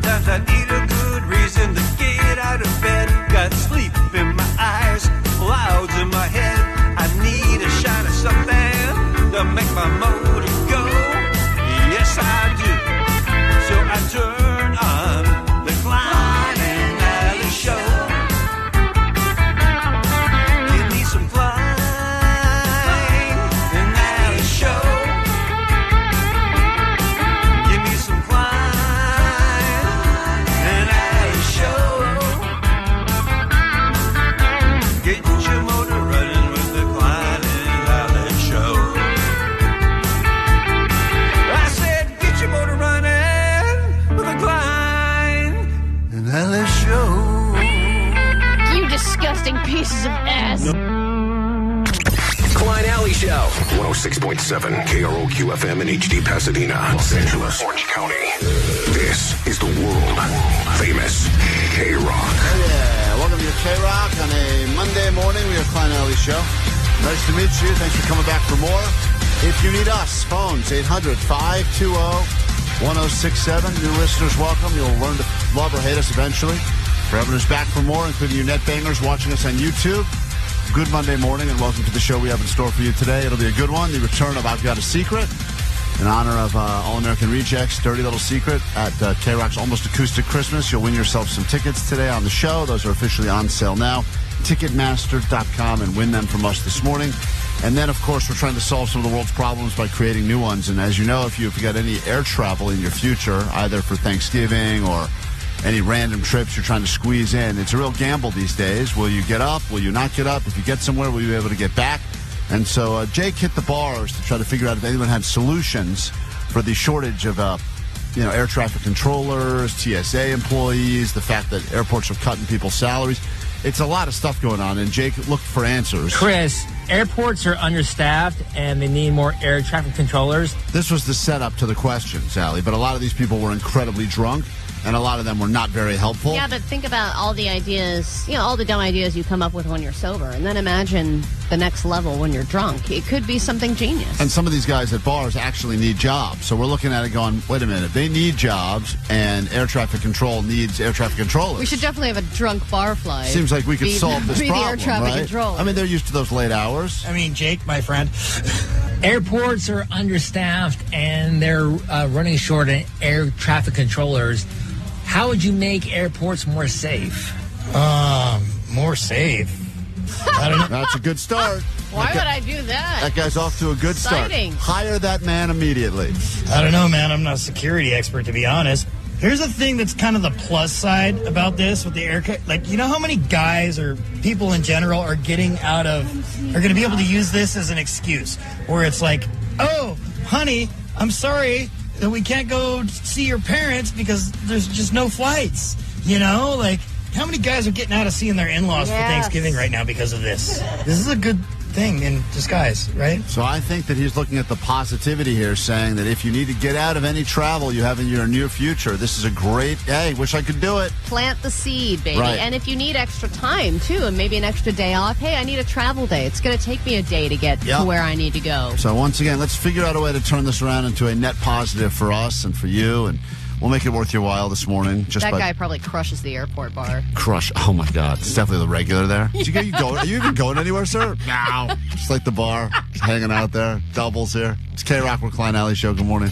Sometimes I need a good reason to get out of bed. Got sleep in my eyes, clouds in my head. I need a shot of something to make my motor go. Yes, I do. So I turn on the Klein and Alley show. Give me some Klein and Alley show. Give me some Klein and Alley show. Get your motor running with the Klein and Alley show. I said, get your motor running with the Klein and Alley show. You disgusting pieces of ass. Klein Alley Show. 106.7 KROQ FM in HD Pasadena, Los Angeles, Orange County. This is the world famous KROQ. Yeah, welcome to KROQ on a Monday morning. We are Klein Alley Show. Nice to meet you. Thanks for coming back for more. If you need us, phones 800-520-1067. New listeners, welcome. You'll learn to love or hate us eventually. For everyone who's back for more, including you net bangers watching us on YouTube, good Monday morning and welcome to the show we have in store for you today. It'll be a good one. The return of I've Got a Secret in honor of All-American Rejects, Dirty Little Secret at KROQ's Almost Acoustic Christmas. You'll win yourself some tickets today on the show. Those are officially on sale now. Ticketmaster.com and win them from us this morning. And then, of course, we're trying to solve some of the world's problems by creating new ones. And as you know, if you've got any air travel in your future, either for Thanksgiving or any random trips you're trying to squeeze in, it's a real gamble these days. Will you get up? Will you not get up? If you get somewhere, will you be able to get back? And so Jake hit the bars to try to figure out if anyone had solutions for the shortage of air traffic controllers, TSA employees, the fact that airports are cutting people's salaries. It's a lot of stuff going on, and Jake looked for answers. Chris, airports are understaffed, and they need more air traffic controllers. This was the setup to the question, Sally, but a lot of these people were incredibly drunk, and a lot of them were not very helpful. Yeah, but think about all the ideas, all the dumb ideas you come up with when you're sober, and then imagine the next level when you're drunk. It could be something genius. And some of these guys at bars actually need jobs. So we're looking at it going, wait a minute, they need jobs, and air traffic control needs air traffic controllers. We should definitely have a drunk barfly. Seems like we could solve this problem, the air traffic right? controller. I mean, they're used to those late hours. I mean, Jake, my friend. Airports are understaffed, and they're running short on air traffic controllers. How would you make airports more safe? More safe? I don't know. That's a good start. Why would I do that? That guy's off to a good Exciting. start. Hire that man immediately. I don't know, man. I'm not a security expert, to be honest. Here's the thing that's kind of the plus side about this with the like, you know how many guys or people in general are going to be able to use this as an excuse, where it's like, oh, honey, I'm sorry that we can't go see your parents because there's just no flights, Like, how many guys are getting out of seeing their in-laws for Thanksgiving right now because of this? This is a good thing in disguise, right? So I think that he's looking at the positivity here, saying that if you need to get out of any travel you have in your near future, this is a great, hey, wish I could do it. Plant the seed, baby. Right. And if you need extra time, too, and maybe an extra day off, hey, I need a travel day. It's going to take me a day to get to where I need to go. So once again, let's figure out a way to turn this around into a net positive for us and for you, and we'll make it worth your while this morning. That guy probably crushes the airport bar. Crush. Oh, my God. It's definitely the regular there. Are you even going anywhere, sir? No. Just like the bar. Just hanging out there. Doubles here. It's KROQ, we're Klein Alley Show. Good morning.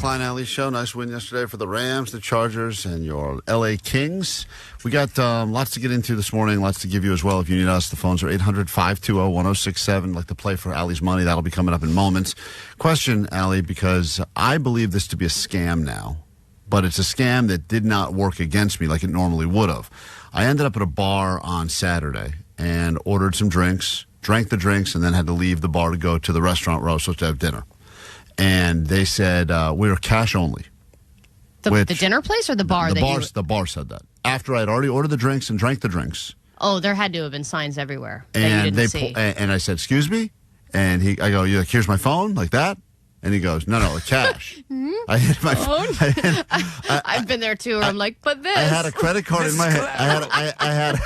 Klein Alley Show. Nice win yesterday for the Rams, the Chargers, and your L.A. Kings. We got lots to get into this morning, lots to give you as well. If you need us, the phones are 800-520-1067. Like to play for Allie's money. That'll be coming up in moments. Question, Allie, because I believe this to be a scam now, but it's a scam that did not work against me like it normally would have. I ended up at a bar on Saturday and ordered some drinks, drank the drinks, and then had to leave the bar to go to the restaurant where I was supposed to have dinner. And they said, we were cash only. The dinner place or the bar? The bar said that. After I'd already ordered the drinks and drank the drinks. Oh, there had to have been signs everywhere that and you didn't see. And I said, excuse me? And I go, "You like, here's my phone, like that?" And he goes, no, cash. I hit my phone. I've been there too, where I'm like, but this. I had a credit card in my hand. I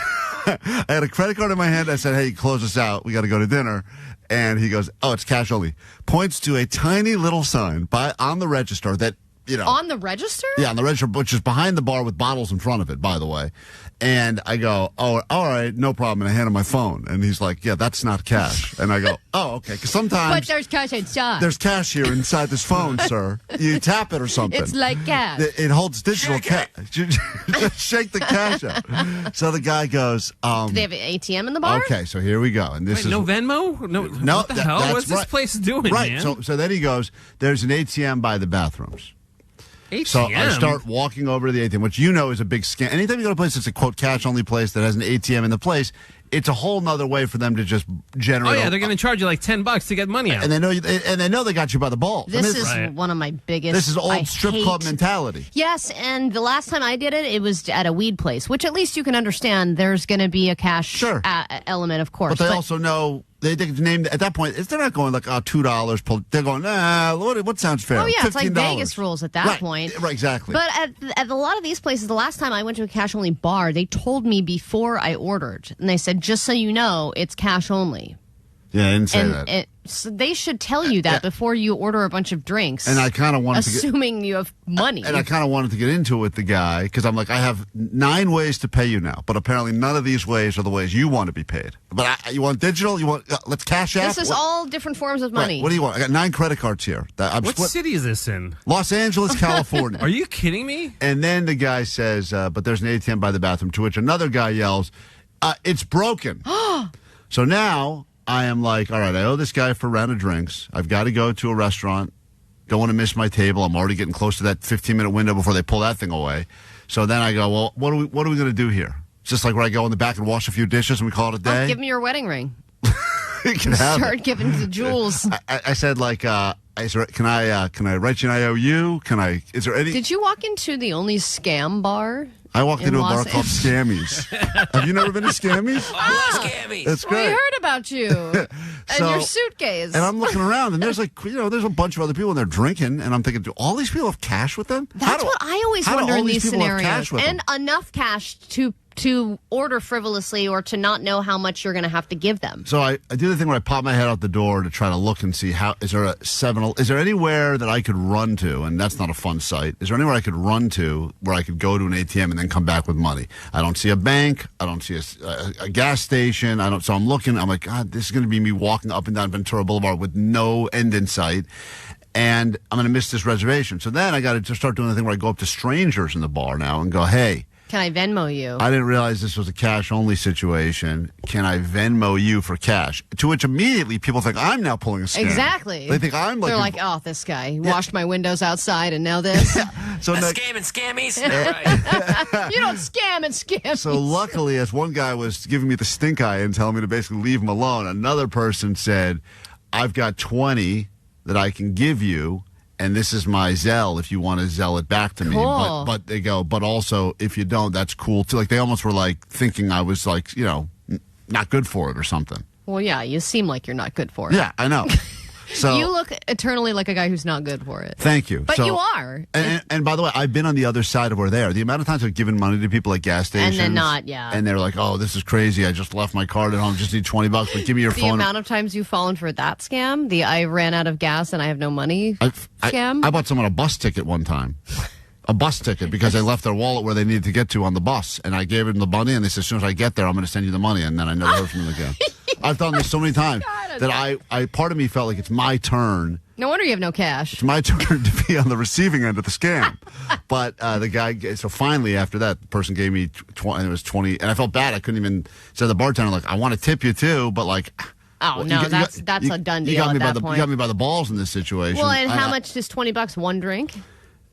had a credit card in my hand. I said, "Hey, close us out. We got to go to dinner." And he goes, "Oh, it's cash only." Points to a tiny little sign on the register that, On the register? Yeah, on the register, which is behind the bar with bottles in front of it, by the way. And I go, "Oh, all right, no problem." And I hand him my phone. And he's like, "Yeah, that's not cash." And I go, "Oh, okay." Because sometimes... But there's cash inside. There's cash here inside this phone, sir. You tap it or something. It's like cash. It holds digital cash. Just shake the cash out. So the guy goes... Do they have an ATM in the bar? Okay, so here we go. And this is no Venmo? No, what the hell? What's this place doing, right. man? So then he goes, "There's an ATM by the bathrooms." ATM? So I start walking over to the ATM, which is a big scam. Anytime you go to a place that's a, quote, cash-only place that has an ATM in the place, it's a whole nother way for them to just generate... Oh, yeah, they're going to charge you like $10 to get money out. And they know they got you by the balls. This is one of my biggest... This is old strip club mentality. Yes, and the last time I did it, it was at a weed place, which at least you can understand there's going to be a cash element, of course. But they also know... They name at that point. They're not going like $2. They're going, what sounds fair? Oh yeah, $15. it's like Vegas rules at that point. Right, exactly. But at a lot of these places, the last time I went to a cash only bar, they told me before I ordered, and they said, "Just so you know, it's cash only." Yeah, I didn't say that. So they should tell you that before you order a bunch of drinks. And I kind of wanted assuming you have money. And I kind of wanted to get into it with the guy because I'm like, I have 9 ways to pay you now, but apparently none of these ways are the ways you want to be paid. But you want digital? You want let's cash out? This is all different forms of money. Right. What do you want? I got 9 credit cards here. What city is this in? Los Angeles, California. Are you kidding me? And then the guy says, but there's an ATM by the bathroom, to which another guy yells, "It's broken." So now I am like, all right, I owe this guy for a round of drinks. I've got to go to a restaurant. Don't want to miss my table. I'm already getting close to that 15-minute window before they pull that thing away. So then I go, well, what are we going to do here? It's just like where I go in the back and wash a few dishes and we call it a day. Give me your wedding ring. You can have Start giving the jewels. I said, like, can I write you an IOU? Is there any? Did you walk into the only scam bar? I walked into a bar called Scammies. Have you never been to Scammies? Scammies. That's great. We heard about you and your suitcase. And I'm looking around, and there's there's a bunch of other people, and they're drinking, and I'm thinking, do all these people have cash with them? That's what I always wonder in these scenarios. And enough cash to order frivolously or to not know how much you're going to have to give them. So I do the thing where I pop my head out the door to try to look and see is there anywhere that I could run to, and that's not a fun sight. Is there anywhere I could run to where I could go to an ATM and then come back with money? I don't see a bank. I don't see a gas station. So I'm looking. I'm like, God, this is going to be me walking up and down Ventura Boulevard with no end in sight. And I'm going to miss this reservation. So then I got to just start doing the thing where I go up to strangers in the bar now and go, "Hey, can I Venmo you?" I didn't realize this was a cash-only situation. Can I Venmo you for cash? To which immediately people think I'm now pulling a scam. Exactly. They think I'm like... They're like, "Oh, this guy washed my windows outside and now this." So scamming scammies. You don't scam and scam. So luckily, as one guy was giving me the stink eye and telling me to basically leave him alone, another person said, "I've got 20 that I can give you, and this is my Zelle if you want to Zelle it back to me." But they go, but also if you don't, that's cool too. Like they almost were like thinking I was like, not good for it or something. Well, yeah, you seem like you're not good for it. Yeah, I know. So you look eternally like a guy who's not good for it. Thank you. But you are. And by the way, I've been on the other side of where they are. The amount of times I've given money to people at gas stations. And then not, yeah. And they're like, "Oh, this is crazy. I just left my card at home. Just need $20, but give me your phone." The amount of times you've fallen for that scam, I ran out of gas and I have no money scam. I bought someone a bus ticket one time. A bus ticket because they left their wallet where they needed to get to on the bus. And I gave them the money, and they said, "As soon as I get there, I'm going to send you the money." And then I never heard from them again. I've done this so many times. God, that I part of me felt like it's my turn. No wonder you have no cash. It's my turn to be on the receiving end of the scam. But the guy, so finally after that, the person gave me 20, it was 20, and I felt bad. I couldn't even say to the bartender, like, I want to tip you too, but like, oh, well, no, that's a done deal at that point. You got me by the balls in this situation. Well, and how much is $20 one drink?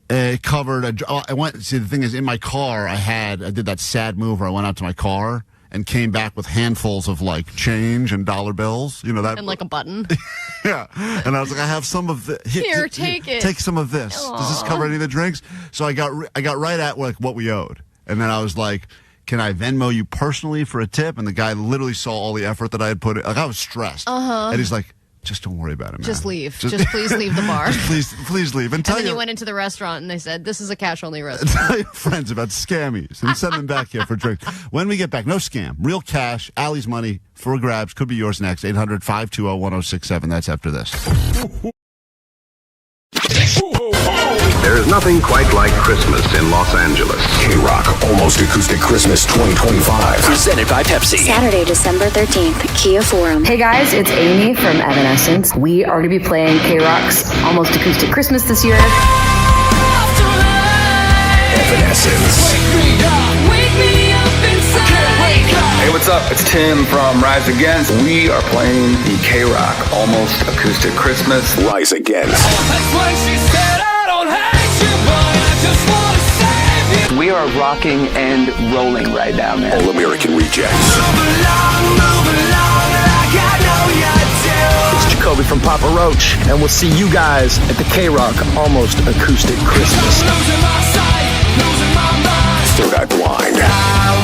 It covered, I went, see, the thing is, in my car, I did that sad move where I went out to my car and came back with handfuls of like change and dollar bills, you know that, and like a button. Yeah, and I was like, I have some of this. Here, take it. Take some of this. Aww. Does this cover any of the drinks? So I got right at like what we owed, and then I was like, can I Venmo you personally for a tip? And the guy literally saw all the effort that I had put in. Like, I was stressed, and he's like, just don't worry about it, man. Just leave. Just please leave the bar. please leave. And then you went into the restaurant and they said, this is a cash-only restaurant. Tell your friends about scammies and send them back here for drinks. When we get back, no scam. Real cash. Allie's money for grabs. Could be yours next. 800-520-1067. That's after this. There is nothing quite like Christmas in Los Angeles. KROQ Almost Acoustic Christmas 2025. Presented by Pepsi. Saturday, December 13th, Kia Forum. Hey guys, it's Amy from Evanescence. We are going to be playing KROQ's Almost Acoustic Christmas this year. Evanescence. Wake me up inside. Hey, what's up? It's Tim from Rise Against. We are playing the KROQ Almost Acoustic Christmas. Rise Against. That's when she said, I don't hate you, but I just want to save you. We are rocking and rolling right now, man. All American Rejects. Move along like I know you do. It's Jacoby from Papa Roach, and we'll see you guys at the KROQ Almost Acoustic Christmas. Losing my sight, losing my mind. Third Eye Blind. I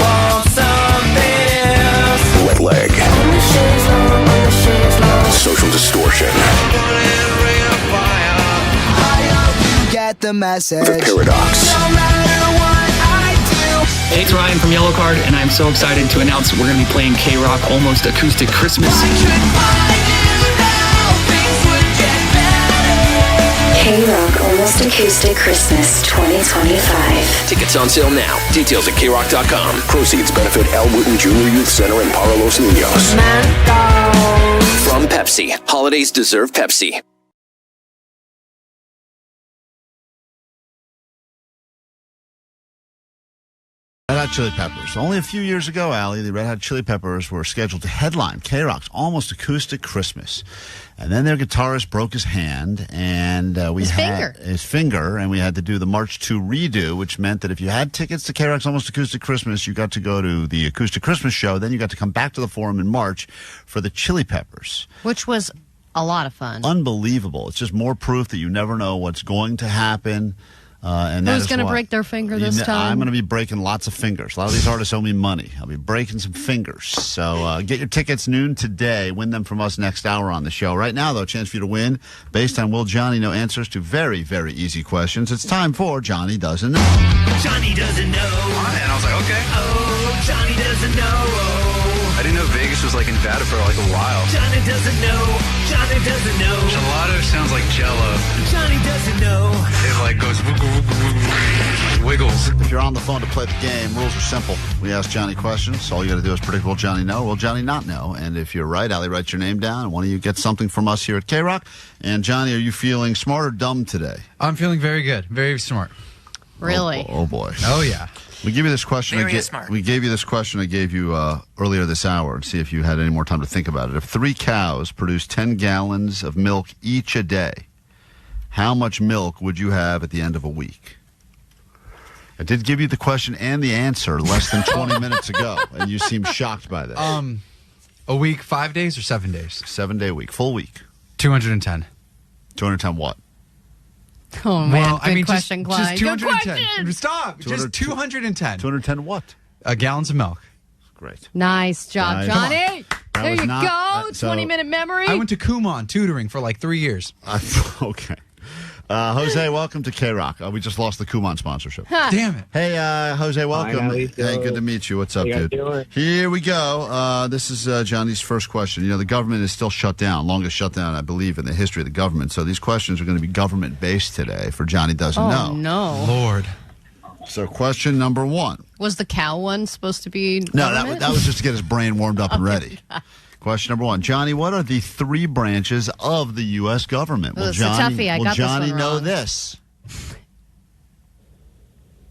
want something else. Wet Leg. Social Distortion. Get the message. The Paradox. No matter what I do. Hey, it's Ryan from Yellow Card, and I'm so excited to announce we're going to be playing KROQ Almost Acoustic Christmas. KROQ Almost Acoustic Christmas 2025. Tickets on sale now. Details at KROQ.com. Proceeds benefit Al Wooten Junior Youth Center in Para Los Niños. From Pepsi. Holidays deserve Pepsi. Red Hot Chili Peppers. Only a few years ago, Allie, the Red Hot Chili Peppers were scheduled to headline KROQ's Almost Acoustic Christmas. And then their guitarist broke his hand, and his finger, and we had to do the March 2 redo, which meant that if you had tickets to KROQ's Almost Acoustic Christmas, you got to go to the Acoustic Christmas show. Then you got to come back to the Forum in March for the Chili Peppers. Which was a lot of fun. Unbelievable. It's just more proof that you never know what's going to happen. And who's going to break their finger this time? I'm going to be breaking lots of fingers. A lot of these artists owe me money. I'll be breaking some fingers. So get your tickets noon today. Win them from us next hour on the show. Right now, though, a chance for you to win based on Will Johnny know answers to very, very easy questions. It's time for Johnny Doesn't Know. Johnny doesn't know. And I was like, okay. Oh, Johnny doesn't know. I didn't know Vegas was like Nevada for like a while. Johnny doesn't know. Johnny doesn't know. Gelato sounds like Jello. Johnny doesn't know. It like goes wiggles. If you're on the phone to play the game, rules are simple. We ask Johnny questions. All you got to do is predict will Johnny know, will Johnny not know. And if you're right, Allie writes your name down, and one of you gets something from us here at KROQ. And Johnny, are you feeling smart or dumb today? I'm feeling very good, very smart. Really? Oh boy. Oh yeah. We give you this question. We gave you this question I gave you earlier this hour, and see if you had any more time to think about it. If 3 cows produce 10 gallons of milk each a day, how much milk would you have at the end of a week? I did give you the question and the answer less than 20 minutes ago, and you seem shocked by this. A week, 5 days or 7 days? 7-day week, full week. 210. 210 what? Oh, man. Well, good question, Klein. Just 210. Stop. Just 210. 210 what? Gallons of milk. Great. Nice job, Johnny. There you go. 20-minute memory. I went to Kumon tutoring for like 3 years. Okay. Jose, welcome to KROQ. We just lost the Kumon sponsorship. Damn it. Hey, Jose, welcome. Hi, hey, good to meet you. What's up, dude? Doing? Here we go. This is Johnny's first question. You know, the government is still shut down, longest shutdown, I believe, in the history of the government. So these questions are going to be government-based today for Johnny Doesn't Know. Oh, no. Lord. So question number 1. Was the cow one supposed to be No, government? that was just to get his brain warmed up and ready. Question number 1. Johnny, what are the 3 branches of the U.S. government? Well, it's a toughie. I got this Johnny one know wrong. this?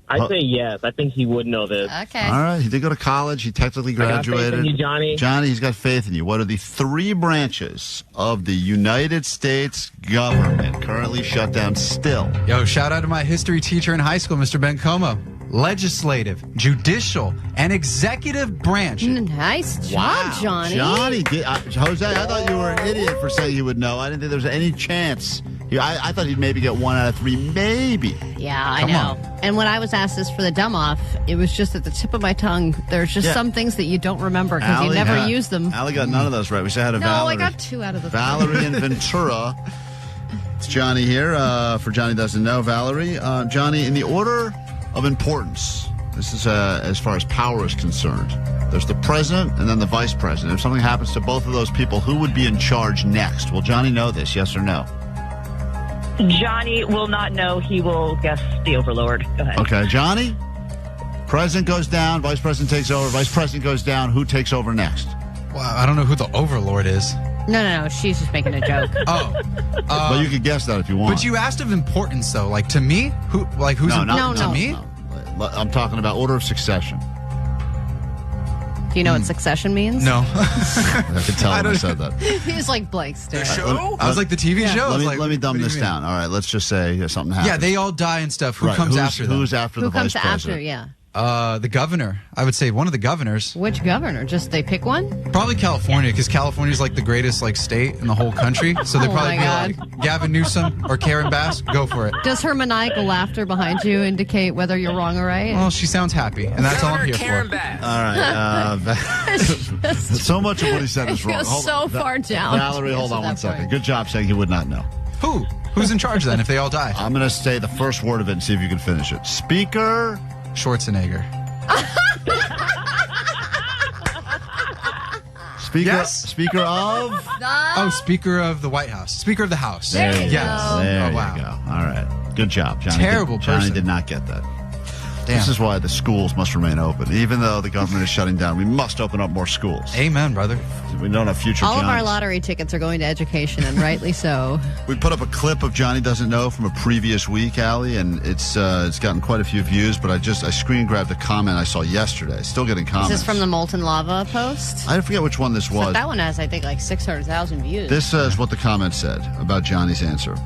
I say yes. I think he would know this. Okay. All right. He did go to college. He technically graduated. I got faith in you, Johnny. Johnny, he's got faith in you. What are the 3 branches of the United States government currently shut down still? Yo, shout out to my history teacher in high school, Mr. Ben Como. Legislative, judicial, and executive branch. Nice job, Johnny. Johnny, Jose, I thought you were an idiot for saying you would know. I didn't think there was any chance. I thought he'd maybe get 1 out of 3, maybe. Yeah, I Come know. on. And when I was asked this for the dumb off, it was just at the tip of my tongue. There's just some things that you don't remember because you never use them. Allie got none of those right. We said had a No, Valerie. I got 2 out of the 3. Valerie and Ventura. It's Johnny here. For Johnny doesn't know, Valerie. Johnny, in the order of importance, this is as far as power is concerned. There's the president and then the vice president. If something happens to both of those people, who would be in charge next? Will Johnny know this, yes or no? Johnny will not know. He will guess the overlord. Go ahead. Okay, Johnny, president goes down, vice president takes over, vice president goes down, who takes over next? Wow, I don't know who the overlord is. No. She's just making a joke. But you could guess that if you want. But you asked of importance, though. Like, to me? Who's to me? No. I'm talking about order of succession. Do you know what succession means? No. I could tell when I said that. He's like Blake Stewart. I was like, the TV show? Let me dumb this down. All right, let's just say something happens. Yeah, they all die and stuff. Who comes after them? Who's after the vice president? Who comes after, yeah. The governor. I would say one of the governors. Which governor? Just they pick one? Probably California, because California's like the greatest state in the whole country. So they'd probably be like Gavin Newsom or Karen Bass. Go for it. Does her maniacal laughter behind you indicate whether you're wrong or right? Well, she sounds happy, and that's all I'm here Karen for. Bass. All right. So much of what he said is wrong. Goes so far down. Valerie, hold on 1 second. Good job saying he would not know. Who's in charge then if they all die? I'm going to say the first word of it and see if you can finish it. Speaker Schwarzenegger. Speaker of? Speaker of the White House. Speaker of the House. There you yes. go. There wow. you go. All right. Good job, Johnny. Terrible Johnny person. did not get that. Damn. This is why the schools must remain open. Even though the government is shutting down, we must open up more schools. Amen, brother. We don't have future All of our Johnnies. lottery tickets are going to education, and rightly so. We put up a clip of Johnny Doesn't Know from a previous week, Allie, and it's gotten quite a few views, but I screen grabbed a comment I saw yesterday. Still getting comments. Is this from the Molten Lava post? I forget which one this was. But that one has, I think, like 600,000 views. This is what the comment said about Johnny's answer.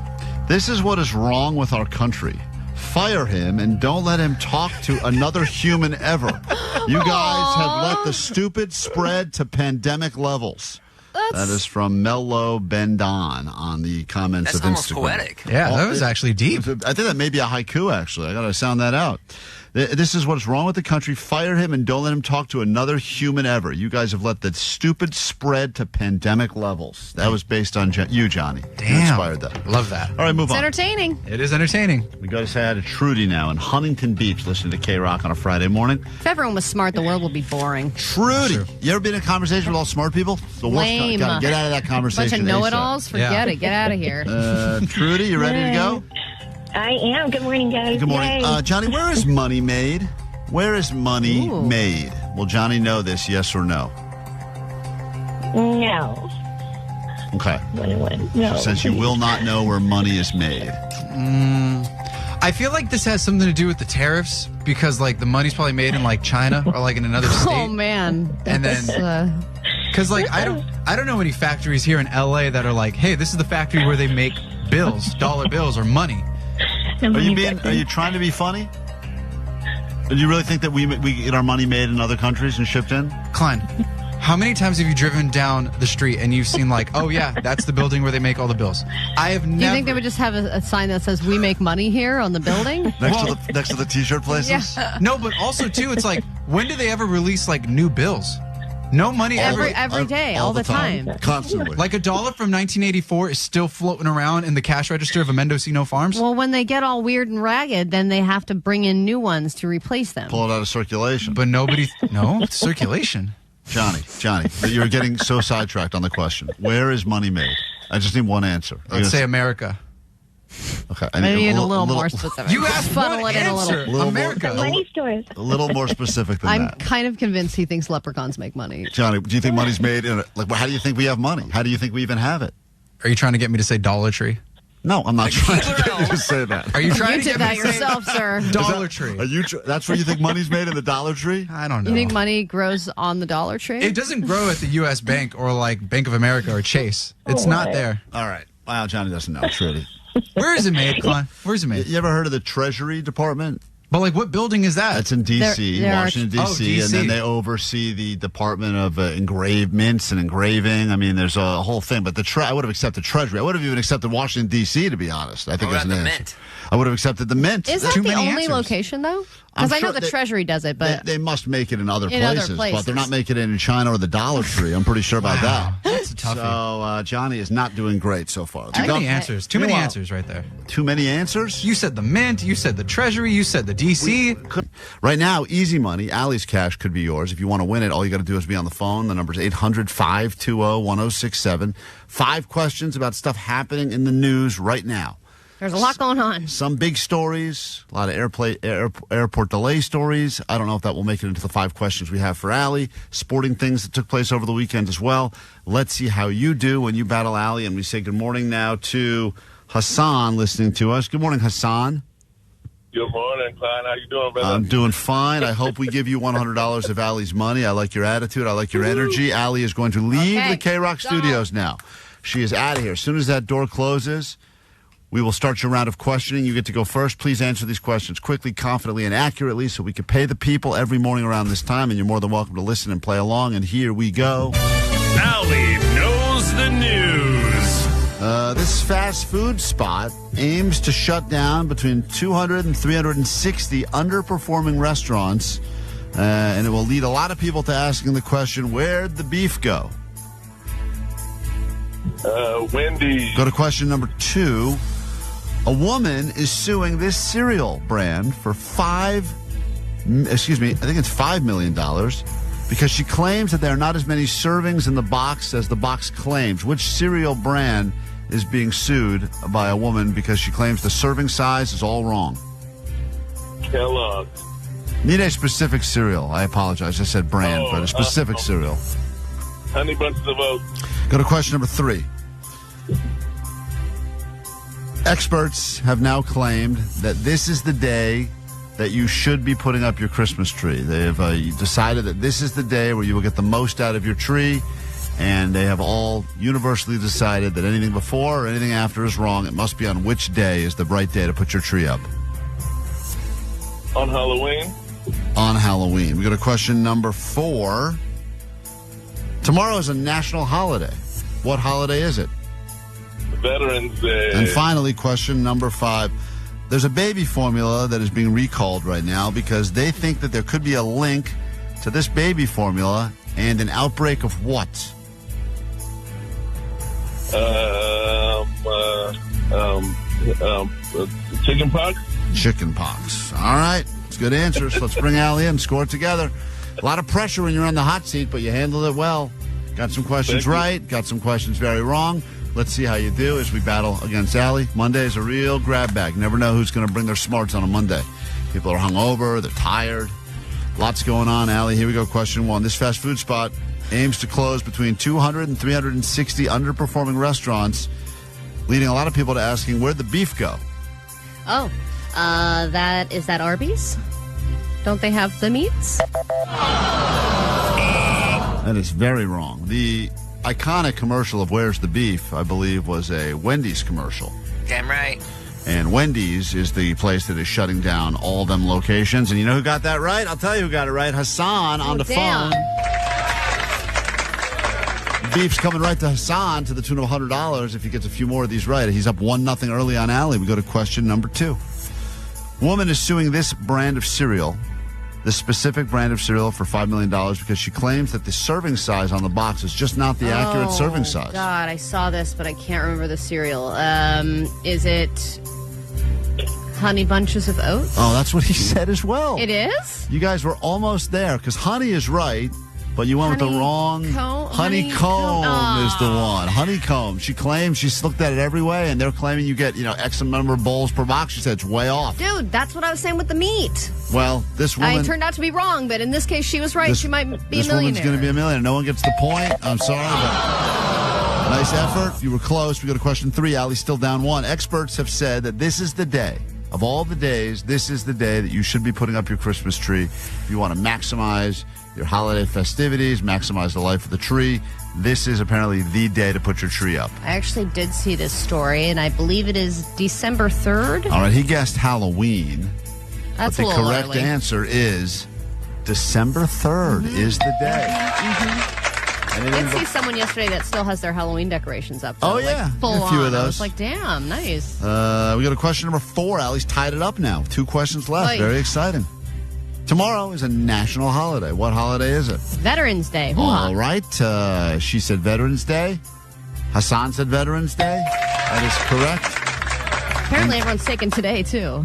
This is what is wrong with our country. Fire him and don't let him talk to another human ever. You guys have let the stupid spread to pandemic levels. That is from Mello Bendon on the comments of almost Instagram. poetic. Yeah, that was actually deep. I think that may be a haiku, actually. I got to sound that out. This is what's wrong with the country. Fire him and don't let him talk to another human ever. You guys have let the stupid spread to pandemic levels. That was based on you, Johnny. Damn. You inspired that. Love that. All right, move It's on. entertaining. It is entertaining. We got to say hi to Trudy now in Huntington Beach, listening to KROQ on a Friday morning. If everyone was smart, the world would be boring. Trudy, you ever been in a conversation with all smart people? The worst. Lame. Gotta get out of that conversation. Bunch of know-it-alls? ASAP. Forget it. Get out of here. Trudy, you ready to go? I am. Good morning, guys. Good morning. Yay. Johnny, where is money made? Where is money made? Will Johnny know this, yes or no? No. Okay. No. Since you will not know where money is made. I feel like this has something to do with the tariffs because, like, the money's probably made in, like, China or, like, in another state. Oh, man. And then, because, like, I don't know any factories here in LA that are like, hey, this is the factory where they make bills, dollar bills or money. Are you trying to be funny? Do you really think that we get our money made in other countries and shipped in? Klein, how many times have you driven down the street and you've seen like, oh yeah, that's the building where they make all the bills? I have never. Do you think they would just have a sign that says "We make money here" on the building? Next to the T-shirt places? Yeah. No, but also too, it's like, when do they ever release like new bills? No money every day, all the time. Constantly. Like $1 from 1984 is still floating around in the cash register of a Mendocino Farms? Well, when they get all weird and ragged, then they have to bring in new ones to replace them. Pull it out of circulation. But no, circulation. Johnny, you're getting so sidetracked on the question. Where is money made? I just need one answer. Let's say America. Okay. Maybe a little more specific. You asked funnel one it in a answer. little. America. Money stores. A little more specific than I'm that. kind of convinced he thinks leprechauns make money. Johnny, do you think money's made in how do you think we have money? How do you think we even have it? Are you trying to get me to say Dollar Tree? No, I'm not trying to get you to say that. Are you trying You to did get that me to say yourself, sir. Dollar Tree? Are you? That's where you think money's made, in the Dollar Tree? I don't know. You think money grows on the Dollar Tree? It doesn't grow at the U.S. Bank or like Bank of America or Chase. It's not there. All right. Wow, Johnny doesn't know. Truly. Where is it made, Klein? Where's it made? You ever heard of the Treasury Department? But like, what building is that? That's in D.C., There are- Washington, D.C., and then they oversee the Department of Engraved Mints and Engraving. I mean, there's a whole thing. But I would have accepted Treasury. I would have even accepted Washington, D.C., to be honest. I think What that's about an the answer. Mint? I would have accepted the Mint. Is There's that too the many only answers. location, though? I'm Because I know sure the Treasury does it, but They must make it in other In other places, but places. they're not making it in China or the Dollar Tree. I'm pretty sure about that. That's a toughie. So Johnny is not doing great so far. Too many answers. Too many Meanwhile- answers right there. Too many answers? You said the Mint. You said the Treasury. You said the D.C. Right now, easy money. Allie's cash could be yours. If you want to win it, all you got to do is be on the phone. The number is 800-520-1067. 5 questions about stuff happening in the news right now. there's a lot going on. Some big stories, a lot of airport delay stories. I don't know if that will make it into the 5 questions we have for Allie. Sporting things that took place over the weekend as well. Let's see how you do when you battle Allie. And we say good morning now to Hassan listening to us. Good morning, Hassan. Good morning, Klein. How you doing, brother? I'm doing fine. I hope we give you $100 of Allie's money. I like your attitude. I like your energy. Allie is going to leave the KROQ studios now. She is out of here. As soon as that door closes, we will start your round of questioning. You get to go first. Please answer these questions quickly, confidently, and accurately so we can pay the people every morning around this time. And you're more than welcome to listen and play along. And here we go. Allie knows the news. This fast food spot aims to shut down between 200 and 360 underperforming restaurants, and it will lead a lot of people to asking the question, where'd the beef go? Wendy's. Go to question number 2. A woman is suing this cereal brand for $5 million because she claims that there are not as many servings in the box as the box claims. Which cereal brand is being sued by a woman because she claims the serving size is all wrong? Kellogg's. Need a specific cereal. I apologize. I said brand, but a specific cereal. Honey Bunches of Oats. Go to question number 3. Experts have now claimed that this is the day that you should be putting up your Christmas tree. They have decided that this is the day where you will get the most out of your tree, and they have all universally decided that anything before or anything after is wrong. It must be on which day is the right day to put your tree up. On Halloween. On Halloween. We go to question number 4. Tomorrow is a national holiday. What holiday is it? Veterans Day. And finally, question number 5. There's a baby formula that is being recalled right now because they think that there could be a link to this baby formula and an outbreak of what? Chicken pox? Chicken pox. All right. It's good answers. Let's bring Allie in. Score it together. A lot of pressure when you're on the hot seat, but you handled it well. Got some questions right. Got some questions very wrong. Let's see how you do as we battle against Allie. Monday is a real grab bag. Never know who's going to bring their smarts on a Monday. People are hungover. They're tired. Lots going on, Allie. Here we go. Question 1. This fast food spot aims to close between 200 and 360 underperforming restaurants, leading a lot of people to asking, where'd the beef go? Oh, is that Arby's? Don't they have the meats? That is very wrong. The iconic commercial of Where's the Beef, I believe, was a Wendy's commercial. Damn right. And Wendy's is the place that is shutting down all them locations. And you know who got that right? I'll tell you who got it right. Hassan on the phone. Beef's coming right to Hassan to the tune of $100 if he gets a few more of these right. He's up 1-0 early on Allie. We go to question number 2. Woman is suing this brand of cereal, this specific brand of cereal, for $5 million because she claims that the serving size on the box is just not the accurate serving size. God, I saw this, but I can't remember the cereal. Is it Honey Bunches of Oats? Oh, that's what he said as well. It is? You guys were almost there because honey is right. But you went with the wrong. Honeycomb is the Oh. one. Honeycomb. She claims she's looked at it every way, and they're claiming you get, X number of bowls per box. She said it's way off. Dude, that's what I was saying with the meat. Well, this woman. I turned out to be wrong, but in this case, she was right. She might be a This woman's millionaire. going to be a millionaire. No one gets the point. I'm sorry, but nice effort. You were close. We go to question 3. Allie's still down 1. Experts have said that this is the day. Of all the days, this is the day that you should be putting up your Christmas tree. If you want to maximize your holiday festivities, maximize the life of the tree, this is apparently the day to put your tree up. I actually did see this story, and I believe it is December 3rd. All right, he guessed Halloween. That's but a the little correct early. answer is December 3rd is the day. I did see someone yesterday that still has their Halloween decorations up. Though, Oh, yeah. full A few on. of I those. was like, damn, nice. We got a question number 4. Allie's tied it up now. 2 questions left. Oy. Very exciting. Tomorrow is a national holiday. What holiday is it? Veterans Day. All right. She said Veterans Day. Hassan said Veterans Day. That is correct. Apparently, everyone's taking today, too.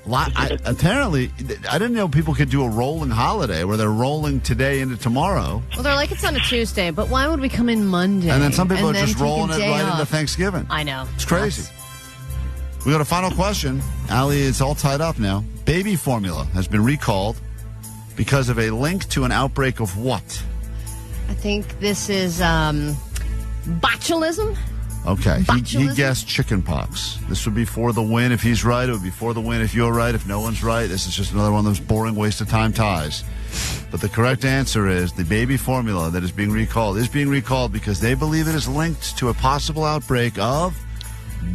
Apparently, I didn't know people could do a rolling holiday where they're rolling today into tomorrow. Well, they're like, it's on a Tuesday, but why would we come in Monday? And then some people are then just take a rolling it day right off? into Thanksgiving. I know. It's crazy. We got a final question. Allie, it's all tied up now. Baby formula has been recalled because of a link to an outbreak of what? I think this is botulism. Okay, he Botulism? guessed chickenpox. This would be for the win. If he's right, it would be for the win. If you're right, if no one's right, this is just another one of those boring waste of time ties. But the correct answer is the baby formula that is being recalled because they believe it is linked to a possible outbreak of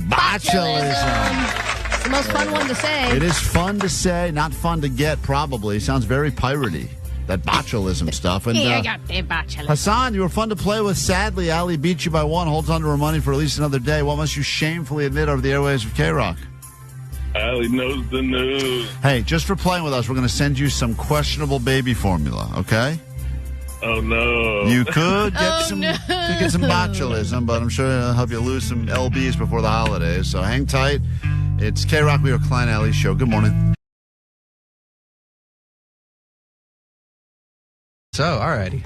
botulism. It's the most fun one to say. It is fun to say, not fun to get, probably. Sounds very piratey, that botulism stuff. And Here, got the botulism. Hassan, you were fun to play with. Sadly, Allie beat you by 1, holds on to her money for at least another day. What must you shamefully admit over the airwaves of KROQ? Allie knows the news. Hey, just for playing with us, we're going to send you some questionable baby formula, okay? Oh, no. You could get some botulism, but I'm sure it'll help you lose some LBs before the holidays. So hang tight. It's KROQ, we are Klein Alley Show. Good morning. So, alrighty.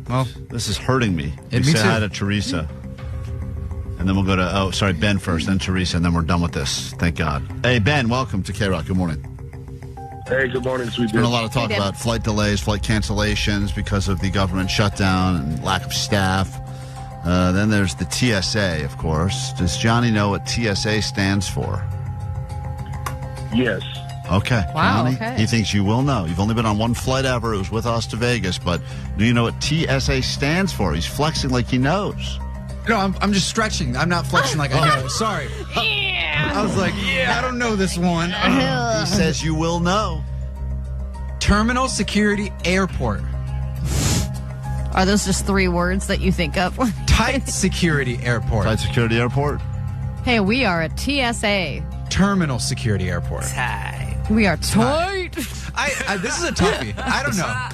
Well, this is hurting me. Me Say too. hi to Teresa. And then we'll go to, Ben first, then Teresa, and then we're done with this. Thank God. Hey, Ben, welcome to KROQ. Good morning. Hey, good morning, sweet. There's been a lot of talk about flight delays, flight cancellations because of the government shutdown and lack of staff. Then there's the TSA, of course. Does Johnny know what TSA stands for? Yes. Okay. Wow, Johnny, okay. he thinks you will know. You've only been on one flight ever. It was with us to Vegas, but do you know what TSA stands for? He's flexing like he knows. No, I'm just stretching. I'm not flexing like I know. Sorry. I was like, I don't know this one. He says you will know. Terminal Security Airport. Are those just 3 words that you think of? Tight Security Airport. Tight Security Airport. Hey, we are at TSA. Terminal Security Airport. We are tight. I this is a toughie. I don't know.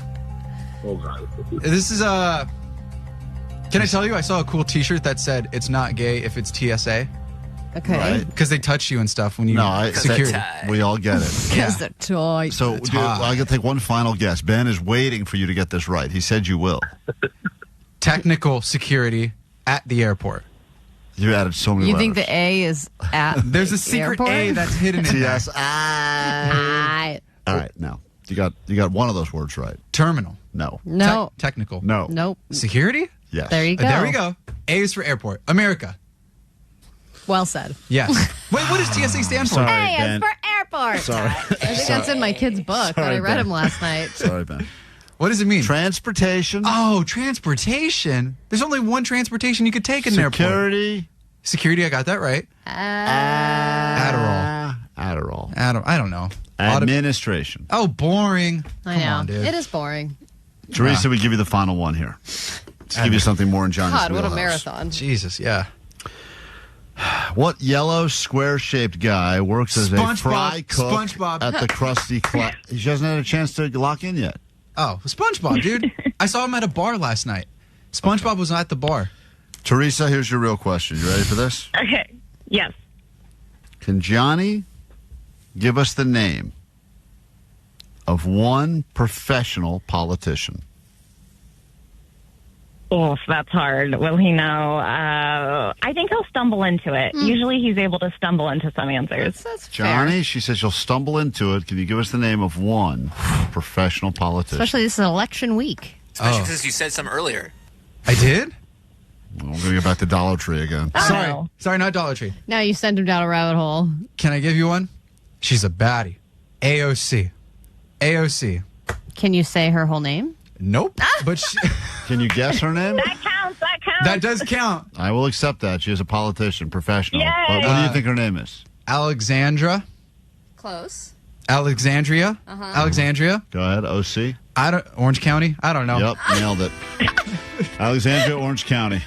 Oh, God. This is a... Can I tell you, I saw a cool T-shirt that said, it's not gay if it's TSA. Okay. Right. Because they touch you and stuff when you... security. We all get it. Because they're tight. So I got to take one final guess. Ben is waiting for you to get this right. He said you will. Technical security at the airport. You added so many You letters. think the A is at There's the a secret airport? A that's hidden in there. TSI. All right, now you got one of those words right. Terminal. No. No. Technical. No. Nope. Security? Yes. There you go. There we go. A is for airport. America. Well said. Yes. Wait, what does TSA stand for? Sorry, A Ben. is for airport. Sorry. I think that's in my kid's book that I read him last night. Sorry, Ben. What does it mean? Transportation. Oh, transportation. There's only one transportation you could take in an airport. Security. Security, I got that right. Adderall. I don't know. Administration. Oh, boring. I know. Come on, dude. It is boring. Teresa, we give you the final one here. Let's give you something more in Johnny's God, what a wheelhouse. marathon. Jesus, yeah. What yellow square-shaped guy works as a SpongeBob. fry cook SpongeBob. at the Krusty Krab? He hasn't had a chance to lock in yet. Oh, SpongeBob, dude. I saw him at a bar last night. SpongeBob was at the bar. Teresa, here's your real question. You ready for this? Okay. Yes. Can Johnny give us the name of one professional politician? Oof, that's hard. Will he know? I think he'll stumble into it. Usually he's able to stumble into some answers. That's Johnny, fair. she says you'll stumble into it. Can you give us the name of one professional politician? Especially this is election week. Especially because you said some earlier. I did? We're going to get back to Dollar Tree again. Sorry, not Dollar Tree. Now you send him down a rabbit hole. Can I give you one? She's a baddie. AOC. AOC. Can you say her whole name? Nope. But she, Can you guess her name? That counts. that does count. I will accept that. She is a politician, professional. Yay! But what do you think her name is? Alexandra. Close. Alexandria. Alexandria. Go ahead, OC. Orange County. I don't know. Yep, nailed it. Alexandria, Orange County.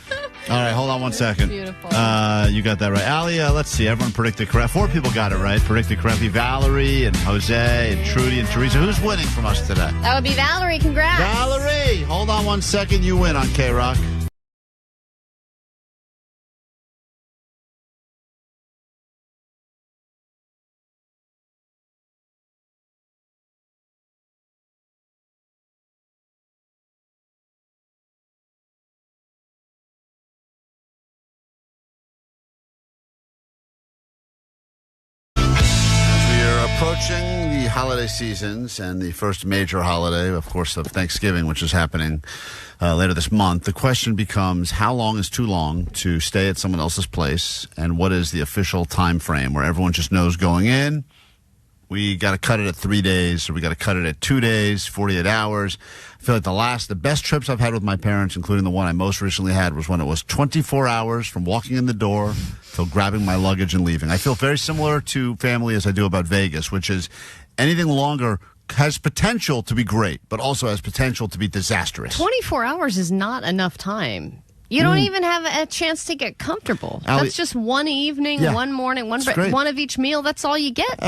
All right, hold on one second. Beautiful. You got that right. Allie, let's see. Everyone predicted correct. 4 people got it right. Predicted correctly. Valerie and Jose and Trudy and Teresa. Who's winning from us today? That would be Valerie. Congrats. Valerie! Hold on one second. You win on KROQ. Approaching the holiday seasons and the first major holiday, of course, of Thanksgiving, which is happening later this month, the question becomes, how long is too long to stay at someone else's place, and what is the official time frame where everyone just knows going in, we got to cut it at 3 days, or we got to cut it at 2 days, 48 hours. I feel like the best trips I've had with my parents, including the one I most recently had, was when it was 24 hours from walking in the door till grabbing my luggage and leaving. I feel very similar to family as I do about Vegas, which is anything longer has potential to be great, but also has potential to be disastrous. 24 hours is not enough time. You don't even have a chance to get comfortable. Allie, that's just one evening, one morning, one of each meal. That's all you get.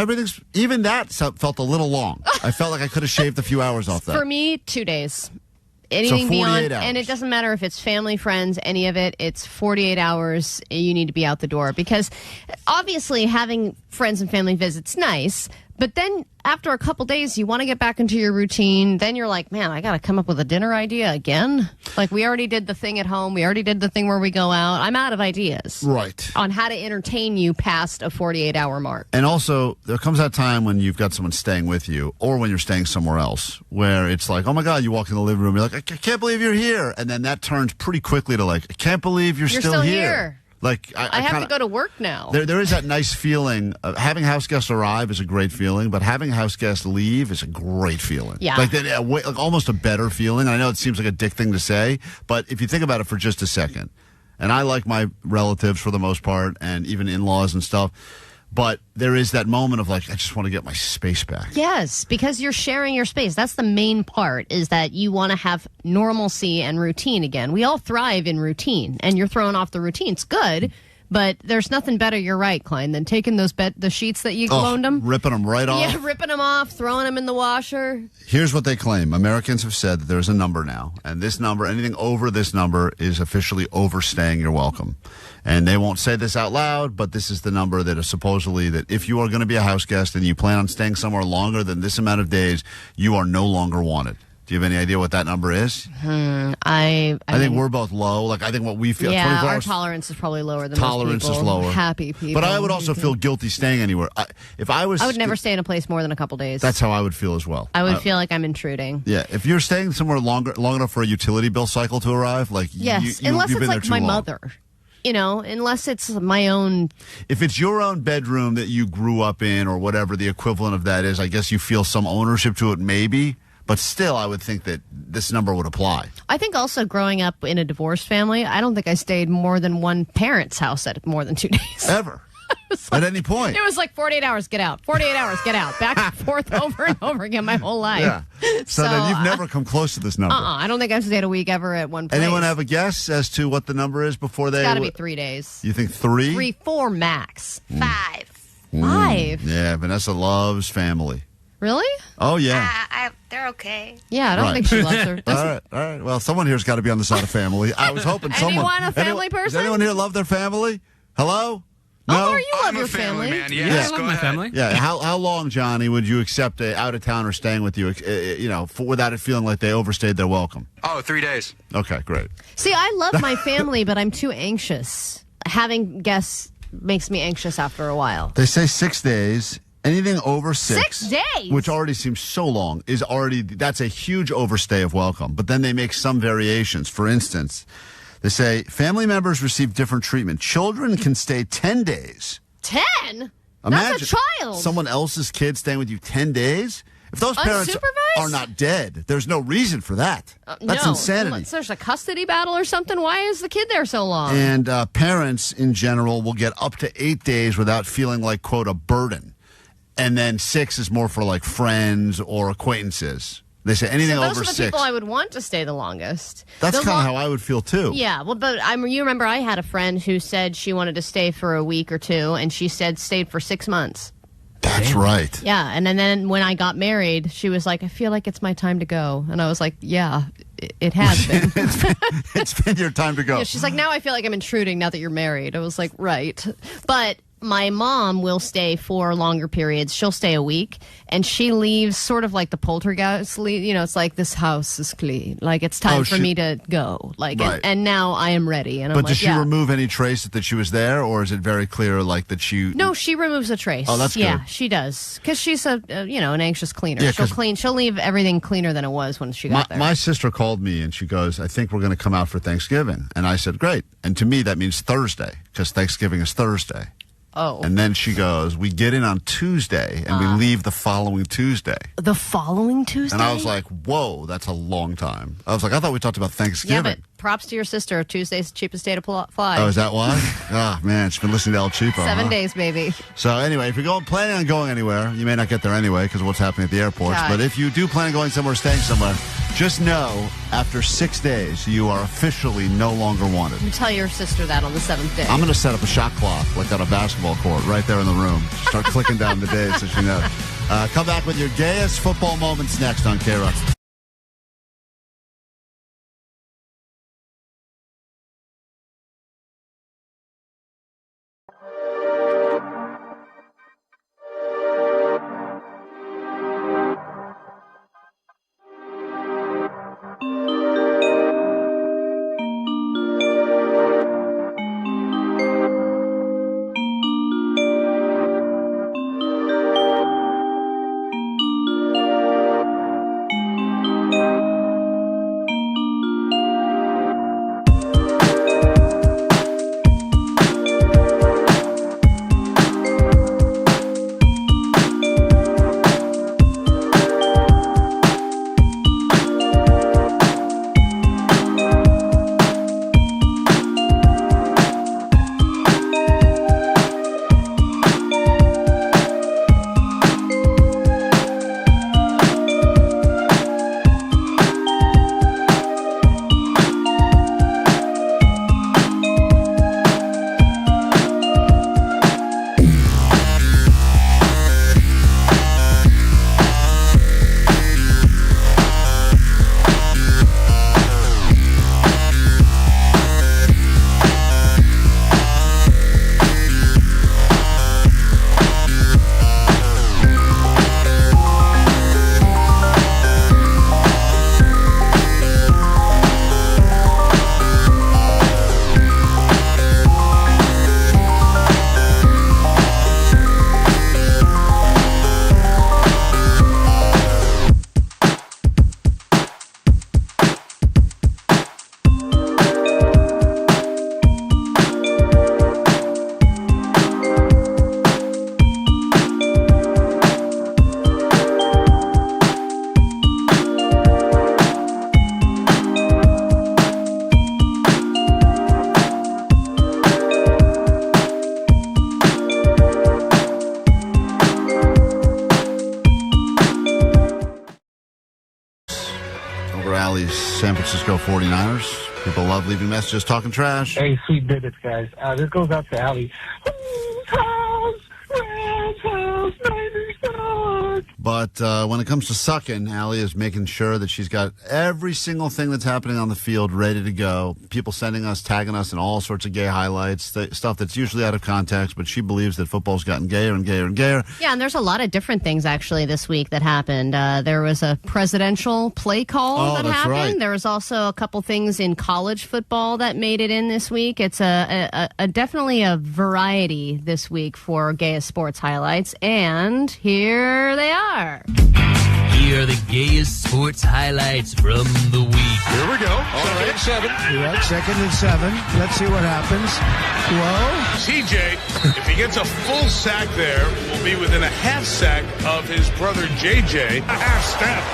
Even that felt a little long. I felt like I could have shaved a few hours off that. For me, 2 days. So Anything 48 beyond, hours. and it doesn't matter if it's family, friends, any of it. It's 48 hours. You need to be out the door, because obviously having friends and family visits nice. But then after a couple days, you want to get back into your routine. Then you're like, man, I got to come up with a dinner idea again. Like, we already did the thing at home. We already did the thing where we go out. I'm out of ideas. Right. On how to entertain you past a 48-hour mark. And also, there comes that time when you've got someone staying with you, or when you're staying somewhere else, where it's like, oh my God, you walk in the living room, you're like, I can't believe you're here. And then that turns pretty quickly to like, I can't believe you're still here. Like, I have to go to work now. There is that nice feeling. Having house guests arrive is a great feeling, but having house guests leave is a great feeling. Yeah. Like almost a better feeling. And I know it seems like a dick thing to say, but if you think about it for just a second, and I like my relatives for the most part, and even in-laws and stuff, but there is that moment of like, I just want to get my space back. Yes, because you're sharing your space. That's the main part, is that you want to have normalcy and routine again. We all thrive in routine, and you're throwing off the routine. It's good, but there's nothing better, you're right, Klein, than taking the sheets that you loaned them. Ripping them right off. Yeah, ripping them off, throwing them in the washer. Here's what they claim. Americans have said that there's a number now, and this number, anything over this number, is officially overstaying your welcome. And they won't say this out loud, but this is the number that is supposedly that if you are going to be a house guest and you plan on staying somewhere longer than this amount of days, you are no longer wanted. Do you have any idea what that number is? I think we're both low. Like, I think what we feel. Yeah, 24 our hours, tolerance is probably lower than tolerance most is people. lower. Happy people. But I would also feel guilty staying anywhere. I would never stay in a place more than a couple days. That's how I would feel as well. I would feel like I'm intruding. Yeah, if you're staying somewhere long enough for a utility bill cycle to arrive, like yes, unless it's been like my mother. You know, unless it's my own. If it's your own bedroom that you grew up in, or whatever the equivalent of that is, I guess you feel some ownership to it, maybe. But still, I would think that this number would apply. I think also growing up in a divorced family, I don't think I stayed more than one parent's house at more than 2 days. Ever. At any point. It was like 48 hours, get out. 48 hours, get out. Back and forth over and over again my whole life. Yeah. So then you've never come close to this number. I don't think I've stayed a week ever at one place. Anyone have a guess as to what the number is before they... It's got to be 3 days. You think 3? 3, 4 max. 5. 5? Yeah, Vanessa loves family. Really? Oh, yeah. They're okay. Yeah, I don't think she loves her. All right. Well, someone here's got to be on the side of family. I was hoping someone... Anyone a family person? Does anyone here love their family? Hello? No? Omar, you love I'm your a family man. Yeah, Yes, I go ahead. Yeah. How long, Johnny, would you accept a out-of-towner staying with you, without it feeling like they overstayed their welcome? Oh, 3 days. Okay, great. See, I love my family, but I'm too anxious. Having guests makes me anxious after a while. They say 6 days. Anything over 6 days? which already seems so long, that's a huge overstay of welcome. But then they make some variations. For instance, they say family members receive different treatment. Children can stay 10 days. 10? Imagine That's a child. someone else's kid staying with you 10 days? If those parents Unsupervised? are not dead, there's no reason for that. That's no, insanity. Unless there's a custody battle or something. Why is the kid there so long? And parents, in general, will get up to 8 days without feeling like, quote, a burden. And then 6 is more for, like, friends or acquaintances. They say anything so those over are the 6. people I would want to stay the longest. That's kind of how I would feel, too. Yeah, well, but you remember I had a friend who said she wanted to stay for a week or two, and she stayed for 6 months. That's right. Yeah, and then when I got married, she was like, I feel like it's my time to go. And I was like, yeah, it has been. It's been your time to go. Yeah, she's like, now I feel like I'm intruding now that you're married. I was like, right. But my mom will stay for longer periods. She'll stay a week, and she leaves sort of like the poltergeist. It's like, this house is clean. Like, it's time for me to go. Like, Right. and now I am ready. And But I'm does like, she yeah. remove any trace that she was there, or is it very clear, like, that she... No, she removes a trace. Oh, that's Yeah, good. she does. Because she's an anxious cleaner. Yeah, She'll 'cause- clean. She'll leave everything cleaner than it was when she got there. My sister called me, and she goes, I think we're going to come out for Thanksgiving. And I said, great. And to me, that means Thursday, because Thanksgiving is Thursday. Oh. And then she goes, we get in on Tuesday, and we leave the following Tuesday. The following Tuesday? And I was like, whoa, that's a long time. I was like, I thought we talked about yeah, Thanksgiving. but props to your sister. Tuesday's the cheapest day to fly. Oh, is that why? Oh, man, she's been listening to El Cheapo. 7 huh? days, baby. So anyway, if you're planning on going anywhere, you may not get there anyway because of what's happening at the airports. God. But if you do plan on going somewhere, staying somewhere, just know after 6 days, you are officially no longer wanted. You tell your sister that on the 7th day. I'm going to set up a shot clock like on a basketball court right there in the room. Start clicking down the days so she knows. Come back with your gayest football moments next on KROQ. San Francisco 49ers. People love leaving messages, talking trash. Hey, sweet bits, guys. This goes out to Allie. But when it comes to sucking, Allie is making sure that she's got every single thing that's happening on the field ready to go. People sending us, tagging us in all sorts of gay highlights, stuff that's usually out of context, but she believes that football's gotten gayer and gayer and gayer. Yeah, and there's a lot of different things actually this week that happened. There was a presidential play call that happened. Right. There was also a couple things in college football that made it in this week. It's a definitely a variety this week for gayest sports highlights, and here they are. Here are the gayest sports highlights from the week. Here we go. Second and 7. You're right, 2nd and 7. Let's see what happens. Whoa. TJ, if he gets a full sack there, will be within a half sack of his brother JJ. A half step.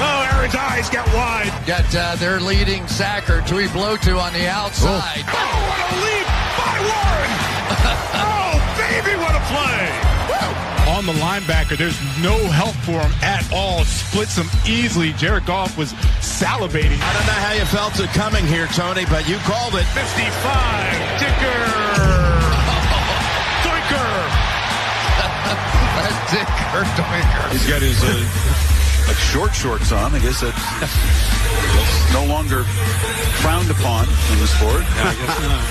Oh, Aaron's eyes get wide. Got their leading sacker, Tui Blotu, on the outside. Oh, what a leap by Warren. Oh, baby, what a play. On the linebacker, there's no help for him at all. Splits him easily. Jared Goff was salivating. I don't know how you felt it coming here, Tony, but you called it. 55, Dicker. Doinker. Doinker. He's got his shorts on. I guess that's no longer frowned upon in the sport. Yeah, I guess not.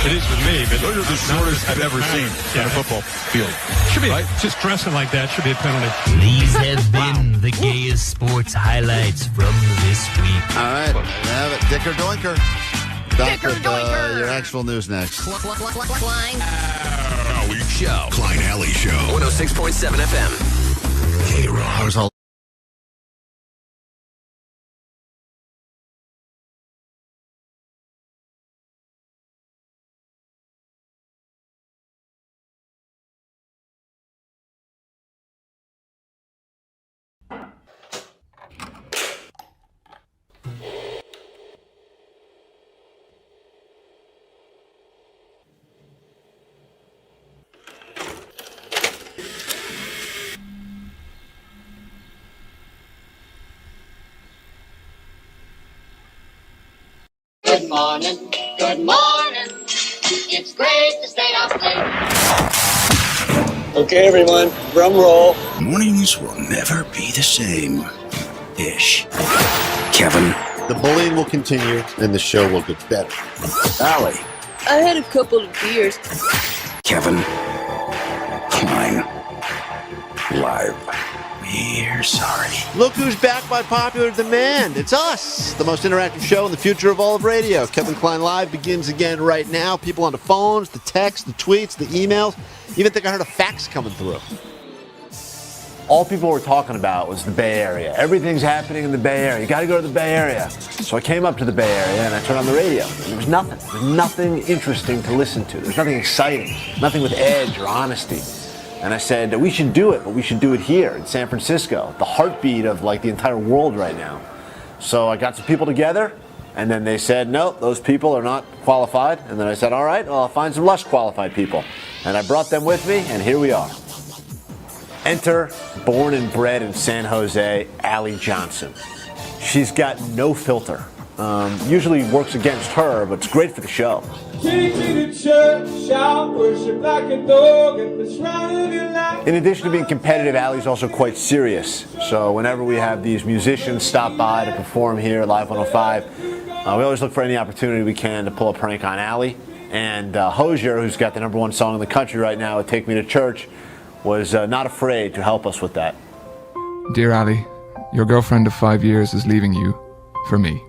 It is with me, but those are the shortest I've ever seen on a football field. Should be just dressing like that should be a penalty. These have been the gayest sports highlights from this week. All right, there you have it. Dicker Doinker. Back Dicker with Doinker. your actual news next. Klein. Show. Klein Alley Show. 106.7 FM. KROQ. Good morning, good morning. It's great to stay up late. Okay, everyone, drum roll. Mornings will never be the same. Ish. Kevin. The bullying will continue, and the show will get better. Allie. I had a couple of beers. Kevin. Klein. Live. We're sorry. Look who's back by popular demand. It's us, the most interactive show in the future of all of radio. Kevin Klein Live begins again right now. People on the phones, the texts, the tweets, the emails. Even think I heard a fax coming through. All people were talking about was the Bay Area. Everything's happening in the Bay Area. You got to go to the Bay Area. So I came up to the Bay Area and I turned on the radio. And there was nothing. There was nothing interesting to listen to. There was nothing exciting. Nothing with edge or honesty. And I said, we should do it, but we should do it here in San Francisco, the heartbeat of like the entire world right now. So I got some people together, and then they said, no, those people are not qualified. And then I said, all right, well, I'll find some less qualified people. And I brought them with me, and here we are. Enter, born and bred in San Jose, Allie Johnson. She's got no filter. Usually works against her, but it's great for the show. In addition to being competitive, Allie's also quite serious. So whenever we have these musicians stop by to perform here at Live 105, we always look for any opportunity we can to pull a prank on Allie. And Hosier, who's got the #1 song in the country right now, Take Me to Church, was not afraid to help us with that. Dear Allie, your girlfriend of 5 years is leaving you for me.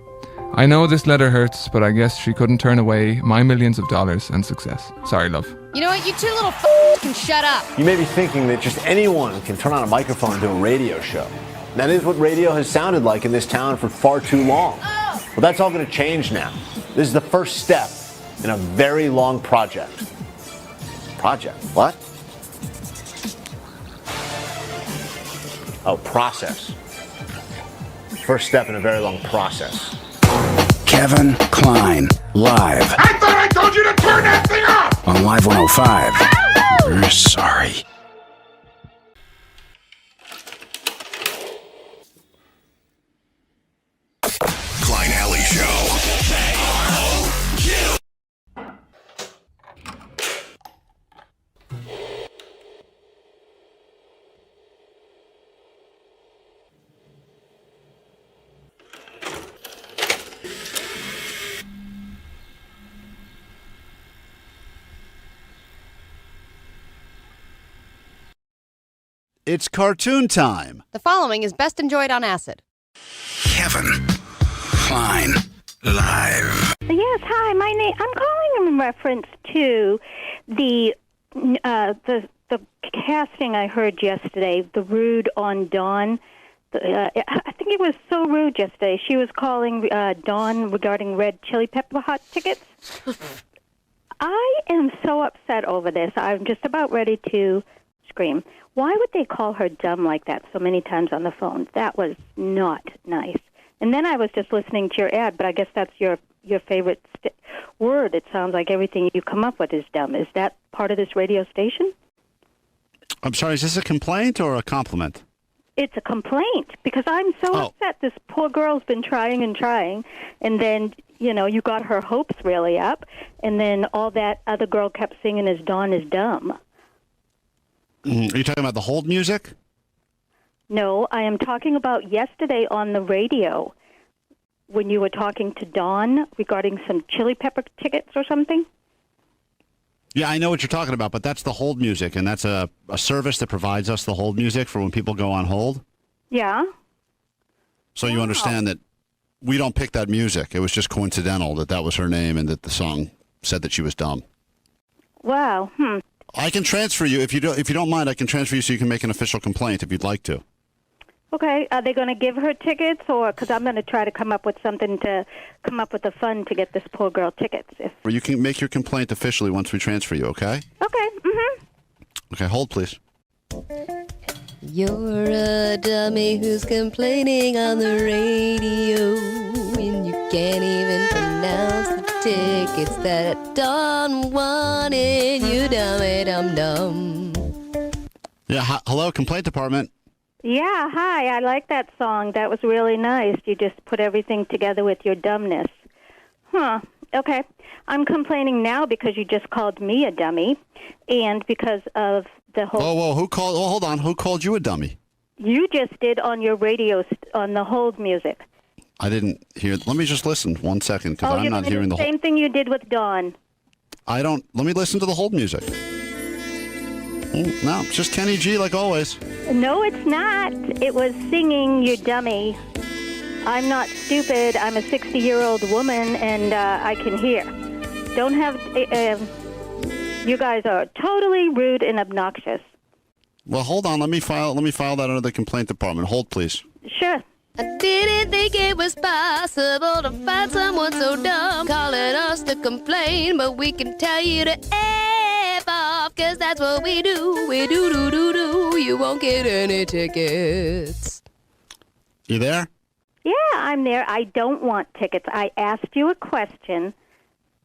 I know this letter hurts, but I guess she couldn't turn away my millions of dollars and success. Sorry, love. You know what? You two little can shut up. You may be thinking that just anyone can turn on a microphone and do a radio show. That is what radio has sounded like in this town for far too long. Well, that's all going to change now. This is the first step in a very long project. Project? What? Oh, process. First step in a very long process. Kevin Klein, live. I thought I told you to turn that thing off! On Live 105. We're sorry. Klein Alley Show. It's cartoon time. The following is best enjoyed on acid. Kevin Klein live. Yes, hi. I'm calling in reference to the casting I heard yesterday. The rude on Dawn. I think it was so rude yesterday. She was calling Dawn regarding red chili pepper hot tickets. I am so upset over this. I'm just about ready to scream. Why would they call her dumb like that so many times on the phone? That was not nice. And then I was just listening to your ad, but I guess that's your favorite word. It sounds like everything you come up with is dumb. Is that part of this radio station? I'm sorry, is this a complaint or a compliment? It's a complaint because I'm so upset. This poor girl's been trying and trying, and then, you got her hopes really up, and then all that other girl kept singing is Dawn is dumb. Are you talking about the hold music? No, I am talking about yesterday on the radio when you were talking to Dawn regarding some chili pepper tickets or something. Yeah, I know what you're talking about, but that's the hold music, and that's a service that provides us the hold music for when people go on hold. Yeah. So you understand that we don't pick that music. It was just coincidental that was her name and that the song said that she was dumb. Wow. I can transfer you if you don't mind. I can transfer you so you can make an official complaint if you'd like to. Okay. Are they going to give her tickets, or because I'm going to try to come up with something to come up with a fund to get this poor girl tickets? Or you can make your complaint officially once we transfer you. Okay. Okay. Okay. Hold, please. You're a dummy who's complaining on the radio, and you can't even pronounce the tickets that Dawn wanted. You dummy dum-dum. Yeah, hello, complaint department. Yeah, hi. I like that song. That was really nice. You just put everything together with your dumbness. Okay. I'm complaining now because you just called me a dummy, and because of the whole... Whoa, hold on. Who called you a dummy? You just did on your radio, on the hold music. I didn't hear... Let me just listen 1 second, because I'm not hearing the whole... same thing you did with Dawn. Let me listen to the hold music. No, it's just Kenny G like always. No, it's not. It was singing, you dummy. I'm not stupid. I'm a 60-year-old woman, and I can hear. Don't have... you guys are totally rude and obnoxious. Well, hold on. Let me file that under the complaint department. Hold, please. Sure. I didn't think it was possible to find someone so dumb calling us to complain, but we can tell you to F off, because that's what we do. We do. You won't get any tickets. You there? Yeah, I'm there. I don't want tickets. I asked you a question,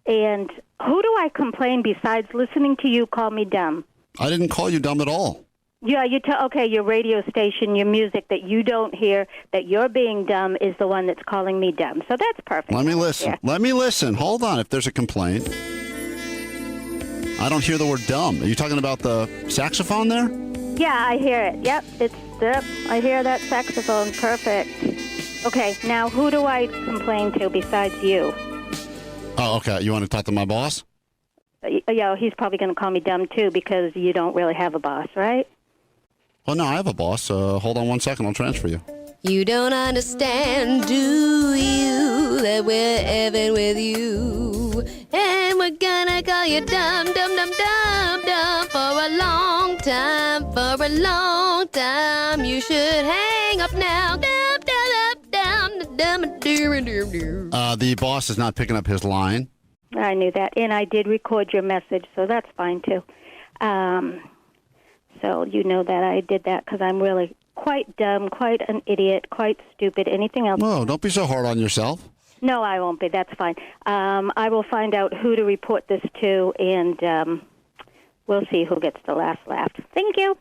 and who do I complain besides listening to you call me dumb? I didn't call you dumb at all. Yeah, your radio station, your music that you don't hear, that you're being dumb is the one that's calling me dumb. So that's perfect. Let me listen. Yeah. Let me listen. Hold on. If there's a complaint, I don't hear the word dumb. Are you talking about the saxophone there? Yeah, I hear it. Yep, I hear that saxophone. Perfect. Okay, now who do I complain to besides you? Oh, okay. You want to talk to my boss? Yeah, he's probably going to call me dumb too because you don't really have a boss, right? Well, no, I have a boss. Hold on 1 second. I'll transfer you. You don't understand, do you, that we're even with you? And we're gonna call you dumb for a long time. You should hang up now. The boss is not picking up his line. I knew that, and I did record your message, so that's fine too. So you know that I did that because I'm really quite dumb, quite an idiot, quite stupid. Anything else? Whoa, don't be so hard on yourself. No, I won't be. That's fine. I will find out who to report this to, and we'll see who gets the last laugh. Thank you.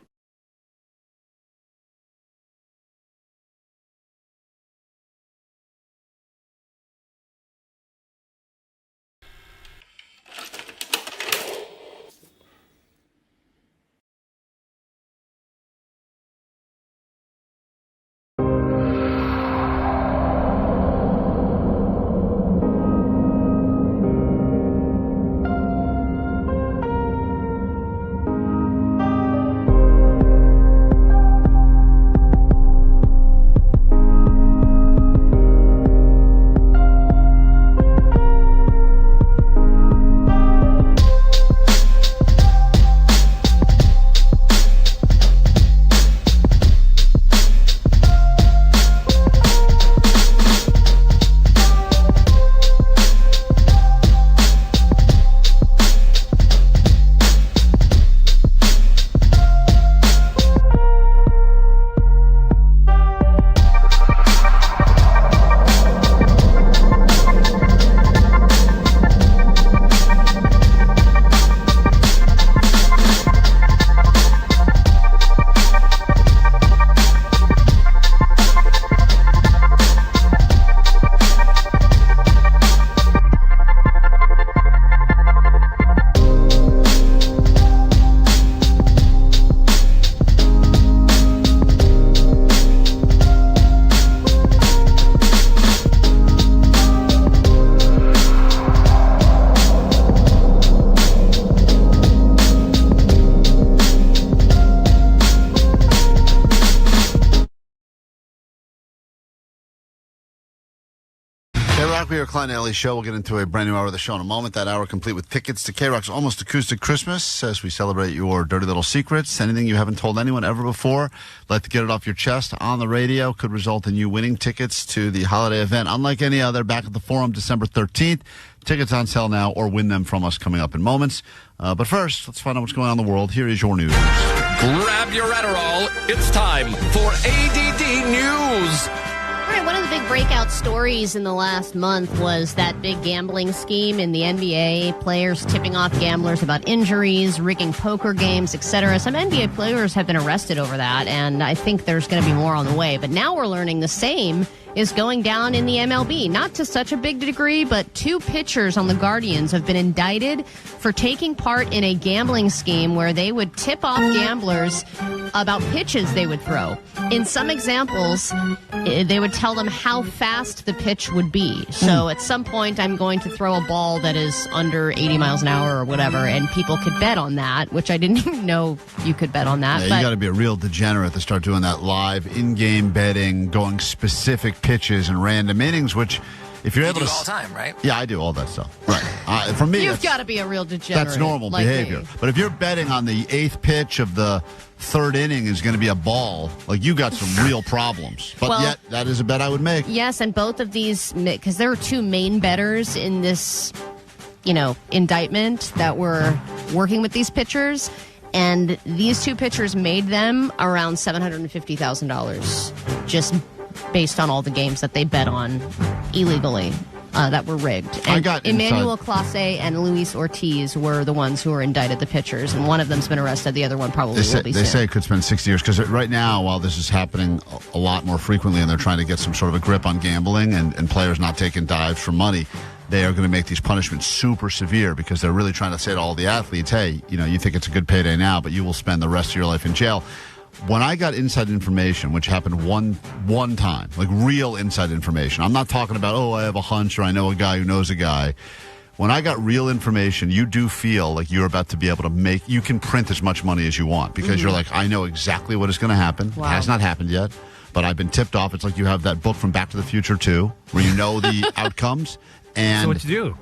Back with your Klein Alley show. We'll get into a brand new hour of the show in a moment. That hour complete with tickets to KROQ's Almost Acoustic Christmas as we celebrate your dirty little secrets. Anything you haven't told anyone ever before, like to get it off your chest on the radio, could result in you winning tickets to the holiday event. Unlike any other, back at the Forum December 13th. Tickets on sale now, or win them from us coming up in moments. But first, let's find out what's going on in the world. Here is your news. Grab your Adderall. It's time for A.D.D. News. All right, one of the big breakout stories in the last month was that big gambling scheme in the NBA, players tipping off gamblers about injuries, rigging poker games, etc. Some NBA players have been arrested over that, and I think there's going to be more on the way. But now we're learning the same is going down in the MLB. Not to such a big degree, but 2 pitchers on the Guardians have been indicted for taking part in a gambling scheme where they would tip off gamblers about pitches they would throw. In some examples, they would tell them how fast the pitch would be. So at some point, I'm going to throw a ball that is under 80 miles an hour or whatever, and people could bet on that, which I didn't even know you could bet on that. Yeah, you got to be a real degenerate to start doing that live in-game betting, going specific pitches and random innings, which if you're able to all the time, right? Yeah, I do all that stuff. Right. For me, you've got to be a real degenerate. That's normal like behavior. Me. But if you're betting on the 8th pitch of the 3rd inning is going to be a ball, like you got some real problems. But yet, that is a bet I would make. Yes, and both of these, because there are 2 main bettors in this, indictment that were working with these pitchers. And these 2 pitchers made them around $750,000 just based on all the games that they bet on illegally that were rigged. And Emmanuel Clase and Luis Ortiz were the ones who were indicted, the pitchers, and one of them's been arrested. The other one probably will be soon. They say it could spend 60 years because right now, while this is happening a lot more frequently and they're trying to get some sort of a grip on gambling and players not taking dives for money, they are going to make these punishments super severe because they're really trying to say to all the athletes, hey, you think it's a good payday now, but you will spend the rest of your life in jail. When I got inside information, which happened one time, like real inside information, I'm not talking about, I have a hunch or I know a guy who knows a guy. When I got real information, you do feel like you're about to be able to you can print as much money as you want because you're like, I know exactly what is going to happen. Wow. It has not happened yet, but I've been tipped off. It's like you have that book from Back to the Future 2 where you know the outcomes. And so what you do?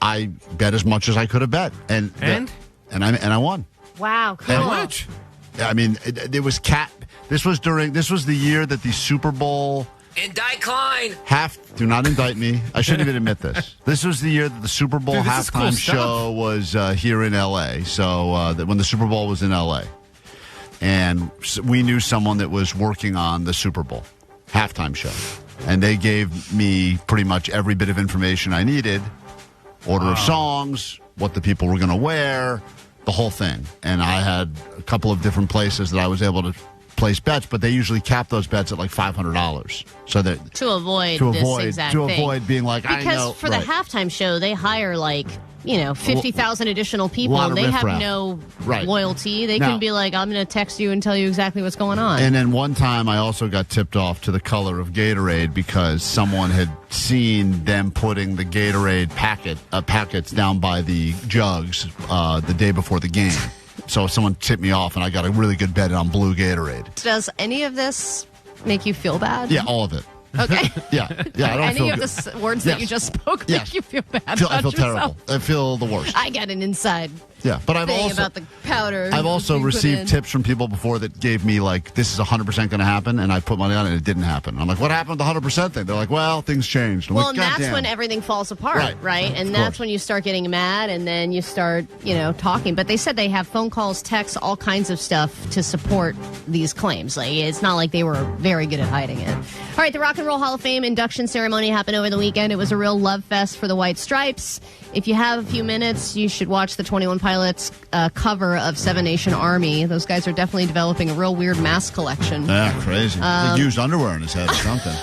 I bet as much as I could have bet. And I won. Wow. Cool. How much? I mean, it was This was the year that the Super Bowl. Indict Klein. Do not indict me. I shouldn't even admit this. This was the year that the Super Bowl halftime show was here in L.A. So when the Super Bowl was in L.A. And we knew someone that was working on the Super Bowl halftime show. And they gave me pretty much every bit of information I needed. Order of songs, what the people were going to wear, the whole thing. And I had a couple of different places that I was able to place bets, but they usually cap those bets at like $500. So that to avoid being like, because I know. Because for the halftime show, they hire 50,000 additional people, and they have no loyalty. They can be like, I'm going to text you and tell you exactly what's going on. And then one time I also got tipped off to the color of Gatorade because someone had seen them putting the Gatorade packets down by the jugs the day before the game. So someone tipped me off, and I got a really good bet on blue Gatorade. Does any of this make you feel bad? Yeah, all of it. Okay. Yeah. I don't Any feel of good. the words that you just spoke make you feel bad. I feel terrible. I feel the worst. I got an inside. Yeah, but I've thing also about the powder. I've also received tips from people before that gave me this is 100% going to happen, and I put money on it and it didn't happen. I'm like, what happened with the 100% thing? They're like, well, things changed. I'm and that's when everything falls apart, right? And that's when you start getting mad, and then you start, talking. But they said they have phone calls, texts, all kinds of stuff to support these claims. It's not like they were very good at hiding it. All right, the Rock and Roll Hall of Fame induction ceremony happened over the weekend. It was a real love fest for the White Stripes. If you have a few minutes, you should watch the 21 Pilots cover of Seven Nation Army. Those guys are definitely developing a real weird mask collection. Yeah, crazy. They used underwear in his head or something.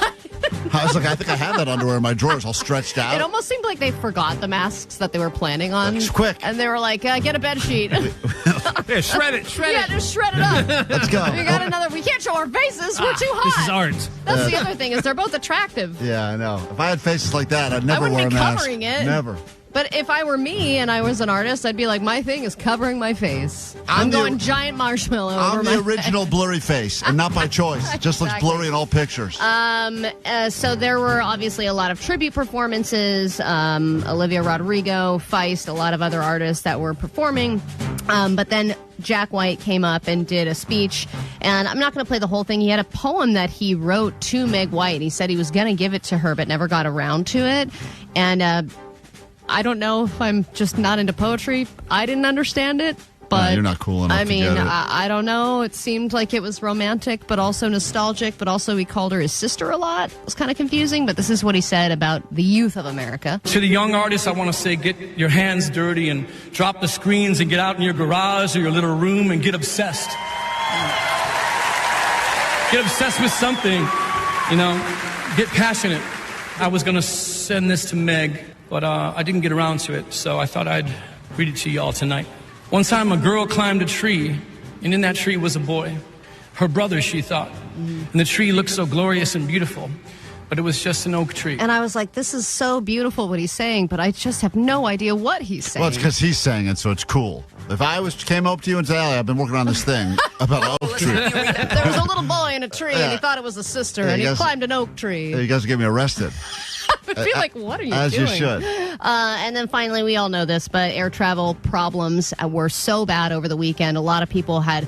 I was like, I think I had that underwear in my drawers all stretched out. It almost seemed like they forgot the masks that they were planning on. It's quick. And they were like, get a bed sheet. Yeah, shred it. Yeah, just shred it up. Let's go. We got another. We can't show our faces. We're too hot. This is art. That's the other thing, is they're both attractive. Yeah, I know. If I had faces like that, I'd never wear a mask. Covering it. Never. But if I were me and I was an artist, I'd be like, my thing is covering my face. I'm going giant marshmallow over I'm my the original blurry face, and not by choice. It just looks blurry in all pictures. So there were obviously a lot of tribute performances. Olivia Rodrigo, Feist, a lot of other artists that were performing. But then Jack White came up and did a speech, and I'm not going to play the whole thing. He had a poem that he wrote to Meg White. He said he was going to give it to her, but never got around to it. And I don't know if I'm just not into poetry. I didn't understand it, but you're not cool enough. I mean, to get it. I don't know. It seemed like it was romantic, but also nostalgic. But also, he called her his sister a lot. It was kind of confusing. But this is what he said about the youth of America. To the young artists, I want to say, get your hands dirty and drop the screens and get out in your garage or your little room and get obsessed. Get obsessed with something, you know. Get passionate. I was going to send this to Meg, but I didn't get around to it, so I thought I'd read it to y'all tonight. One time a girl climbed a tree, and in that tree was a boy. Her brother, she thought. And the tree looked so glorious and beautiful, but it was just an oak tree. And I was like, this is so beautiful what he's saying, but I just have no idea what he's saying. Well, it's because he's saying it, so it's cool. If I came up to you and said, Allie, I've been working on this thing about an oak tree. There was a little boy in a tree, and he thought it was a sister, and he climbed an oak tree. You guys get me arrested. I would be like, what are you As doing? you should. And then finally, we all know this, but air travel problems were so bad over the weekend. A lot of people had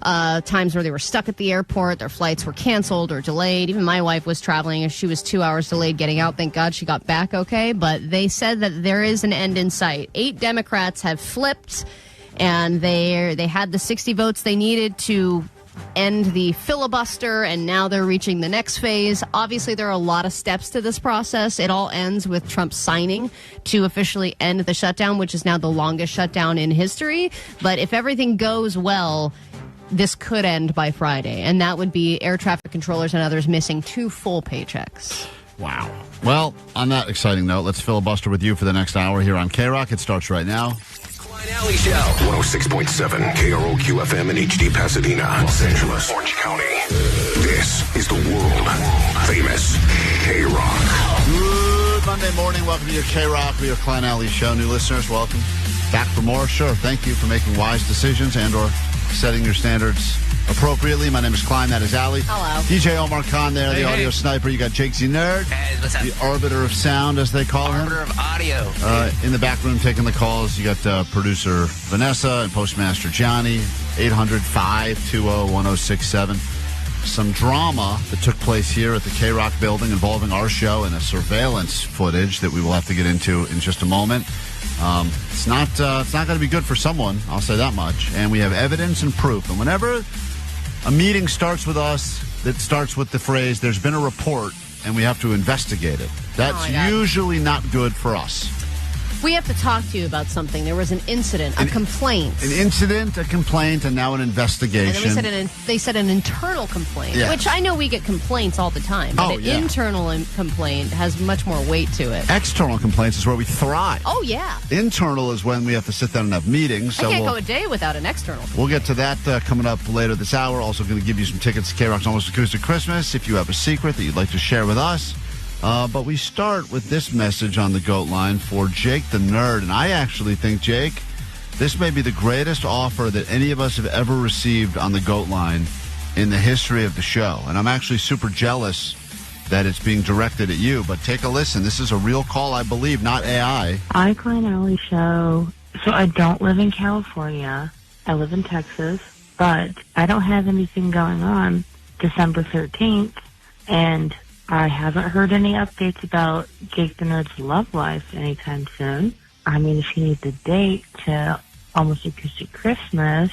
times where they were stuck at the airport. Their flights were canceled or delayed. Even my wife was traveling, and she was 2 hours delayed getting out. Thank God she got back okay. But they said that there is an end in sight. 8 Democrats have flipped, and they had the 60 votes they needed to end the filibuster, and now they're reaching the next phase. Obviously, there are a lot of steps to this process. It all ends with Trump signing to officially end the shutdown, which is now the longest shutdown in history. But if everything goes well, this could end by Friday, and that would be air traffic controllers and others missing 2 full paychecks. Wow. Well, on that exciting note, let's filibuster with you for the next hour here on KROQ. It starts right now. Alley Show. 106.7 KROQ FM in HD Pasadena, Los Angeles, Orange County. This is the world famous KROQ. Good Monday morning. Welcome to your KROQ, your Klein Alley Show. New listeners, welcome. Back for more? Sure. Thank you for making wise decisions and or setting your standards appropriately. My name is Klein. That is Allie. Hello. DJ Omar Khan there, the audio sniper. You got Jake Z Nerd. Hey, what's up? The arbiter of sound, as they call him. Arbiter of audio. In the back room taking the calls, you got producer Vanessa and postmaster Johnny. 800-520-1067. Some drama that took place here at the KROQ building involving our show and a surveillance footage that we will have to get into in just a moment. It's not going to be good for someone, I'll say that much. And we have evidence and proof. And whenever a meeting starts with us that starts with the phrase, there's been a report and we have to investigate it, that's usually not good for us. We have to talk to you about something. There was an incident, a complaint. An incident, a complaint, and now an investigation. And then they said an internal complaint, Yes. which I know we get complaints all the time. But an internal complaint has much more weight to it. External complaints is where we thrive. Oh, yeah. Internal is when we have to sit down and have meetings. So I can't go a day without an external complaint. We'll get to that coming up later this hour. Also going to give you some tickets to KROQ's Almost Acoustic Christmas if you have a secret that you'd like to share with us. But we start with this message on the GOAT line for Jake the Nerd. And I actually think, Jake, this may be the greatest offer that any of us have ever received on the GOAT line in the history of the show. And I'm actually super jealous that it's being directed at you. But take a listen. This is a real call, I believe, not AI. Hi, Klein Alley Show. So I don't live in California. I live in Texas. But I don't have anything going on December 13th. And I haven't heard any updates about Jake the Nerd's love life anytime soon. I mean, if you need the date to Almost Acoustic Christmas,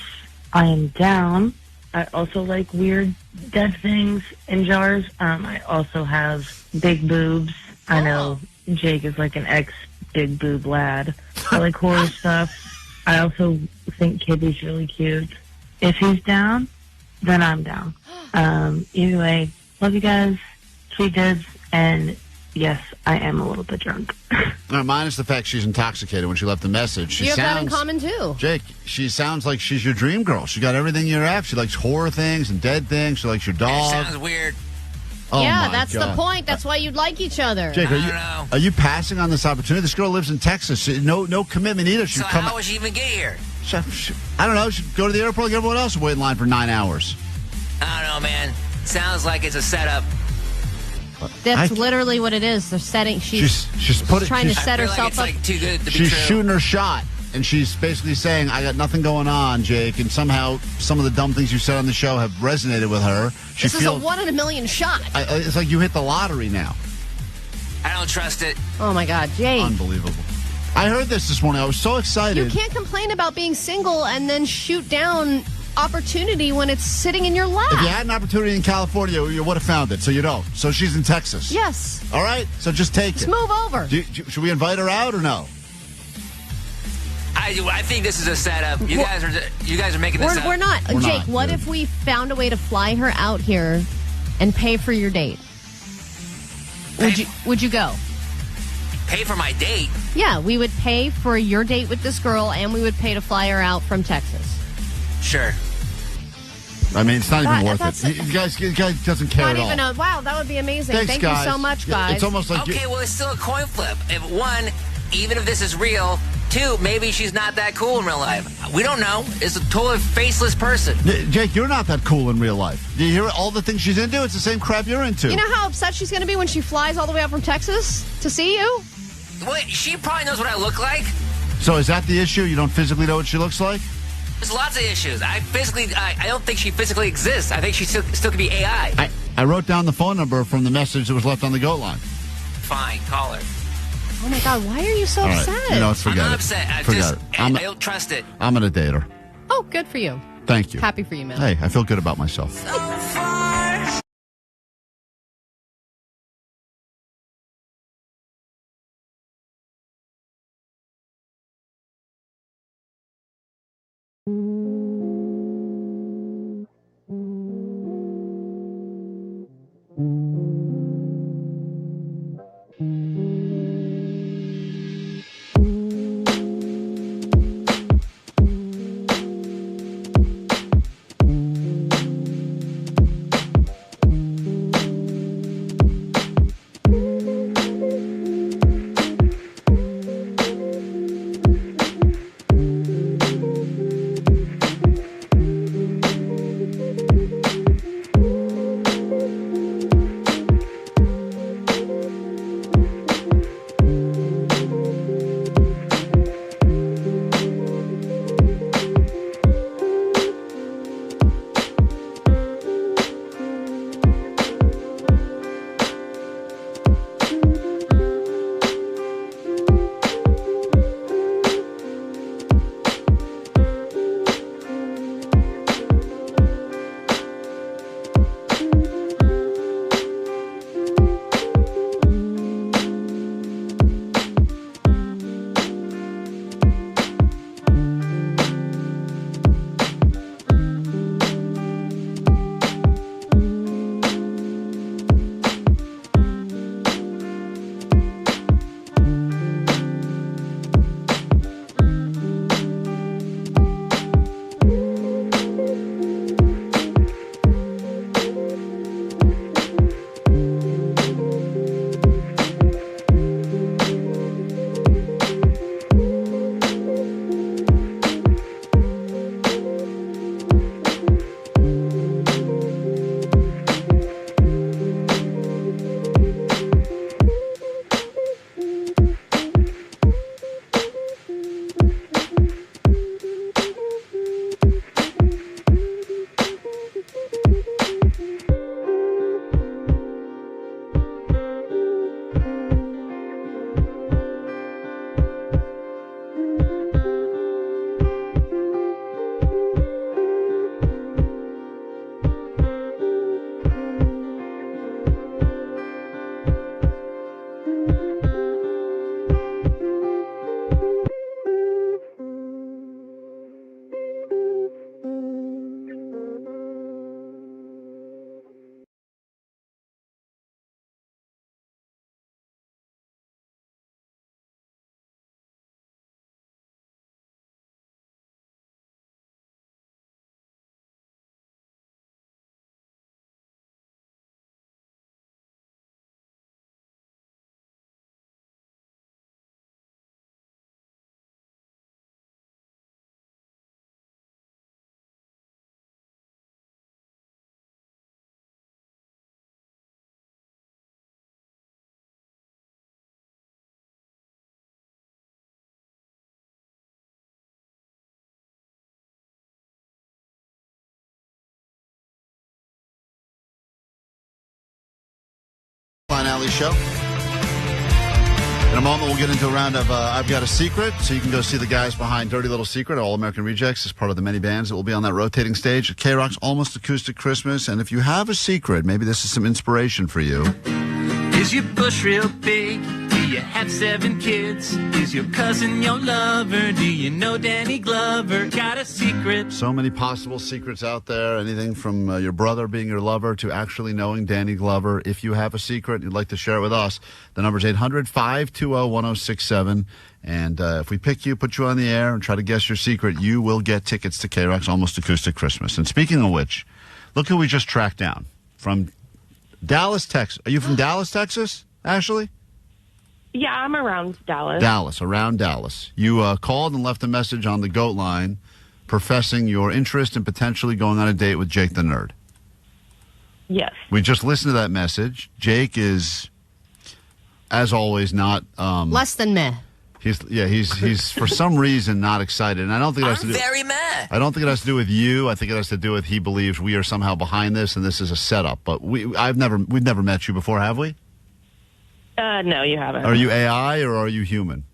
I am down. I also like weird dead things in jars. I also have big boobs. I know Jake is like an ex-big boob lad. I like horror stuff. I also think Kitty's really cute. If he's down, then I'm down. Either way, love you guys. She did, and yes, I am a little bit drunk. Minus the fact she's intoxicated when she left the message. You have that in common, too. Jake, she sounds like she's your dream girl. She got everything you're after. She likes horror things and dead things. She likes your dog. Sounds weird. Oh yeah, my that's God. the point. That's why you'd like each other. Jake, are you passing on this opportunity? This girl lives in Texas. No commitment either. So how would she even get here? I don't know. She'd go to the airport like everyone else and wait in line for 9 hours. I don't know, man. Sounds like it's a setup. That's literally what it is. They're setting. She's trying to set herself up. Too good to be She's true. shooting her shot, and she's basically saying, "I got nothing going on, Jake." And somehow, some of the dumb things you said on the show have resonated with her. This is a 1 in a million shot. It's like you hit the lottery now. I don't trust it. Oh my God, Jake! Unbelievable. I heard this morning. I was so excited. You can't complain about being single and then shoot down opportunity when it's sitting in your lap. If you had an opportunity in California, you would have found it. So you don't. So she's in Texas. Yes. All right. So just take Just it. move over. Should we invite her out or no? I think this is a setup. You guys are making this up. We're not. We're Jake, not, what dude. if we found a way to fly her out here and pay for your date? Would you go? Pay for my date? Yeah, we would pay for your date with this girl, and we would pay to fly her out from Texas. Sure. I mean, it's not even worth that's- it. You guys doesn't care Not at all. even a wow. That would be amazing. Thanks, Thank guys. you so much, Yeah, guys. it's almost like Okay, well, it's still a coin flip. If one, even if this is real, two, maybe she's not that cool in real life. We don't know. It's a totally faceless person. Jake, you're not that cool in real life. Do you hear all the things she's into? It's the same crap you're into. You know how upset she's going to be when she flies all the way up from Texas to see you? Wait, she probably knows what I look like. So is that the issue? You don't physically know what she looks like? There's lots of issues. I don't think she physically exists. I think she still could be AI. I wrote down the phone number from the message that was left on the GOAT line. Fine, call her. Oh my God, why are you so All right, upset? you know, forget I'm not it. upset. Forget it. I don't trust it. I'm going to date her. Oh, good for you. Thank you. Happy for you, man. Hey, I feel good about myself. finale show. In a moment, we'll get into a round of I've Got a Secret, so you can go see the guys behind Dirty Little Secret, All American Rejects, as part of the many bands that will be on that rotating stage at KROQ's Almost Acoustic Christmas. And if you have a secret, maybe this is some inspiration for you. Is your bush real big? Do you have 7 kids? Is your cousin your lover? Do you know Danny Glover? Got a secret? So many possible secrets out there. Anything from your brother being your lover to actually knowing Danny Glover. If you have a secret and you'd like to share it with us, the number's 800-520-1067. And if we pick you, put you on the air, and try to guess your secret, you will get tickets to KROQ's Almost Acoustic Christmas. And speaking of which, look who we just tracked down from Dallas, Texas. Are you from Dallas, Texas, Ashley? Yeah, I'm around Dallas. Dallas, around Dallas. You called and left a message on the GOAT line professing your interest in potentially going on a date with Jake the Nerd. Yes. We just listened to that message. Jake is, as always, not... less than meh. He's for some reason not excited. And I don't think it has to do... very mad. I don't think it has to do with you. I think it has to do with he believes we are somehow behind this and this is a setup. But we've never met you before, have we? No, you haven't. Are you AI or are you human?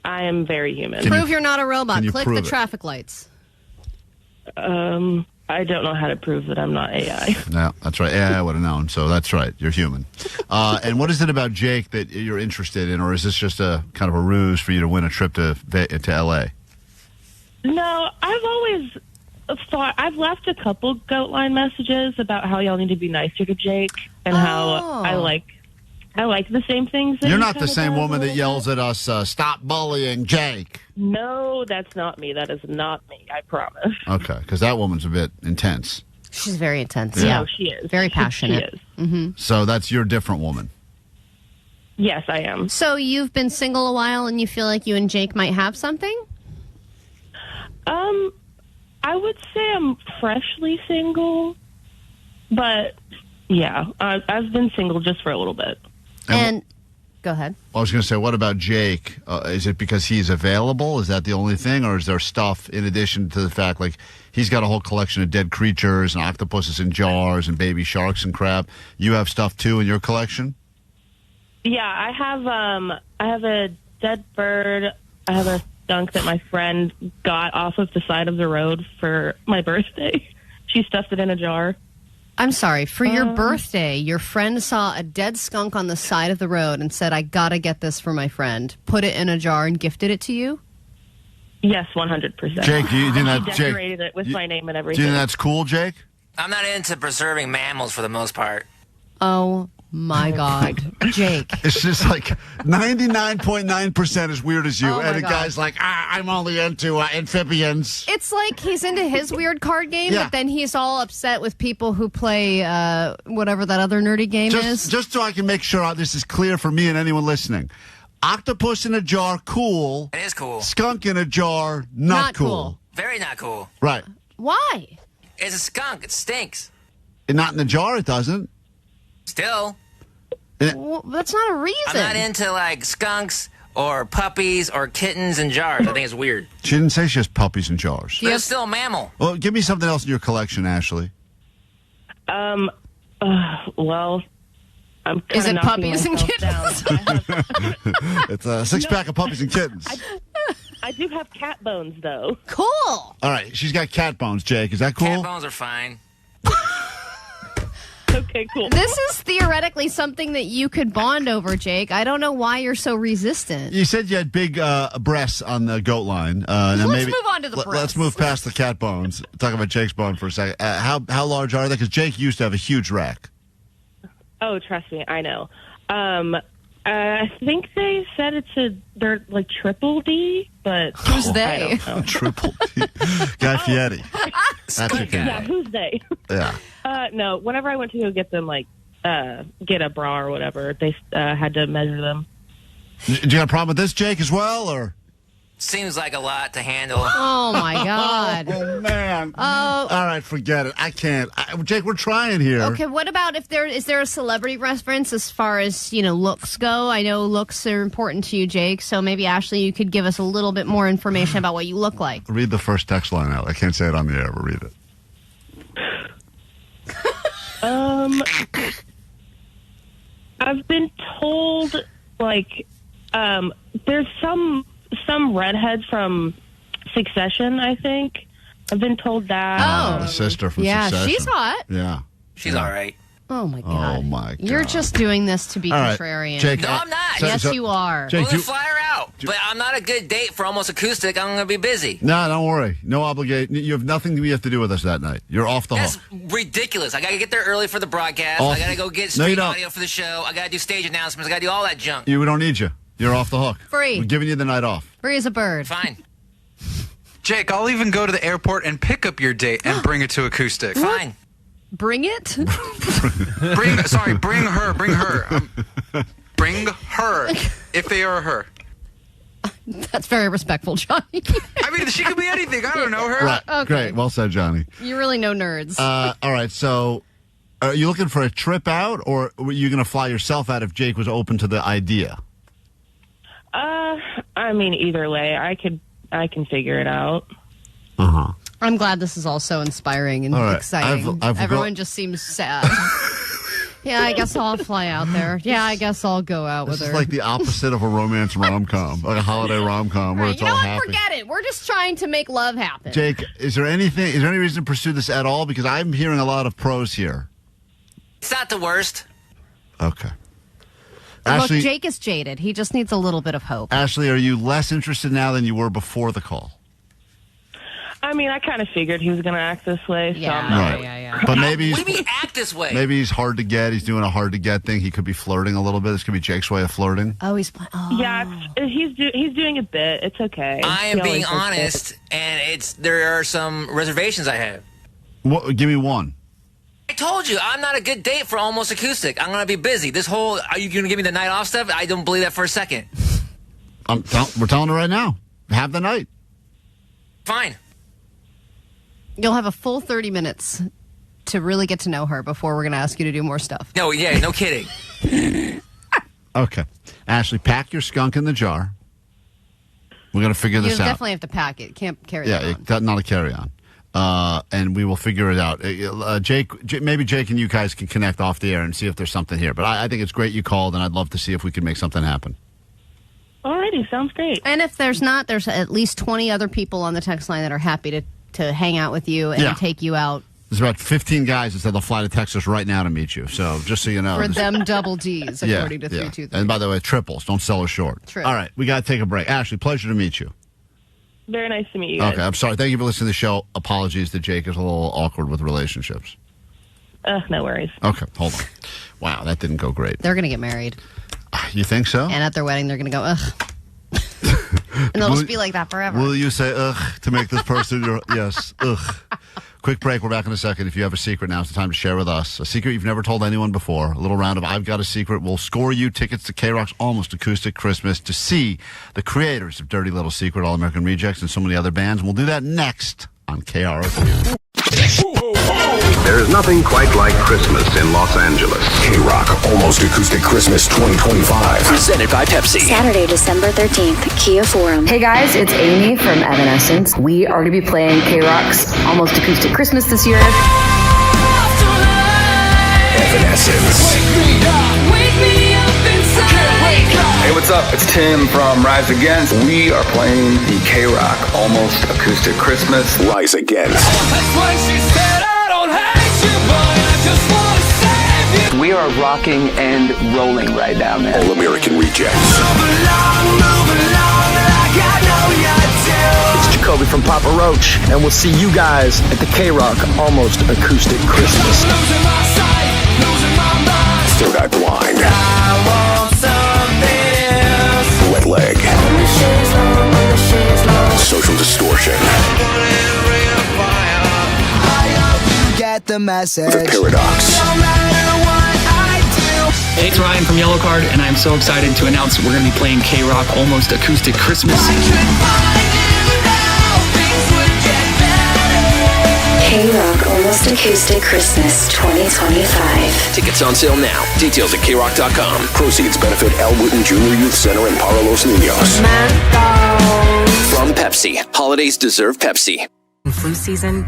I am very human. Prove you're not a robot. can you Click prove the it? traffic lights. I don't know how to prove that I'm not AI. No, that's right. AI would have known. So that's right. You're human. And what is it about Jake that you're interested in, or is this just a kind of a ruse for you to win a trip to L.A.? No, I've always thought, I've left a couple GOAT line messages about how y'all need to be nicer to Jake and how I like the same things. That You're he not the kinda same does woman a that little yells bit. at us, stop bullying Jake. No, that's not me. That is not me. I promise. Okay, because that woman's a bit intense. She's very intense. Yeah. Yeah, No, she is. Very She passionate. is. Mm-hmm. So that's your different woman. Yes, I am. So you've been single a while, and you feel like you and Jake might have something? I would say I'm freshly single, but yeah, I've been single just for a little bit. And go ahead. I was going to say, what about Jake? Is it because he's available? Is that the only thing? Or is there stuff in addition to the fact, like, he's got a whole collection of dead creatures and octopuses in jars and baby sharks and crap. You have stuff, too, in your collection? Yeah, I have a dead bird. I have a skunk that my friend got off of the side of the road for my birthday. She stuffed it in a jar. I'm sorry. For your birthday, your friend saw a dead skunk on the side of the road and said, I gotta get this for my friend. Put it in a jar and gifted it to you? Yes, 100%. Jake, do you think that... She decorated it with my name and everything. Do you think that's cool, Jake? I'm not into preserving mammals for the most part. Oh, my God. Jake. It's just like 99.9% as weird as you. Oh, my and the God. guy's like, I'm only into amphibians. It's like he's into his weird card game, Yeah. but then he's all upset with people who play whatever that other nerdy game is. Just so I can make sure this is clear for me and anyone listening. Octopus in a jar, cool. It is cool. Skunk in a jar, not cool. Very not cool. Right. Why? It's a skunk. It stinks. And not in the jar, it doesn't. Still. Well, that's not a reason. I'm not into, like, skunks or puppies or kittens in jars. I think it's weird. She didn't say she has puppies in jars. But it's still a mammal. Well, give me something else in your collection, Ashley. Well, I'm kind Is of it puppies and kittens? It's a six-pack of puppies and kittens. I do have cat bones, though. Cool. All right, she's got cat bones, Jake. Is that cool? Cat bones are fine. Okay, cool. This is theoretically something that you could bond over, Jake. I don't know why you're so resistant. You said you had big breasts on the GOAT line. Let's move on to the Let's breasts. move past the cat bones. Talk about Jake's bone for a second. How large are they? Because Jake used to have a huge rack. Oh, trust me, I know. I think they said they're like triple D, but who's I they? don't know. Triple D. Guy Fieri. That's your Yeah, guy. who's they? Yeah. No, whenever I went to go get them, get a bra or whatever, they had to measure them. Do you got a problem with this, Jake, as well, or? Seems like a lot to handle. Oh, my God. Oh, man. Oh. All right, forget it. I can't. Jake, we're trying here. Okay, what about is there a celebrity reference as far as, looks go? I know looks are important to you, Jake, so maybe, Ashley, you could give us a little bit more information about what you look like. Read the first text line out. I can't say it on the air, but read it. I've been told, like, there's some redhead from Succession, I think. I've been told that. The sister from Yeah, Succession. she's hot. Yeah. She's all right. Oh, my God. Oh, my God. You're just doing this to be All right, contrarian. Jake, No, I'm not. Yes, you are. Jake, We're going to fly her out. But I'm not a good date for Almost Acoustic. I'm going to be busy. No, don't worry. No obligation. You have nothing you have to do with us that night. You're off the That's hook. ridiculous. I got to get there early for the broadcast. Off- I got to go get No, you stream don't. audio for the show. I got to do stage announcements. I got to do all that junk. We don't need you. You're off the hook. Free. We're giving you the night off. Free as a bird. Fine. Jake, I'll even go to the airport and pick up your date and bring it to Acoustic. Fine. Bring it? Bring her. Bring her, if they are her. That's very respectful, Johnny. I mean, she could be anything. I don't know her. Right. Okay. Great. Well said, Johnny. You really know nerds. All right. So, are you looking for a trip out, or were you going to fly yourself out if Jake was open to the idea? I mean, either way, I can figure it out. Uh-huh. I'm glad this is all so inspiring and All right. exciting. I've Everyone just seems sad. Yeah, I guess I'll fly out there. Yeah, I guess I'll go out This with is her. like the opposite of a romance rom-com, like a holiday rom-com where Right, it's you know all what? happy. Forget it. We're just trying to make love happen. Jake, is there any reason to pursue this at all? Because I'm hearing a lot of pros here. It's not the worst. Okay. Look, Ashley, Jake is jaded. He just needs a little bit of hope. Ashley, are you less interested now than you were before the call? I mean, I kind of figured he was going to act this way. So I'm not, Right. But maybe What do you mean act this way? maybe he's hard to get. He's doing a hard to get thing. He could be flirting a little bit. This could be Jake's way of flirting. Oh, he's playing. Oh. Yeah, he's doing a bit. It's okay. I am He being always does honest, and there are some reservations I have. Give me one. I told you, I'm not a good date for Almost Acoustic. I'm going to be busy. This whole, are you going to give me the night off stuff? I don't believe that for a second. We're telling her right now. Have the night. Fine. You'll have a full 30 minutes to really get to know her before we're going to ask you to do more stuff. No, yeah, no kidding. Okay. Ashley, pack your skunk in the jar. We're going to figure You this out. definitely have to pack it. Can't carry it on. Yeah, not a carry-on. And we will figure it out. Maybe Jake and you guys can connect off the air and see if there's something here. But I think it's great you called, and I'd love to see if we can make something happen. Alrighty, sounds great. And if there's not, there's at least 20 other people on the text line that are happy to hang out with you and take you out. There's about 15 guys that said they'll fly to Texas right now to meet you. So just so you know. For them double Ds, according to 323. And by the way, triples. Don't sell her short. True. All right, we got to take a break. Ashley, pleasure to meet you. Very nice to meet you guys. Okay, I'm sorry. Thank you for listening to the show. Apologies that Jake is a little awkward with relationships. No worries. Okay, hold on. Wow, that didn't go great. They're going to get married. You think so? And at their wedding, they're going to go, ugh. And they'll just be like that forever. Will you say ugh to make this person your yes, ugh. Quick break. We're back in a second. If you have a secret, now's the time to share with us. A secret you've never told anyone before. A little round of I've Got a Secret. We'll score you tickets to KROQ's Almost Acoustic Christmas to see the creators of Dirty Little Secret, All American Rejects, and so many other bands. We'll do that next on KROQ. There is nothing quite like Christmas in Los Angeles. KROQ Almost Acoustic Christmas 2025. Presented by Pepsi. Saturday, December 13th, Kia Forum. Hey guys, it's Amy from Evanescence. We are going to be playing KROQ's Almost Acoustic Christmas this year. Evanescence. Hey, what's up? It's Tim from Rise Against. We are playing the KROQ Almost Acoustic Christmas. Rise Against. We are rocking and rolling right now, man. All American Rejects. It's Jacoby from Papa Roach, and we'll see you guys at the KROQ Almost Acoustic Christmas. Third Eye Blind. Wet Leg. Social Distortion. Get the message. The Paradox. Hey, it's Ryan from Yellow Card, and I'm so excited to announce that we're going to be playing KROQ Almost Acoustic Christmas. KROQ Almost Acoustic Christmas 2025. Tickets on sale now. Details at KROQ.com. Proceeds benefit Al Wooten Jr. Youth Center in Para Los Niños. From Pepsi. Holidays deserve Pepsi. Flu season.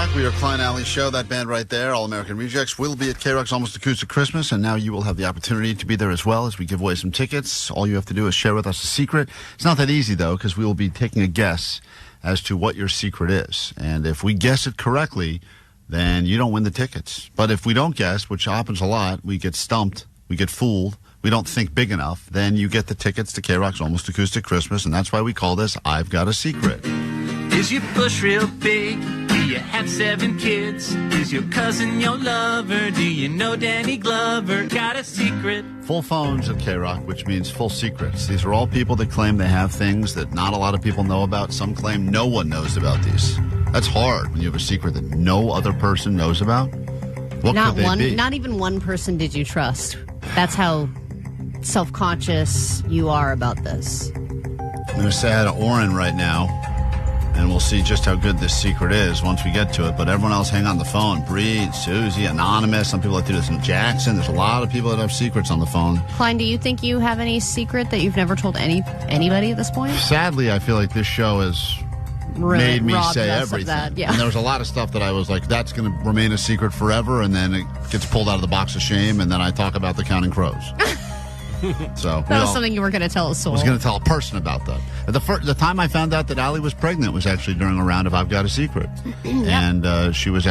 back. We are Klein Alley Show. That band right there, All American Rejects, will be at KROQ's Almost Acoustic Christmas, and now you will have the opportunity to be there as well as we give away some tickets. All you have to do is share with us a secret. It's not that easy, though, because we will be taking a guess as to what your secret is. And if we guess it correctly, then you don't win the tickets. But if we don't guess, which happens a lot, we get stumped, we get fooled, we don't think big enough, then you get the tickets to KROQ's Almost Acoustic Christmas, and that's why we call this I've Got a Secret. Is your bush real big? Do you have 7 kids? Is your cousin your lover? Do you know Danny Glover? Got a secret? Full phones at KROQ, which means full secrets. These are all people that claim they have things that not a lot of people know about. Some claim no one knows about these. That's hard when you have a secret that no other person knows about. What could they be? Not even one person did you trust. That's how self-conscious you are about this. I'm going to say hi to Urine right now. And we'll see just how good this secret is once we get to it. But everyone else, hang on the phone. Breed, Susie, Anonymous. Some people like to do this in Jackson. There's a lot of people that have secrets on the phone. Klein, do you think you have any secret that you've never told anybody at this point? Sadly, I feel like this show has made me say everything. Yeah. And there was a lot of stuff that I was like, that's going to remain a secret forever. And then it gets pulled out of the box of shame. And then I talk about the Counting Crows. So that was something you were going to tell a soul. I was going to tell a person about that. The time I found out that Allie was pregnant was actually during a round of I've Got a Secret. And she was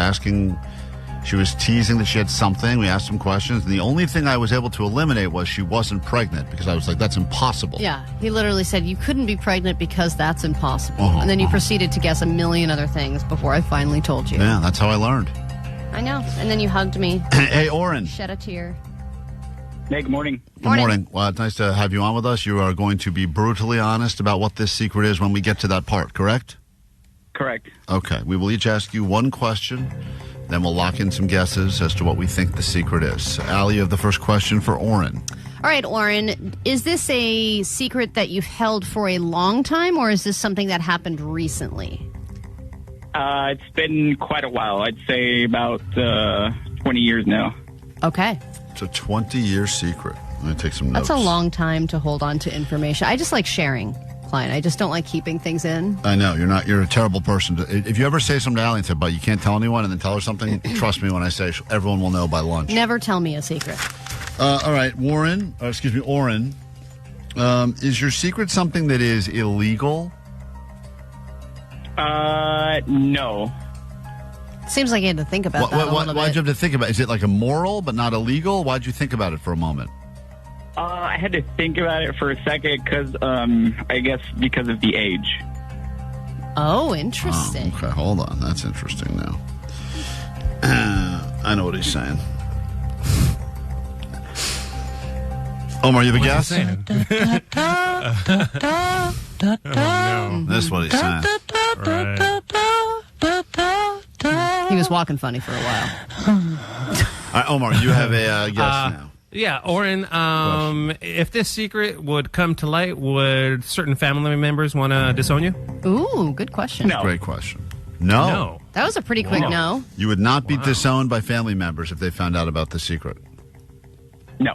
teasing that she had something. We asked some questions. And the only thing I was able to eliminate was she wasn't pregnant because I was like, that's impossible. Yeah. He literally said, you couldn't be pregnant because that's impossible. And then you proceeded to guess a million other things before I finally told you. Yeah, that's how I learned. I know. And then you hugged me. Hey, Urine. Shed a tear. Hey, good morning. Good morning. Well, it's nice to have you on with us. You are going to be brutally honest about what this secret is when we get to that part, correct? Correct. Okay. We will each ask you one question, then we'll lock in some guesses as to what we think the secret is. Allie, you have the first question for Urine. All right, Urine, is this a secret that you've held for a long time, or is this something that happened recently? It's been quite a while. I'd say about 20 years now. Okay. It's a 20-year secret. I'm going to take some notes. That's a long time to hold on to information. I just like sharing, Klein. I just don't like keeping things in. I know. You're a terrible person. If you ever say something to Allie and say, but you can't tell anyone, and then tell her something, trust me when I say everyone will know by lunch. Never tell me a secret. All right, Urine, is your secret something that is illegal? No. Seems like you had to think about that a little bit. Why'd you have to think about it? Is it like immoral but not illegal? Why'd you think about it for a moment? I had to think about it for a second because, I guess, because of the age. Oh, interesting. Oh, okay, hold on. That's interesting now. I know what he's saying. Omar, you have a guess? No. That's what he's saying. Right. He was walking funny for a while. All right, Omar, you have a guess now. Yeah, Urine, if this secret would come to light, would certain family members want to disown you? Ooh, good question. No. Great question. No. That was a pretty quick no. You would not be disowned by family members if they found out about the secret. No.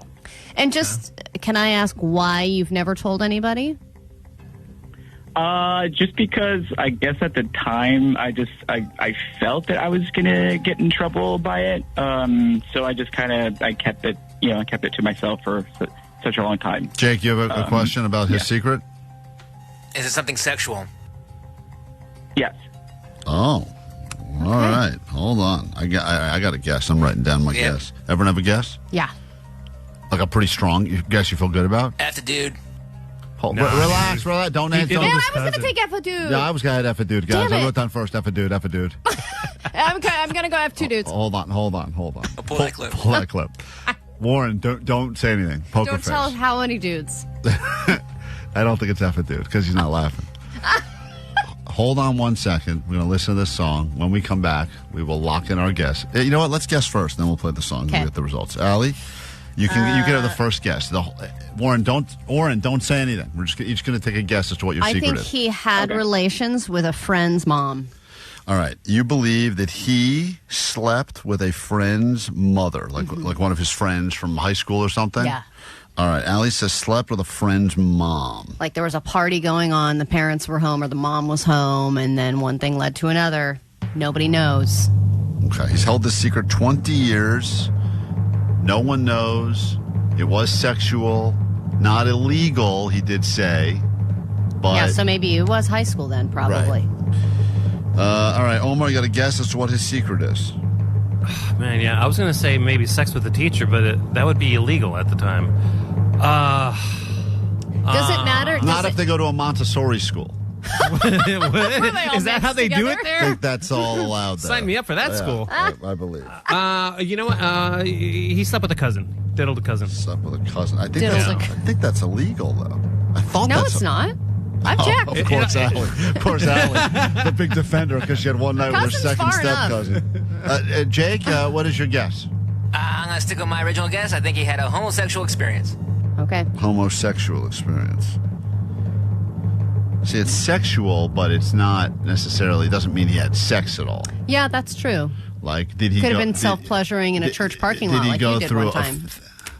And just, can I ask why you've never told anybody? Just because I guess at the time I felt that I was gonna get in trouble by it. So I just I kept it to myself for such a long time. Jake, you have a question about his secret? Is it something sexual? Yes. Oh. All right. Hold on. I got a guess. I'm writing down my guess. Everyone have a guess? Yeah. Like a pretty strong guess you feel good about? F the dude. Relax. Don't answer. Man, I was going to take F a dude. Yeah, I was going to F a dude, guys. I wrote down first F a dude. I'm going to go F two dudes. Hold on. Pull that clip. Pull that clip. Warren, don't say anything. Poker face. Don't tell how many dudes. I don't think it's F a dude because he's not laughing. Hold on 1 second. We're going to listen to this song. When we come back, we will lock in our guess. You know what? Let's guess first, then we'll play the song and we'll get the results. Allie? You can have the first guess. Warren, don't say anything. We're just each going to take a guess as to what your secret is. I think he had relations with a friend's mom. All right. You believe that he slept with a friend's mother, like one of his friends from high school or something? Yeah. All right. Allie says slept with a friend's mom. Like there was a party going on, the parents were home or the mom was home, and then one thing led to another. Nobody knows. Okay, he's held this secret 20 years. No one knows. It was sexual, not illegal, he did say. But Yeah, so maybe it was high school then, probably. all right, Omar, you got a guess as to what his secret is? Man, yeah, I was going to say maybe sex with a teacher, but that would be illegal at the time. Does it matter? Not if they go to a Montessori school. Is that how they do it I there? think that's all allowed there. Sign me up for that school. I believe. You know what? He slept with a cousin. Diddled a cousin. Slept with a cousin. I think, Diddled I think that's illegal, though. I thought No, that's it's not. I've checked. Of course, Allie. Of course, Allie. The big defender because she had one night with her Cousin's second far step cousin. Jake, what is your guess? I'm going to stick with my original guess. I think he had a homosexual experience. Okay. Homosexual experience. See, it's sexual, but it's not necessarily, doesn't mean he had sex at all. Yeah, that's true. Like, did he Could have go- been self-pleasuring in a church parking did lot he like go you did through one time.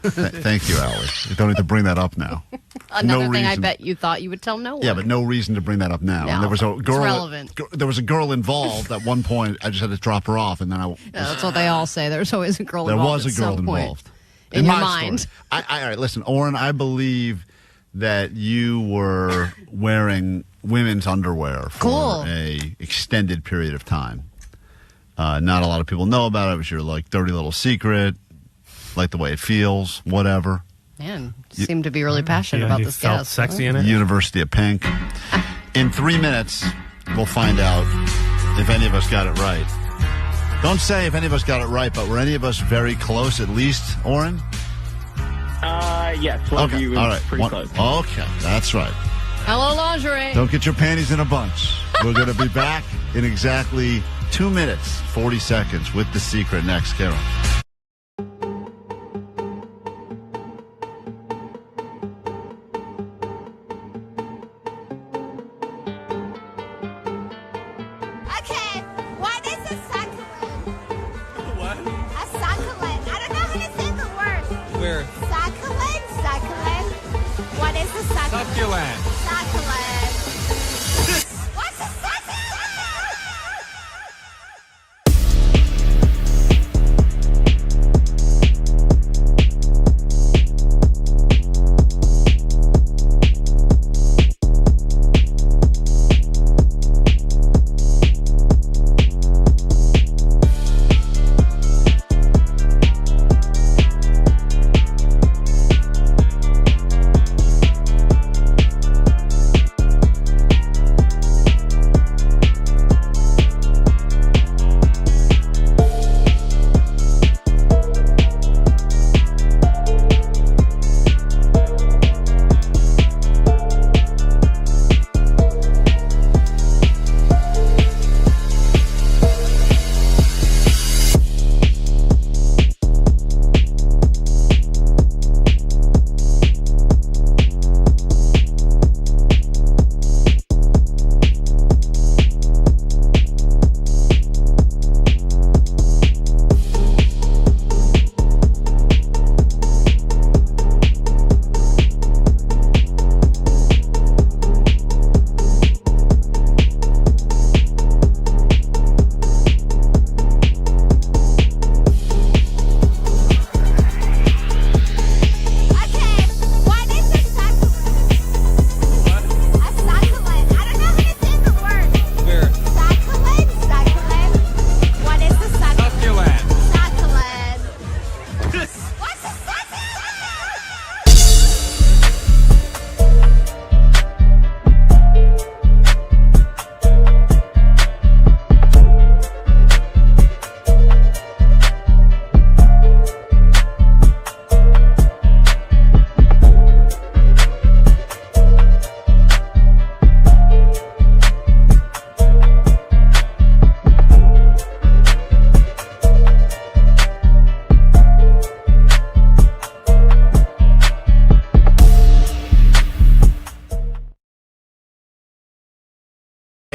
Thank you, Allie. You don't need to bring that up now. Another no thing I reason. bet you thought you would tell no one. Yeah, but no reason to bring that up now. No, and there was a it's girl. relevant. There was a girl involved at one point. I just had to drop her off, and then Yeah, that's what they all say. There's always a girl there involved. was a girl at some point. involved. In your my mind. story. All right, listen, Oren. I believe that you were wearing women's underwear for a extended period of time. Not a lot of people know about it. It was your like dirty little secret, like the way it feels, whatever. Man, you seem to be really passionate about this felt guest. sexy in it? University of Pink. In 3 minutes, we'll find out if any of us got it right. Don't say if any of us got it right, but were any of us very close at least, Oren? Yes, one of you was all right. pretty close. Okay, that's right. Hello, lingerie. Don't get your panties in a bunch. We're going to be back in exactly 2 minutes, 40 seconds with The Secret next, Carol. Okay, what is a succulent? What? A succulent. I don't know how to say the word. Where? Succulent? Succulent. What is a succulent? Succulent. Succulent. What's a succulent?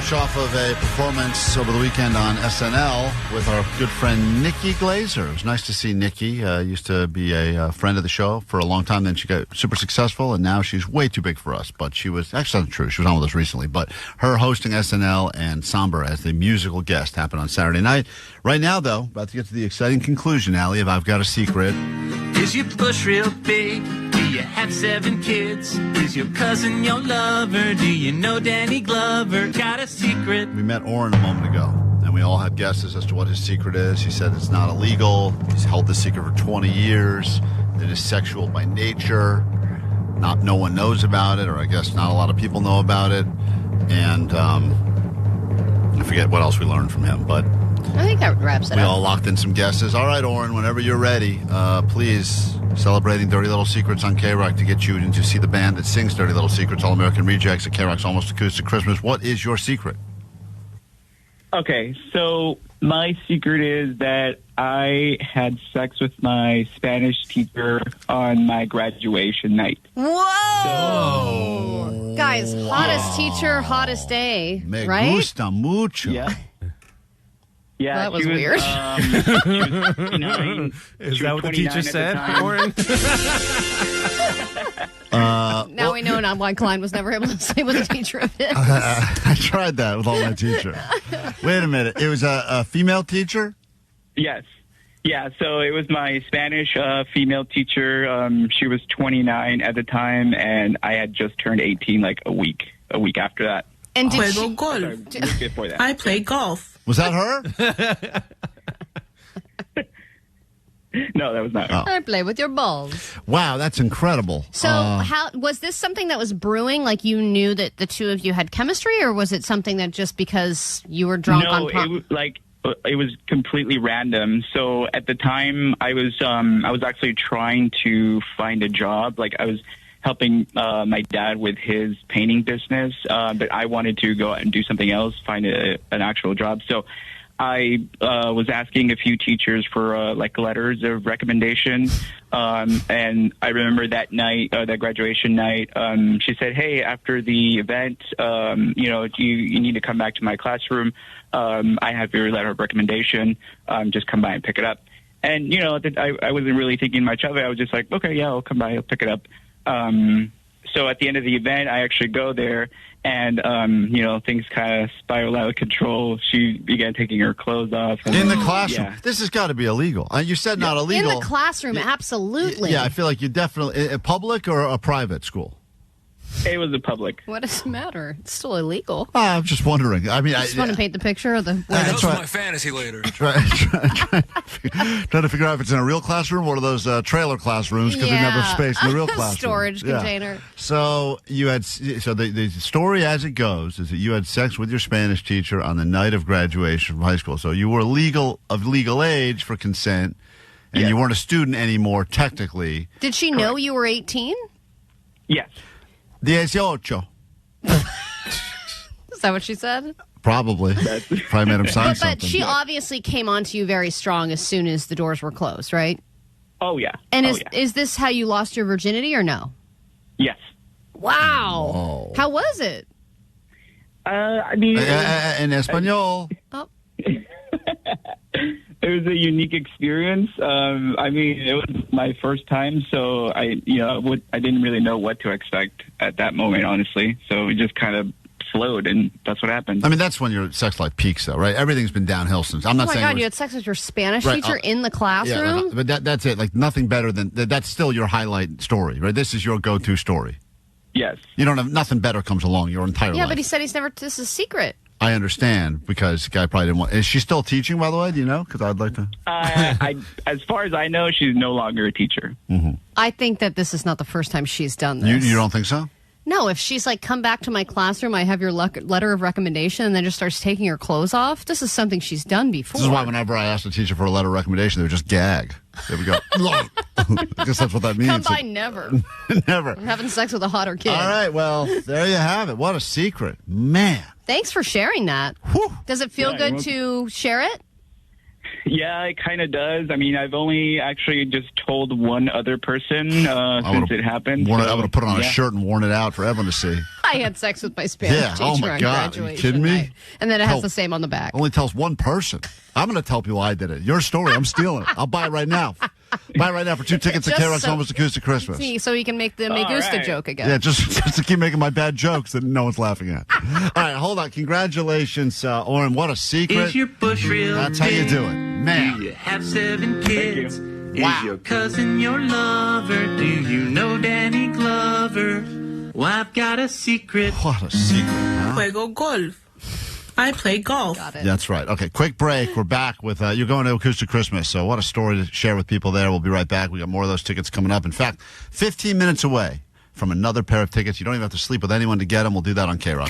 fresh off of a performance over the weekend on SNL with our good friend Nikki Glaser. It was nice to see Nikki. Used to be a friend of the show for a long time. Then she got super successful, and now she's way too big for us. But she was, actually not true, she was on with us recently. But her hosting SNL and Somber as the musical guest happened on Saturday night. Right now, though, about to get to the exciting conclusion, Allie, of I've Got a Secret. Is your bush real big? Do you have 7 kids? Is your cousin your lover? Do you know Danny Glover? Got a secret? We met Oren a moment ago, and we all had guesses as to what his secret is. He said it's not illegal. He's held this secret for 20 years. It is sexual by nature. No one knows about it, or I guess not a lot of people know about it. And I forget what else we learned from him, but I think that wraps it we up. all locked in some guesses. All right, Oren, whenever you're ready, please, celebrating Dirty Little Secrets on KROQ to get you in to see the band that sings Dirty Little Secrets, All American Rejects at KROQ's Almost Acoustic Christmas. What is your secret? Okay, so my secret is that I had sex with my Spanish teacher on my graduation night. Whoa! Guys, hottest teacher, hottest day, Me right? gusta mucho. Yeah. Yeah, That was she weird. She was 29. Is She that was what the teacher 29 at the said, time. Oren? Now we know why Klein was never able to sleep with a teacher of his. I tried that with all my teachers. Wait a minute. It was a female teacher? Yes. Yeah, so it was my Spanish female teacher. She was 29 at the time, and I had just turned 18 like a week after that. And did Sorry, she... a week before that. I play golf. Was that her? No, that was not her. I play with your balls. Wow, that's incredible. So, how was this something that was brewing? Like you knew that the two of you had chemistry, or was it something that just because you were drunk on prom? It was completely random. So at the time, I was actually trying to find a job. Like I was helping my dad with his painting business, but I wanted to go out and do something else, find an actual job. So I was asking a few teachers for like letters of recommendation, and I remember that night, that graduation night, she said, "Hey, after the event, you need to come back to my classroom. I have your letter of recommendation. Just come by and pick it up." And I wasn't really thinking much of it. I was just like, "Okay, yeah, I'll come by, I'll pick it up." So at the end of the event, I actually go there, and things kind of spiral out of control. She began taking her clothes off. In the classroom? Yeah. This has got to be illegal. You said not illegal. In the classroom, absolutely. Yeah, I feel like you definitely... A public or a private school? It was a public. What does it matter? It's still illegal. I'm just wondering. I mean, I just want to paint the picture of the... That's my fantasy later. Trying to figure out if it's in a real classroom or one of those trailer classrooms because we never have space in the real classroom. Storage container. So the story as it goes is that you had sex with your Spanish teacher on the night of graduation from high school. So you were of legal age for consent, and you weren't a student anymore technically. Did she know you were 18? Yes. 18. Is that what she said? Probably made him sign something. But she obviously came on to you very strong as soon as the doors were closed, right? Oh, yeah. And is this how you lost your virginity or no? Yes. Wow. Oh. How was it? I mean... En español. Oh. It was a unique experience. I mean, it was my first time, so I didn't really know what to expect at that moment, honestly. So it just kind of flowed, and that's what happened. I mean, that's when your sex life peaks, though, right? Everything's been downhill since. I'm not oh my saying God, you had sex with your Spanish teacher in the Yeah, classroom? but that's it. Like nothing better than that's still your highlight story, right? This is your go-to story. Yes. You don't have nothing better comes along your entire life. Yeah, but he said this is a secret. I understand because the guy probably didn't want. Is she still teaching, by the way? Do you know? Because I'd like to. As far as I know, she's no longer a teacher. Mm-hmm. I think that this is not the first time she's done this. You don't think so? No, if she's like, come back to my classroom, I have your letter of recommendation, and then just starts taking her clothes off, this is something she's done before. This is why whenever I ask a teacher for a letter of recommendation, they would just gag. They would go, I guess that's what that means. Come by never. Never. I'm having sex with a hotter kid. All right, well, there you have it. What a secret. Man. Thanks for sharing that. Whew. Does it feel good to share it? Yeah, it kind of does. I mean, I've only actually just told one other person since it happened. I would have put it on a shirt and worn it out for everyone to see. I had sex with my Spanish teacher oh my on God. Are you graduation kidding me? night. And then it has the same on the back. Only tells one person. I'm going to tell people I did it. Your story. I'm stealing it. I'll buy it right now. Buy it right now for 2 tickets to Just KROQ's so- Almost Acoustic Christmas. See, so you can make the Megusta joke again. Yeah, just to keep making my bad jokes that no one's laughing at. All right, hold on. Congratulations, Oren. What a secret. Is your bush real That's how you big? do it. Man. Do you have 7 kids? Wow. Is your cousin your lover? Do you know Danny Glover? Well, I've got a secret. What a secret, huh? Juego golf. I play golf. Got it. That's right. Okay, quick break. We're back with, you're going to Acoustic Christmas, so what a story to share with people there. We'll be right back. We got more of those tickets coming up. In fact, 15 minutes away from another pair of tickets. You don't even have to sleep with anyone to get them. We'll do that on KROQ.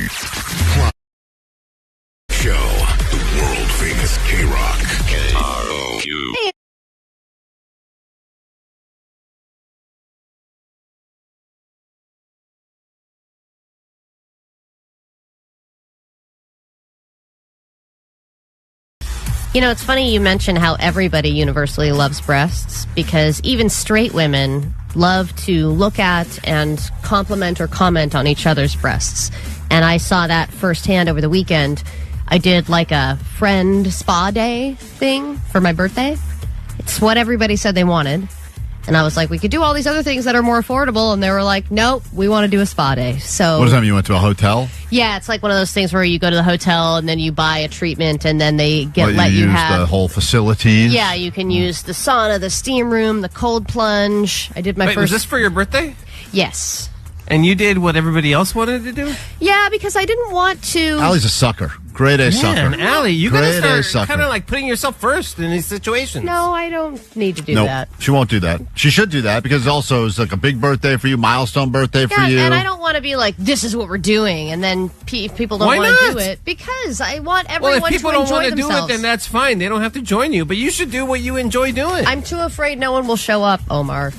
Show, the world famous KROQ. KROQ. Hey. You know, it's funny you mention how everybody universally loves breasts, because even straight women love to look at and compliment or comment on each other's breasts. And I saw that firsthand over the weekend. I did like a friend spa day thing for my birthday. It's what everybody said they wanted. And I was like, we could do all these other things that are more affordable. And they were like, nope, we want to do a spa day. So, What does that mean? You went to a hotel? yeah, it's like one of those things where you go to the hotel and then you buy a treatment and then they Let you use the whole facilities? Yeah, you can use the sauna, the steam room, the cold plunge. I did my Wait, first. was this for your birthday? Yes. And you did what everybody else wanted to do? Yeah, because I didn't want to. Allie's a sucker. Grade A sucker. Man, Allie, you Grade A gotta sucker. start kind of like putting yourself first in these situations. No, I don't need to do Nope, that. she won't do that. She should do that because also it's like a big birthday for you, milestone birthday for Yeah, you. and I don't want to be like, this is what we're doing, and then people don't Why want to not? do it because I want Well, everyone if people to don't enjoy want to do themselves. it, then that's fine. They don't have to join you, but you should do what you enjoy doing. I'm too afraid no one will show up, Omar.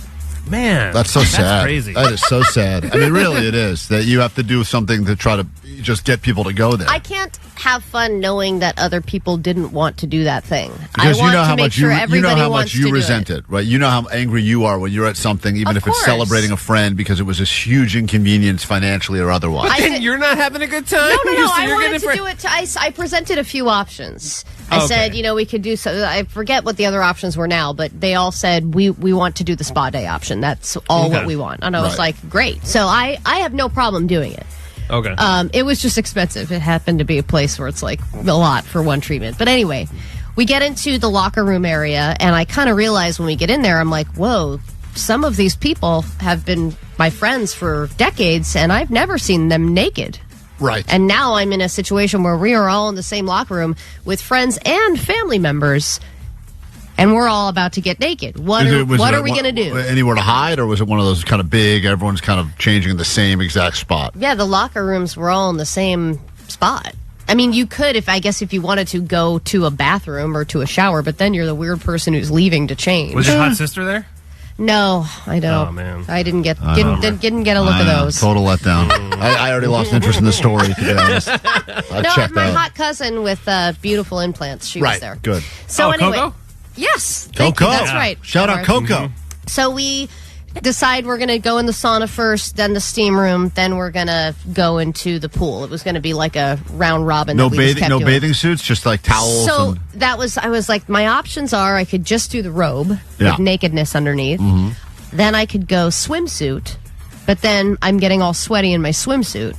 Man, That's so sad. That's crazy. That is so sad. I mean, really, it is that you have to do something to try to just get people to go there. I can't have fun knowing that other people didn't want to do that thing. Because I want you know to how make much sure you know everybody how wants much you to do resent it, right? You know how angry you are when you're at something, even Of if it's course. celebrating a friend because it was this huge inconvenience financially or otherwise. But then you're not having a good time? No, You say I you're wanted getting to fr- do it. I presented a few options. I Okay. said, we could do so. I forget what the other options were now, but they all said we want to do the spa day option. That's all Okay. what we want. And I was Right. like, great. So I have no problem doing it. Okay. It was just expensive. It happened to be a place where it's like a lot for one treatment. But anyway, we get into the locker room area, and I kind of realized when we get in there, I'm like, whoa, some of these people have been my friends for decades, and I've never seen them naked. Right. And now I'm in a situation where we are all in the same locker room with friends and family members, and we're all about to get naked. What are we going to do? Anywhere to hide, or was it one of those kind of big, everyone's kind of changing in the same exact spot? Yeah, the locker rooms were all in the same spot. I mean, you could, if you wanted to go to a bathroom or to a shower, but then you're the weird person who's leaving to change. Was your hot sister there? No, I don't. Oh, man. I didn't get I know. didn't get a look I at know. those. Total letdown. I already lost interest in the story, to be honest. I No, checked my out. hot cousin with beautiful implants. She was Right, there. good. So anyway, Coco? yes, thank Coco. you. That's right. Shout out Omar. Coco. So we decide we're going to go in the sauna first, then the steam room, then we're going to go into the pool. It was going to be like a round robin. No that we just bathing, kept no doing. bathing suits, just like towels. So and, I was like, my options are I could just do the robe Yeah. with nakedness underneath. Mhm. Then I could go swimsuit, but then I'm getting all sweaty in my swimsuit.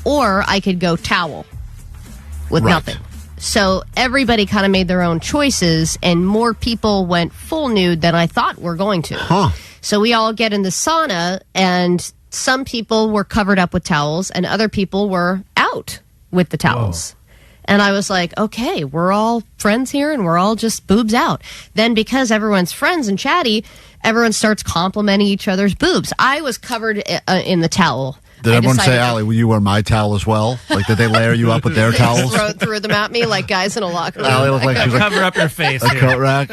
Or I could go towel with Right. nothing. So everybody kind of made their own choices, and more people went full nude than I thought were going to. Huh. So we all get in the sauna, and some people were covered up with towels, and other people were out with the towels. And I was like, okay, we're all friends here, and we're all just boobs out. Then because everyone's friends and chatty, everyone starts complimenting each other's boobs. I was covered in the towel. Did I everyone say, decided- Allie, will you wear my towel as well? Like, did they layer you up with their They towels? threw them at me like guys in a locker room. Allie looked like she was like Cover up your face. a here. coat rack.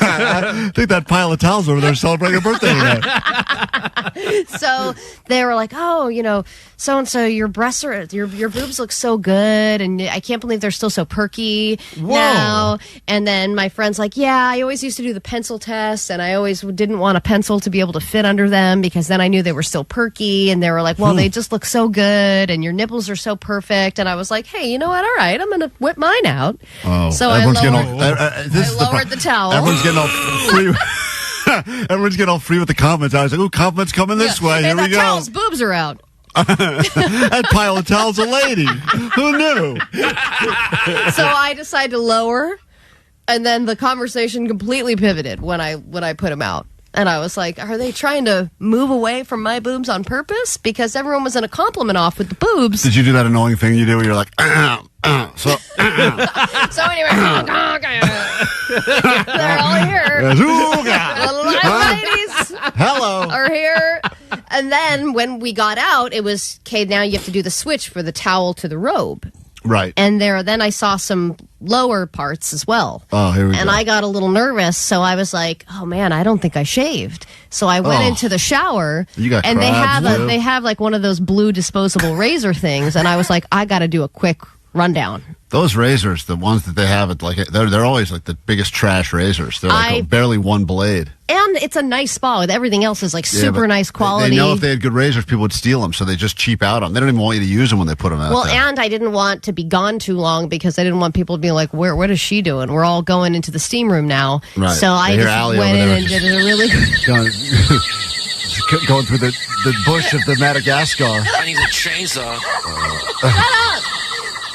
I think that pile of towels over there is celebrating a birthday today. So they were like, oh, so and so, your breasts are your boobs look so good, and I can't believe they're still so perky now. And then my friend's like, yeah, I always used to do the pencil test, and I always didn't want a pencil to be able to fit under them because then when I knew they were still perky, and they were like, well, they just look so good, and your nipples are so perfect. And I was like, hey, you know what? All right, I'm going to whip mine out. Oh, so everyone's I lowered, getting the towel. Everyone's getting all free. Everyone's getting all free with the comments. I was like, ooh, compliments coming this way. Here we go. Towel's boobs are out. That pile of towels a lady. Who knew? So I decided to lower, and then the conversation completely pivoted when I put them out. And I was like, are they trying to move away from my boobs on purpose? Because everyone was in a compliment off with the boobs. Did you do that annoying thing you do where you're like, so anyway, they're all here. The ladies hello are here. And then when we got out, it was, okay, now you have to do the switch for the towel to the robe. Right. And then I saw some lower parts as well. Oh, here we go. And I got a little nervous, so I was like, oh man, I don't think I shaved. So I went into the shower, You got and crabs, too. they have like one of those blue disposable razor things, and I was like, I got to do a quick rundown. Those razors, the ones that they have, they're always like the biggest trash razors. They're like barely one blade. And it's a nice spa with everything else is like super but nice quality. They know if they had good razors, people would steal them, so they just cheap out on them. They don't even want you to use them when they put them out there. And I didn't want to be gone too long because I didn't want people to be like, what is she doing? We're all going into the steam room now. Right. So I just went in and did a really going through the bush of the Madagascar. I need a chainsaw. Shut up!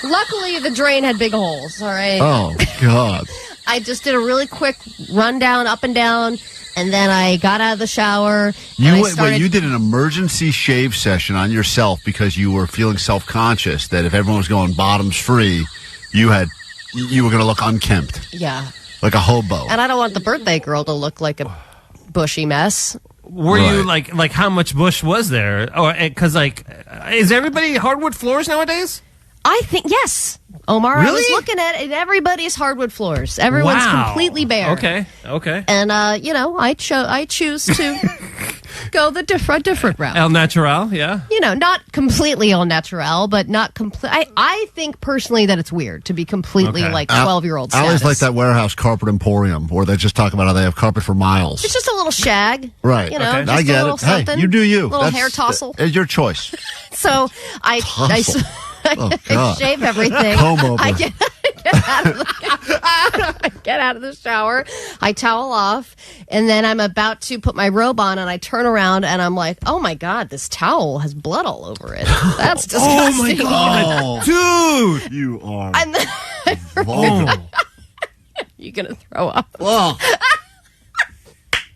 Luckily, the drain had big holes, all right? Oh, God. I just did a really quick rundown, up and down, and then I got out of the shower. You did an emergency shave session on yourself because you were feeling self-conscious that if everyone was going bottoms free, you were going to look unkempt. Yeah. Like a hobo. And I don't want the birthday girl to look like a bushy mess. Were you like how much bush was there? Or because is everybody hardwood floors nowadays? I think yes, Omar. Really? I was looking at it. Everybody's hardwood floors. Everyone's completely bare. Okay. And I choose to go the different route. El natural, yeah. Not completely al natural, but not complete. I think personally that it's weird to be completely like 12-year-old. I always like that warehouse carpet emporium where they just talk about how they have carpet for miles. It's just a little shag, right? Just I get a little it. Hey, something, you do you. Little hair tossle. It's your choice. So I shave everything. Comb over. I get out of the shower. I towel off, and then I'm about to put my robe on, and I turn around, and I'm like, "Oh my god, this towel has blood all over it. That's disgusting." Oh my god, dude, you are. And then you gonna throw up? Oh.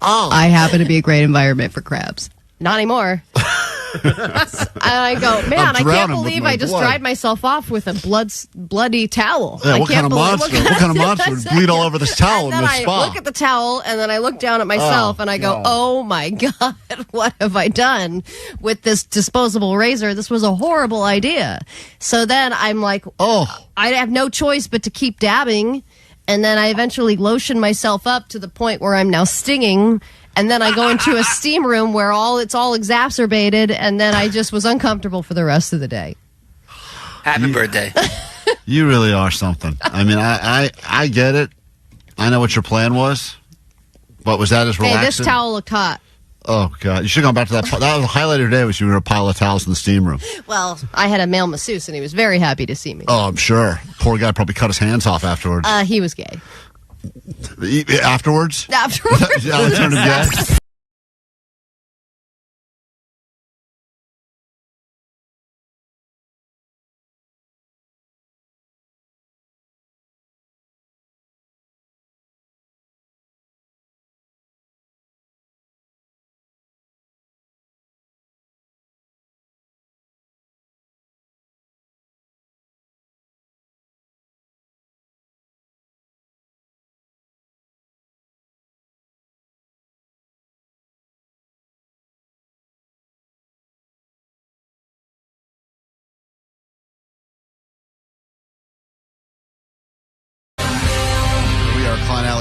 I happen to be a great environment for crabs. Not anymore. And I go, man, I can't believe I just dried myself off with a bloody towel. Yeah, what kind of monster would bleed all over this towel in the spa? I look at the towel, and then I look down at myself, and I go, oh my God, what have I done with this disposable razor? This was a horrible idea. So then I'm like, I have no choice but to keep dabbing. And then I eventually lotion myself up to the point where I'm now stinging. And then I go into a steam room where it's all exacerbated, and then I just was uncomfortable for the rest of the day. Happy birthday. You really are something. I mean, I get it. I know what your plan was. But was that as relaxing? Hey, this towel looked hot. Oh, God. You should have gone back to that. That was the highlight of your day was you were a pile of towels in the steam room. Well, I had a male masseuse, and he was very happy to see me. Oh, I'm sure. Poor guy probably cut his hands off afterwards. He was gay. Afterwards? Afterwards. That turned him gay?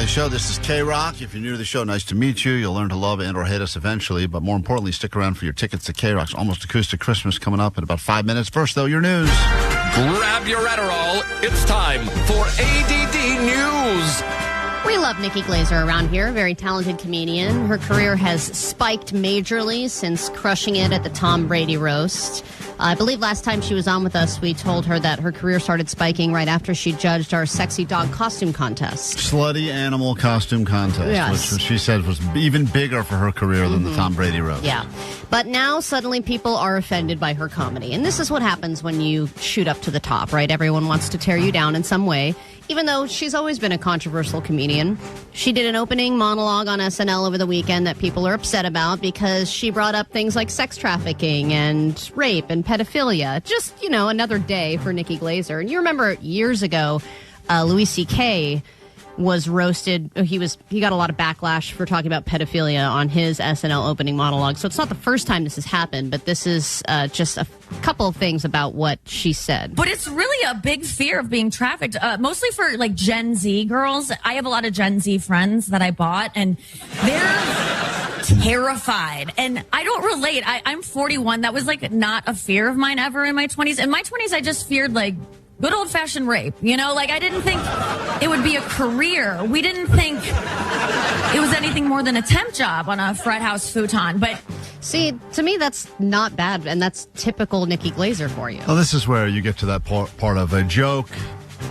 Show. This is KROQ. If you're new to the show, nice to meet you. You'll learn to love and or hate us eventually, but more importantly, stick around for your tickets to KROQ's Almost Acoustic Christmas coming up in about 5 minutes. First, though, your news. Grab your Adderall. It's time for A.D.D. News. We love Nikki Glaser around here, very talented comedian. Her career has spiked majorly since crushing it at the Tom Brady roast. I believe last time she was on with us, we told her that her career started spiking right after she judged our sexy dog costume contest. Slutty animal costume contest, Yes. which she said was even bigger for her career than the Tom Brady roast. Yeah. But now suddenly people are offended by her comedy. And this is what happens when you shoot up to the top, right? Everyone wants to tear you down in some way. Even though she's always been a controversial comedian. She did an opening monologue on SNL over the weekend that people are upset about because she brought up things like sex trafficking and rape and pedophilia. Just, another day for Nikki Glaser. And you remember years ago, Louis C.K. was roasted. He got a lot of backlash for talking about pedophilia on his SNL opening monologue. So it's not the first time this has happened, but this is just a couple of things about what she said. But it's really a big fear of being trafficked, mostly for like Gen Z girls. I have a lot of Gen Z friends that I bought, and they're terrified. And I don't relate. I'm 41. That was like not a fear of mine ever in my 20s. In my 20s, I just feared like good old-fashioned rape, I didn't think it would be a career. We didn't think it was anything more than a temp job on a frat house futon. But see, to me, that's not bad, and that's typical Nikki Glaser for you. Well, this is where you get to that part of a joke.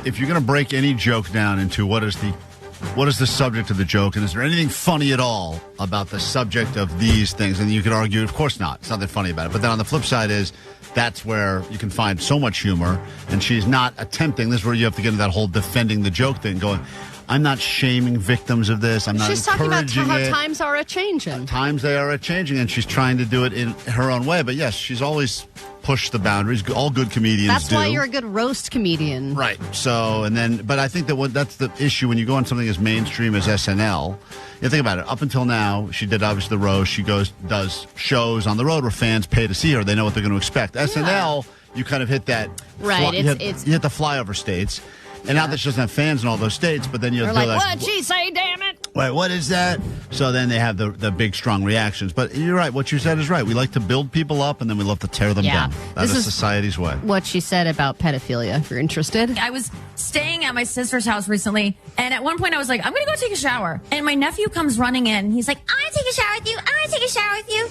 If you're going to break any joke down into what is the subject of the joke, and is there anything funny at all about the subject of these things? And you could argue, of course not. There's nothing funny about it. But then on the flip side is, that's where you can find so much humor, and she's not attempting. This is where you have to get into that whole defending the joke thing, going, I'm not shaming victims of this. I'm not She's talking about encouraging how it. times are a-changing. Times they are a-changing, and she's trying to do it in her own way. But yes, she's always pushed the boundaries. All good comedians That's do. why you're a good roast comedian. Right. So, but I think that's the issue when you go on something as mainstream as SNL. You think about it. Up until now, she did obviously the roast. She does shows on the road where fans pay to see her. They know what they're going to expect. SNL, you kind of hit that. Right. You hit the flyover states. And now that she doesn't have fans in all those states, but then you're like, what'd she say, damn it? Wait, what is that? So then they have the big, strong reactions. But you're right. What you said is right. We like to build people up, and then we love to tear them down. That is society's way. What she said about pedophilia, if you're interested. I was staying at my sister's house recently, and at one point I was like, I'm going to go take a shower. And my nephew comes running in. He's like, I want to take a shower with you. I want to take a shower with you.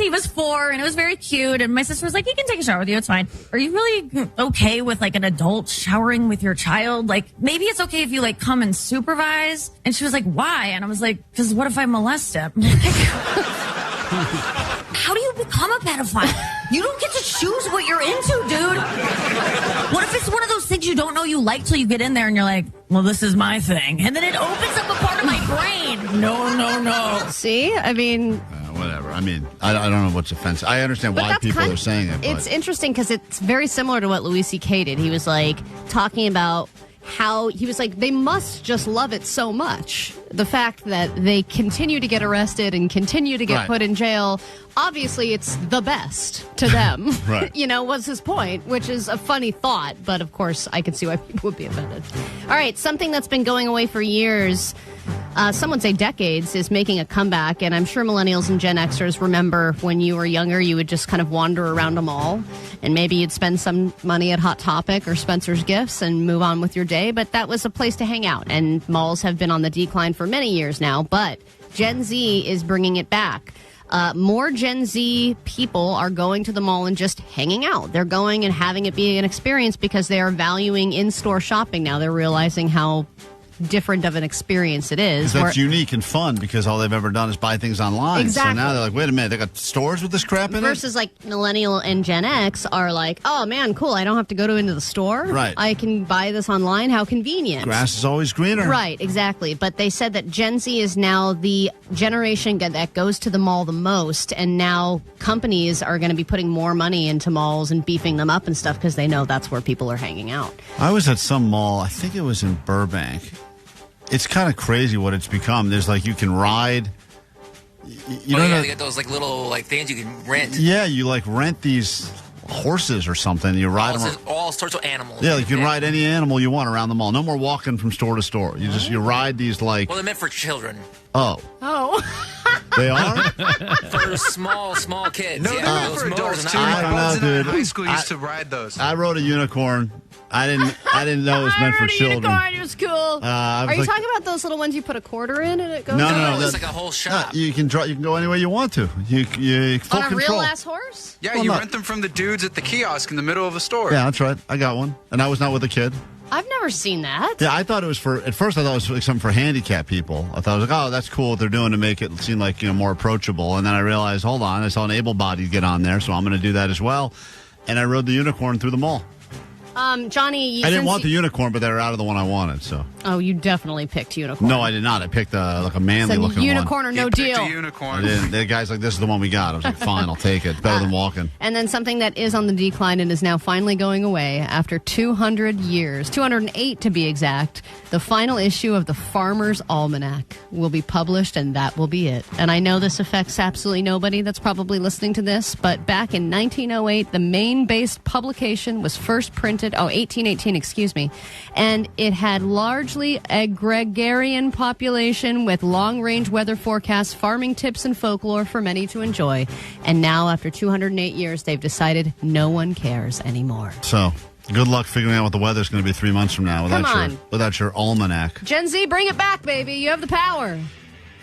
He was 4, and it was very cute. And my sister was like, he can take a shower with you. It's fine. Are you really okay with like an adult showering with your child? Like, maybe it's okay if you like come and supervise. And she was like, why? And I was like, because what if I molest him? How do you become a pedophile? You don't get to choose what you're into, dude. What if it's one of those things you don't know you like till you get in there and you're like, well, this is my thing. And then it opens up a part of my brain. No. See? I mean... whatever. I mean, I don't know what's offensive. I understand why people are saying it. It's interesting because it's very similar to what Louis C.K. did. He was like talking about how he was like, they must just love it so much. The fact that they continue to get arrested and continue to get put in jail, obviously it's the best to them. Right. Was his point, which is a funny thought. But of course, I can see why people would be offended. All right, something that's been going away for years, some would say decades, is making a comeback. And I'm sure millennials and Gen Xers remember when you were younger, you would just kind of wander around a mall and maybe you'd spend some money at Hot Topic or Spencer's Gifts and move on with your day. But that was a place to hang out. And malls have been on the decline for many years now. But Gen Z is bringing it back. More Gen Z people are going to the mall and just hanging out. They're going and having it be an experience because they are valuing in-store shopping now. They're realizing how different of an experience it is. That's unique and fun because all they've ever done is buy things online. Exactly. So now they're like, wait a minute, they got stores with this crap in it? Versus like millennial and Gen X are like, oh man, cool, I don't have to go into the store. Right. I can buy this online. How convenient. Grass is always greener. Right, exactly. But they said that Gen Z is now the generation that goes to the mall the most, and now companies are going to be putting more money into malls and beefing them up and stuff because they know that's where people are hanging out. I was at some mall, I think it was in Burbank. It's kind of crazy what it's become. There's like you can ride. You know, they get those like little like things you can rent. Yeah, you like rent these horses or something. You ride them. All sorts of animals. Yeah, like you can ride any animal you want around the mall. No more walking from store to store. You ride these like. Well, they're meant for children. Oh. They are? For small kids. No, they're meant for adults too. I don't know, dude. High school used to ride those. I rode a unicorn. I didn't know it was meant for children. Unicorn, it was cool. Are you talking about those little ones you put a quarter in and it goes? No. It's like a whole shop. You can go any way you want to. You full on a control. real ass horse? Yeah, you rent them from the dudes at the kiosk in the middle of a store. Yeah, that's right. I got one, and I was not with a kid. I've never seen that. Yeah, I thought it was at first I thought it was like something for handicapped people. I thought it was like, oh, that's cool what they're doing to make it seem like, more approachable. And then I realized, hold on, I saw an able-bodied get on there, so I'm going to do that as well. And I rode the unicorn through the mall. Johnny, I didn't want the unicorn, but they were out of the one I wanted, so. Oh, you definitely picked unicorn. No, I did not. I picked a manly-looking one. Unicorn or no deal. A unicorn. The guy's like, this is the one we got. I was like, fine, I'll take it. It's better than walking. And then something that is on the decline and is now finally going away after 200 years, 208 to be exact, the final issue of the Farmer's Almanac will be published, and that will be it. And I know this affects absolutely nobody that's probably listening to this, but back in 1908, the Maine-based publication was first printed, 1818, excuse me, and it had largely agrarian population with long-range weather forecasts, farming tips, and folklore for many to enjoy. And now, after 208 years, they've decided no one cares anymore. So, good luck figuring out what the weather's going to be 3 months from now without your almanac. Gen Z, bring it back, baby. You have the power.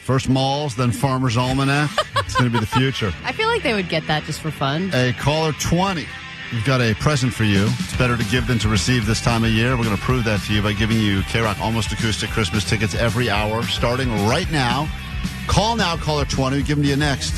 First malls, then Farmer's Almanac. It's going to be the future. I feel like they would get that just for fun. A caller 20. We've got a present for you. It's better to give than to receive this time of year. We're going to prove that to you by giving you KROQ Almost Acoustic Christmas tickets every hour, starting right now. Call now, caller 20. We'll give them to you next.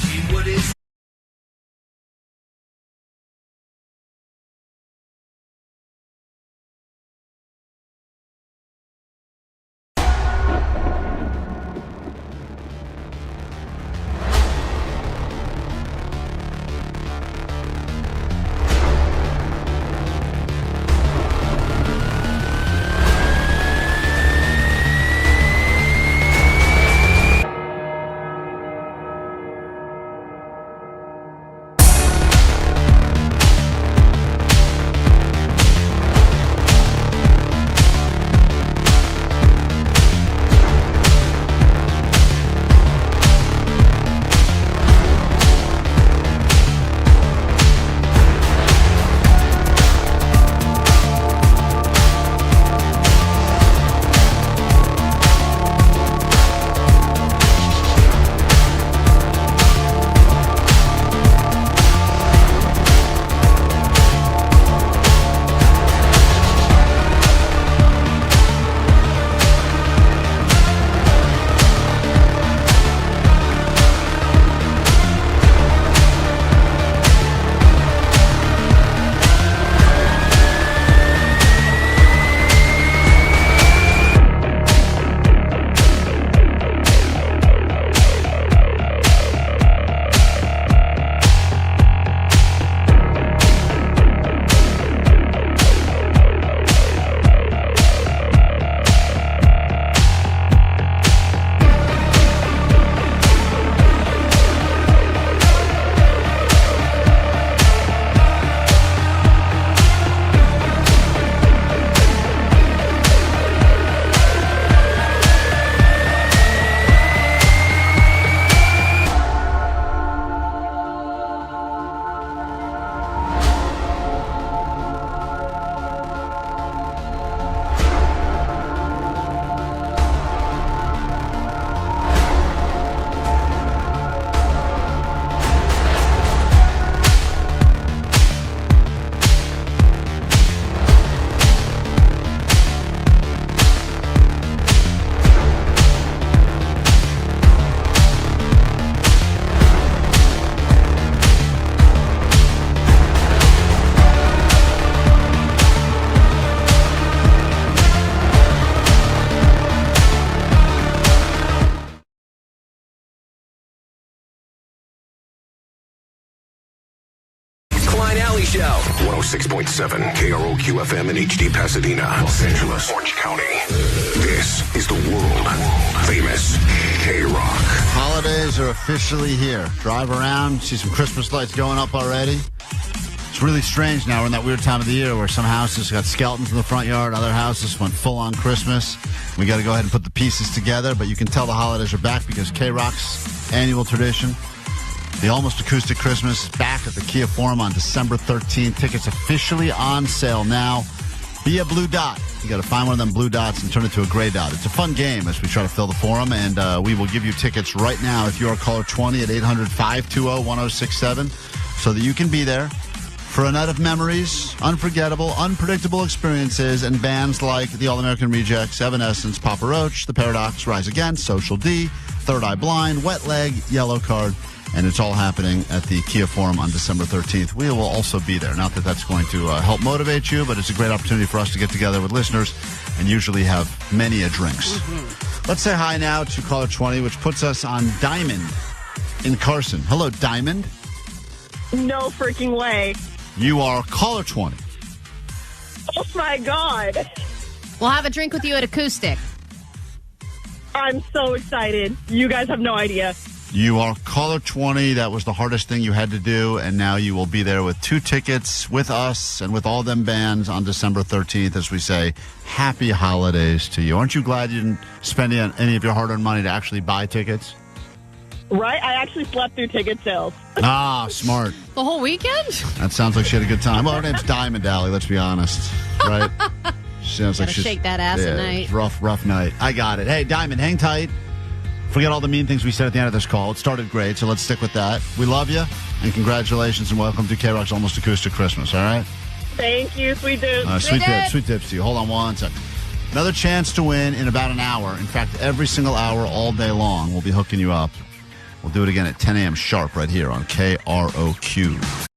Show. 106.7 KROQ FM in HD Pasadena, Los Angeles, Orange County. This is the world famous KROQ. Holidays are officially here. Drive around, see some Christmas lights going up already. It's really strange now. We're in that weird time of the year where some houses got skeletons in the front yard, other houses went full on Christmas. We got to go ahead and put the pieces together, but you can tell the holidays are back because KROQ's annual tradition, the Almost Acoustic Christmas, is back at the Kia Forum on December 13th. Tickets officially on sale now. Be a blue dot. You got to find one of them blue dots and turn it to a gray dot. It's a fun game as we try to fill the forum, and we will give you tickets right now if you are caller 20 at 800-520-1067 so that you can be there for a night of memories, unforgettable, unpredictable experiences, and bands like the All-American Rejects, Evanescence, Papa Roach, The Paradox, Rise Against, Social D, Third Eye Blind, Wet Leg, Yellow Card, and it's all happening at the Kia Forum on December 13th. We will also be there. Not that that's going to help motivate you, but it's a great opportunity for us to get together with listeners and usually have many a drinks. Let's say hi now to caller 20, which puts us on Diamond in Carson. Hello, Diamond. No freaking way. You are caller 20. Oh, my God. We'll have a drink with you at Acoustic. I'm so excited. You guys have no idea. You are caller 20. That was the hardest thing you had to do, and now you will be there with 2 tickets with us and with all them bands on December 13th as we say, happy holidays to you. Aren't you glad you didn't spend any of your hard-earned money to actually buy tickets? Right? I actually slept through ticket sales. Ah, smart. The whole weekend? That sounds like she had a good time. Well, her name's Diamond Alley, let's be honest. Right? Sounds like she's shake that ass at night. Rough night. I got it. Hey, Diamond, hang tight. Forget all the mean things we said at the end of this call. It started great, so let's stick with that. We love you, and congratulations, and welcome to KROQ's Almost Acoustic Christmas, all right? Thank you, sweet dude. Sweet tips to you. Hold on one second. Another chance to win in about an hour. In fact, every single hour all day long, we'll be hooking you up. We'll do it again at 10 a.m. sharp right here on KROQ.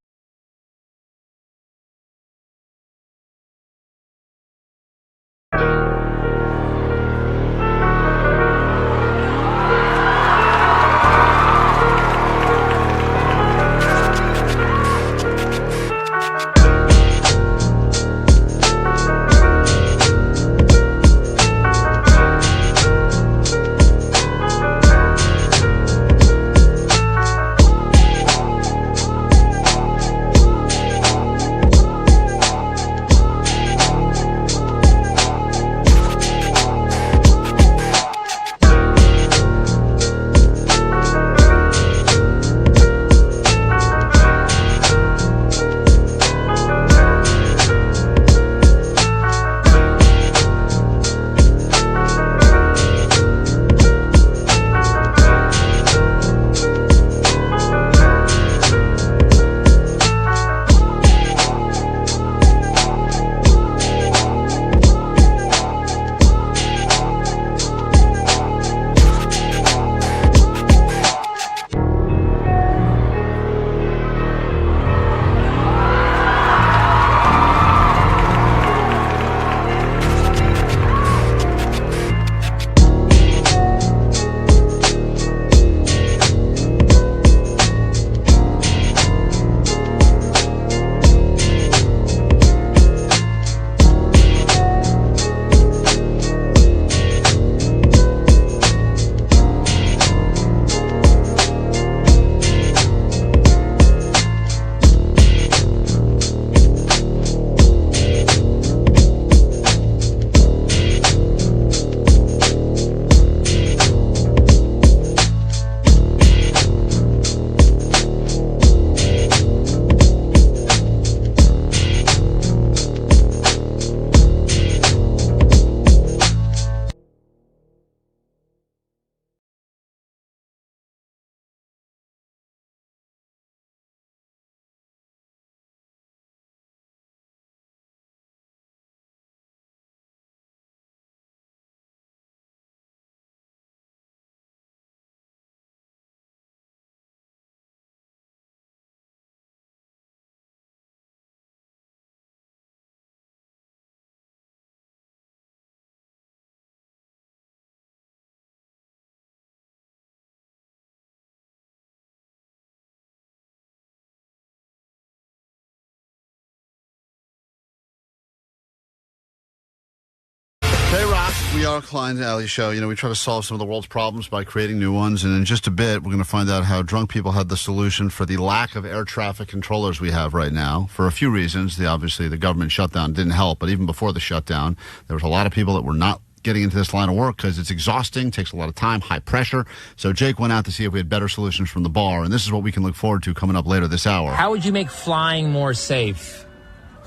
KROQ, we are Klein's Alley Show. You know, we try to solve some of the world's problems by creating new ones, and in just a bit, we're going to find out how drunk people had the solution for the lack of air traffic controllers we have right now, for a few reasons. Obviously, the government shutdown didn't help, but even before the shutdown, there was a lot of people that were not getting into this line of work because it's exhausting, takes a lot of time, high pressure. So Jake went out to see if we had better solutions from the bar, and this is what we can look forward to coming up later this hour. How would you make flying more safe?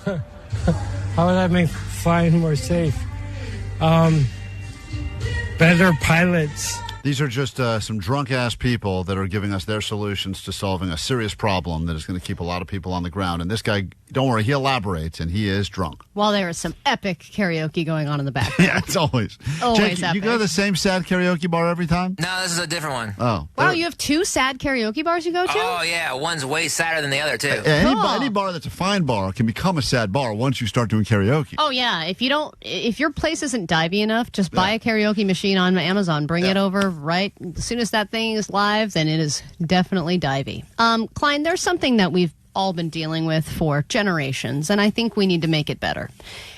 How would I make flying more safe. Better pilots. These are just some drunk-ass people that are giving us their solutions to solving a serious problem that is going to keep a lot of people on the ground. And this guy, don't worry, he elaborates, and he is drunk. While there is some epic karaoke going on in the back. Yeah, it's always. Always Jake, epic. you go to the same sad karaoke bar every time? No, this is a different one. Oh. Wow, you have 2 sad karaoke bars you go to? Oh, yeah. One's way sadder than the other, too. Any bar that's a fine bar can become a sad bar once you start doing karaoke. Oh, yeah. If your place isn't divey enough, just buy a karaoke machine on Amazon. Bring it over right as soon as that thing is live, then it is definitely divey. Klein, there's something that we've all been dealing with for generations, and I think we need to make it better.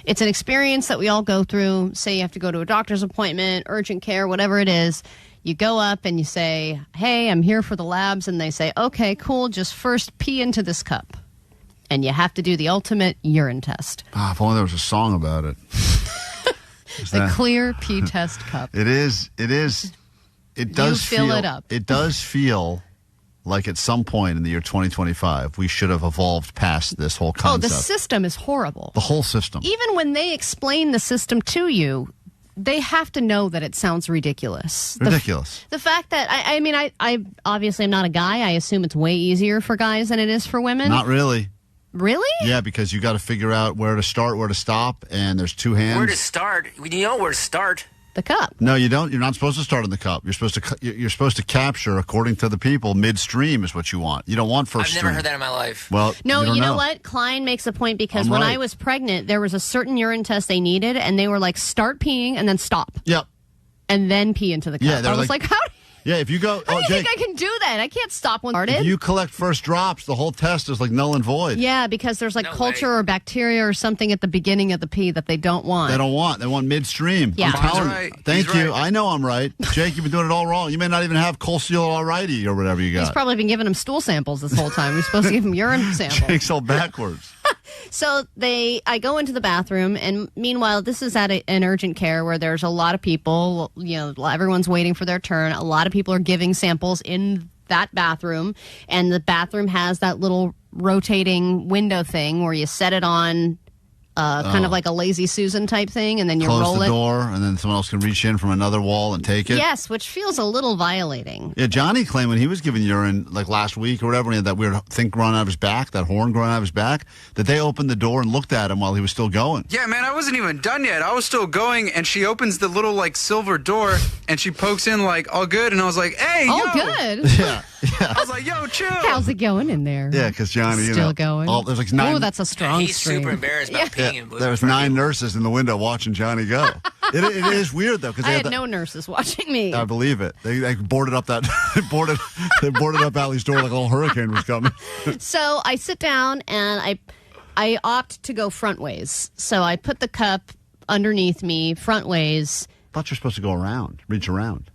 It's an experience that we all go through. Say you have to go to a doctor's appointment, urgent care, whatever it is. You go up and you say, hey, I'm here for the labs, and they say, okay, cool, just first pee into this cup. And you have to do the ultimate urine test. If only there was a song about it. The clear pee test cup. It is. It does fill it up. It does feel like at some point in the year 2025, we should have evolved past this whole concept. Oh, the system is horrible. The whole system. Even when they explain the system to you, they have to know that it sounds ridiculous. Ridiculous. The fact that, I obviously am not a guy. I assume it's way easier for guys than it is for women. Not really. Really? Yeah, because you got to figure out where to start, where to stop, and there's 2 hands. Where to start? You know where to start. The cup. No, you don't. You're not supposed to start in the cup. You're supposed to capture, according to the people, midstream is what you want. You don't want first stream. I've never heard that in my life. Well, no, you know what? Klein makes a point because when I was pregnant, there was a certain urine test they needed, and they were like, start peeing and then stop. Yep. And then pee into the cup. Yeah, I was like, how Yeah, if you go... How do you think I can do that? I can't stop when started. If you collect first drops, the whole test is like null and void. Yeah, because there's like culture or bacteria or something at the beginning of the pee that they don't want. They don't want. They want midstream. Yeah. I'm telling right. you. Thank He's you. right. I know I'm right. Jake, you've been doing it all wrong. You may not even have cholesterol or whatever you got. He's probably been giving him stool samples this whole time. We're supposed to give him urine samples. Jake's all backwards. So I go into the bathroom, and meanwhile, this is at an urgent care where there's a lot of people. You know, everyone's waiting for their turn. A lot of people are giving samples in that bathroom, and the bathroom has that little rotating window thing where you set it on. Kind of like a Lazy Susan type thing, and then you Close roll the it. door, and then someone else can reach in from another wall and take it. Yes, which feels a little violating. Yeah, Johnny claimed when he was giving urine, like last week or whatever, when he had that weird thing growing out of his back, that horn growing out of his back, that they opened the door and looked at him while he was still going. Yeah, man, I wasn't even done yet. I was still going, and she opens the little, like, silver door, and she pokes in, like, all good, and I was like, hey, All yo. good? Yeah. I was like, yo, chill. How's it going in there? Yeah, because Johnny, Still going. there's like 9. Oh, that's a strong He's stream. super embarrassed about peeing in blue. There was 9 nurses in the window watching Johnny go. It is weird though because I had no nurses watching me. I believe it. They boarded up that they boarded up Allie's door like a little hurricane was coming. So I sit down and I opt to go front ways. So I put the cup underneath me front ways. I thought you're supposed to go around, reach around.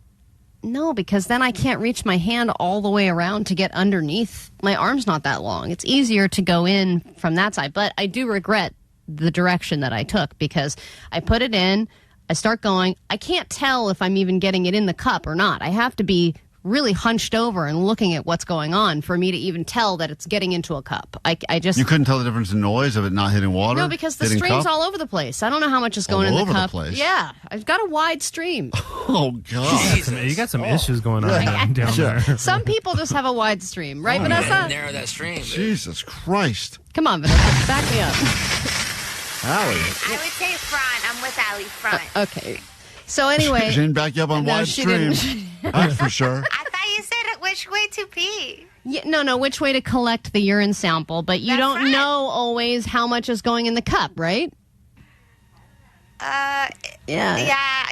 No, because then I can't reach my hand all the way around to get underneath. My arm's not that long. It's easier to go in from that side. But I do regret the direction that I took because I put it in, I start going. I can't tell if I'm even getting it in the cup or not. I have to be really hunched over and looking at what's going on for me to even tell that it's getting into a cup. I just... You couldn't tell the difference in noise of it not hitting water? No, because the hitting stream's cup? all over the place. I don't know how much is going All in over the the cup. place? Yeah, I've got a wide stream. Oh, God. You got some issues going on down there. Some people just have a wide stream, right, Vanessa? Narrow that stream. Jesus Christ. Come on, Vanessa, back me up. Allie. I would say front. I'm with Allie, front. Okay. So anyway... She didn't back you up on No, wide she stream. didn't. That's for sure. I thought you said which way to pee. Yeah, no, which way to collect the urine sample, but you don't know always how much is going in the cup, right? Yeah,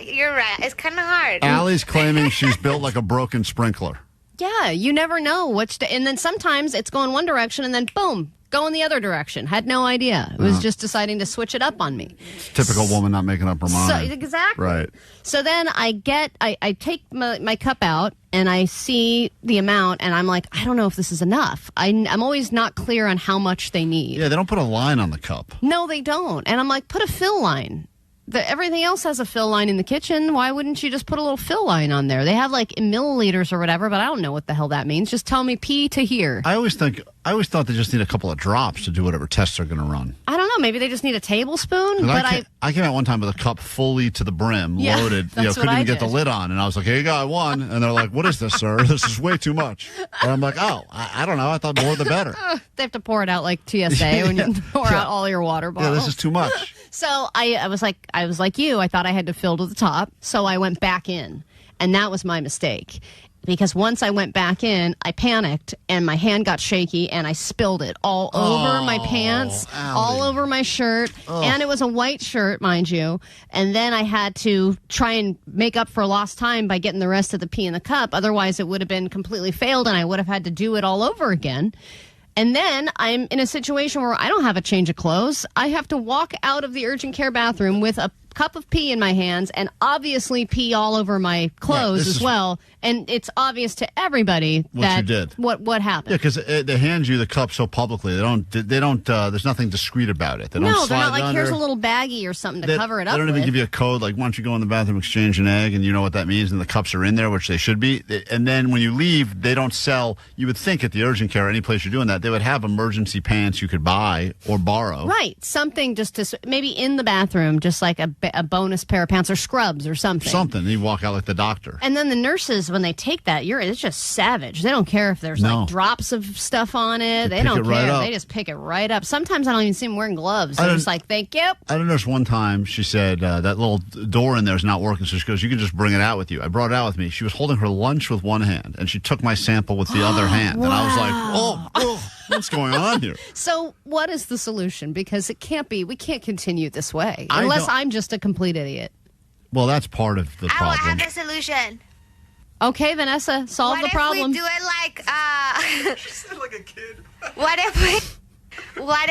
you're right. It's kind of hard. Allie's claiming she's built like a broken sprinkler. Yeah, you never know and then sometimes it's going one direction and then boom, going the other direction. Had no idea. It was just deciding to switch it up on me. Typical woman not making up her mind. So, exactly. Right. So then I take my cup out and I see the amount and I'm like, I don't know if this is enough. I'm always not clear on how much they need. Yeah, they don't put a line on the cup. No, they don't. And I'm like, put a fill line. Everything else has a fill line in the kitchen. Why wouldn't you just put a little fill line on there? They have like milliliters or whatever, but I don't know what the hell that means. Just tell me pee to here. I always thought they just need a couple of drops to do whatever tests they're going to run. I don't know. Maybe they just need a tablespoon. But I came out one time with a cup fully to the brim, loaded. That's couldn't even get the lid on. And I was like, here you go, I won. And they're like, what is this, sir? This is way too much. And I'm like, oh, I don't know. I thought more the better. They have to pour it out like TSA when you pour out all your water bottles. Yeah, this is too much. So I was like you. I thought I had to fill to the top. So I went back in. And that was my mistake. Because once I went back in, I panicked, and my hand got shaky, and I spilled it all over my pants, all over my shirt, and it was a white shirt, mind you. And then I had to try and make up for lost time by getting the rest of the pee in the cup. Otherwise, it would have been completely failed, and I would have had to do it all over again. And then I'm in a situation where I don't have a change of clothes. I have to walk out of the urgent care bathroom with a cup of pee in my hands and obviously pee all over my clothes as well. And it's obvious to everybody what you did. What happened. Yeah, because they hand you the cup so publicly. They don't. There's nothing discreet about it. They don't slide they're not like, under. here's a little baggie or something to cover it up. They don't even with. give you a code like, why don't you go in the bathroom, exchange an egg, and you know what that means, and the cups are in there, which they should be. And then when you leave, they don't sell. You would think at the urgent care, any place you're doing that, they would have emergency pants you could buy or borrow. Right, something just to maybe in the bathroom, just like a bonus pair of pants or scrubs or something. Something. You walk out like the doctor. And then the nurses, when they take that, it's just savage. They don't care if there's like drops of stuff on it. They don't care. They just pick it right up. Sometimes I don't even see them wearing gloves. They're just like, thank you. I had a nurse one time, she said, that little door in there is not working. So she goes, you can just bring it out with you. I brought it out with me. She was holding her lunch with one hand, and she took my sample with the other hand. Wow. And I was like, oh, what's going on here? So what is the solution? Because it can't be, we can't continue this way. Unless I'm just a complete idiot. Well, that's part of the problem. I have the solution. Okay, Vanessa, solve the problem. What if we do it like She said like a kid. What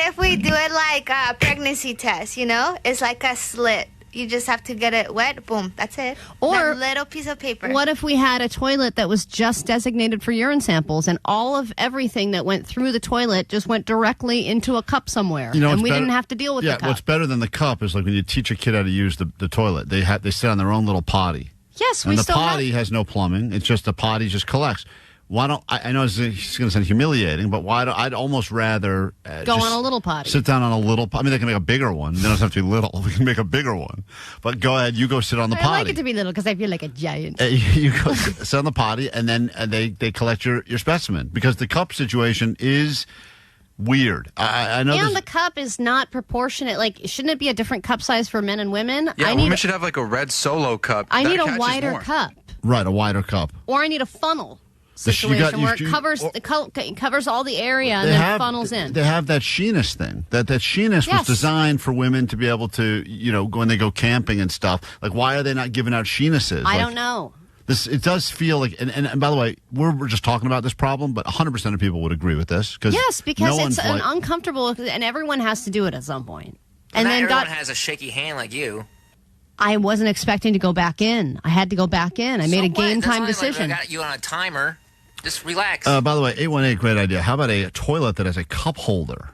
if we do it like a pregnancy test, you know? It's like a slit. You just have to get it wet. Boom. That's it. Or a little piece of paper. What if we had a toilet that was just designated for urine samples, and all of everything that went through the toilet just went directly into a cup somewhere, and we didn't have to deal with the cup? Yeah, what's better than the cup is like when you teach a kid how to use the toilet. They sit on their own little potty. Yes, and the potty has no plumbing. It's just the potty just collects. Why don't I know it's going to sound humiliating, but I'd almost rather go on a little potty. Sit down on a little potty. I mean, they can make a bigger one. They don't have to be little. We can make a bigger one. But go ahead, you go sit on the potty. I like it to be little because I feel like a giant. You go sit on the potty, and then they collect your specimen, because the cup situation is weird. I know. And the cup is not proportionate. Like, shouldn't it be a different cup size for men and women? Yeah, women should have like a red Solo cup. I need a wider cup. Right, a wider cup. Or I need a funnel situation where it covers all the area and then funnels in. They have that sheeness thing. That sheeness was designed for women to be able to, when they go camping and stuff. Like, why are they not giving out sheenesses? I don't know. It does feel like, and by the way, we're just talking about this problem, but 100% of people would agree with this. Yes, because it's uncomfortable, and everyone has to do it at some point. And then everyone has a shaky hand like you. I wasn't expecting to go back in. I had to go back in. I made a game time decision. I got you on a timer. Just relax. By the way, 818, great idea. How about a toilet that has a cup holder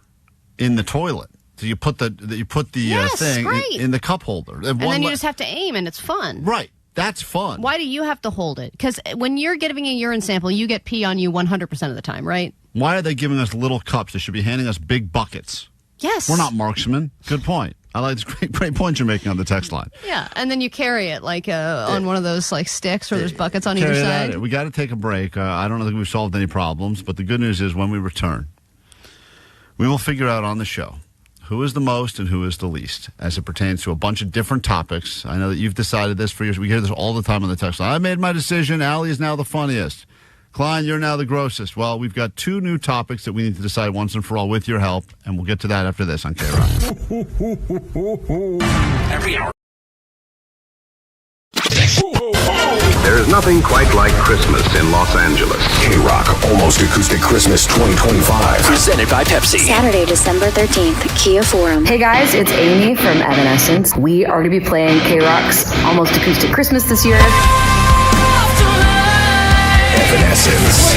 in the toilet? So you put the thing in the cup holder, and then you just have to aim, and it's fun. Right. That's fun. Why do you have to hold it? Because when you're giving a urine sample, you get pee on you 100% of the time, right? Why are they giving us little cups? They should be handing us big buckets. Yes. We're not marksmen. Good point. I like this great point you're making on the text line. Yeah, and then you carry it like on one of those like sticks where there's buckets on either side. We got to take a break. I don't think we've solved any problems, but the good news is when we return, we will figure out on the show who is the most and who is the least as it pertains to a bunch of different topics. I know that you've decided this for years. We hear this all the time on the text line. I made my decision. Allie is now the funniest. Klein, you're now the grossest. Well, we've got two new topics that we need to decide once and for all with your help, and we'll get to that after this on KROQ. Every hour. There is nothing quite like Christmas in Los Angeles. KROQ Almost Acoustic Christmas 2025. Presented by Pepsi. Saturday, December 13th, Kia Forum. Hey guys, it's Amy from Evanescence. We are going to be playing KROQ's Almost Acoustic Christmas this year. Evanescence.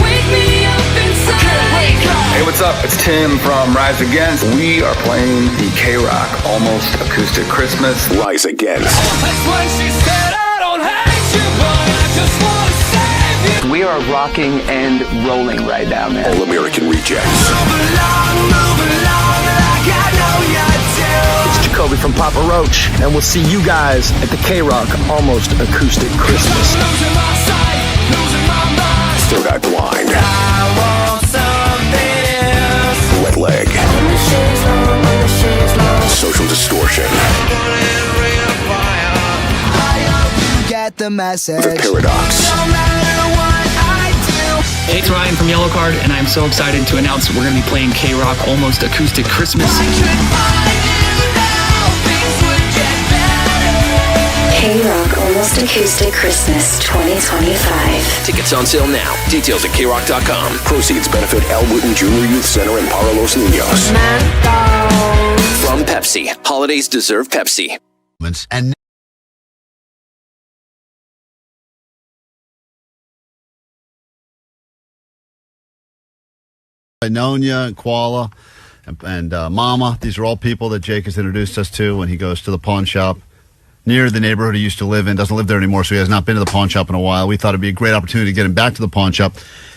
Wake me up inside. Hey, what's up? It's Tim from Rise Against. We are playing the KROQ Almost Acoustic Christmas. Rise Against. That's when she said, I don't hate you, but I just want to save you. We are rocking and rolling right now, man. All American Rejects. Move along like I from Papa Roach, and we'll see you guys at the KROQ Almost Acoustic Christmas. Still got blind. Wet leg. Social distortion. Get the message. The paradox. Hey, it's Ryan from Yellow Card, and I'm so excited to announce we're going to be playing KROQ Almost Acoustic Christmas. KROQ Almost Acoustic Christmas 2025. Tickets on sale now. Details at KROQ.com. Proceeds benefit Al Wooten Jr. Youth Center in Para Los Niños. From Pepsi. Holidays deserve Pepsi. And Nonya and Koala and Mama. These are all people that Jake has introduced us to when he goes to the pawn shop near the neighborhood he used to live in. Doesn't live there anymore, so he has not been to the pawn shop in a while. We thought it'd be a great opportunity to get him back to the pawn shop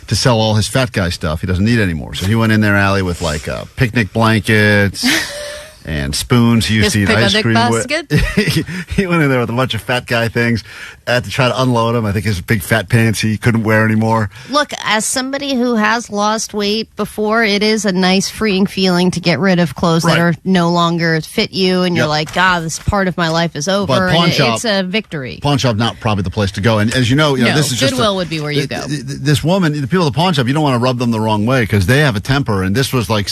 to sell all his fat guy stuff he doesn't need anymore. So he went in there, Allie, with like picnic blankets and spoons he used to eat ice cream with. He went in there with a bunch of fat guy things. I had to try to unload him. I think his big fat pants he couldn't wear anymore. Look, as somebody who has lost weight before, it is a nice freeing feeling to get rid of clothes that are no longer fit you, and you're like, this part of my life is over. But pawn shop, it's a victory. Pawn shop not probably the place to go. And as you know, this is just Goodwill would be where you go. This woman, the people at the pawn shop, you don't want to rub them the wrong way because they have a temper. And this was like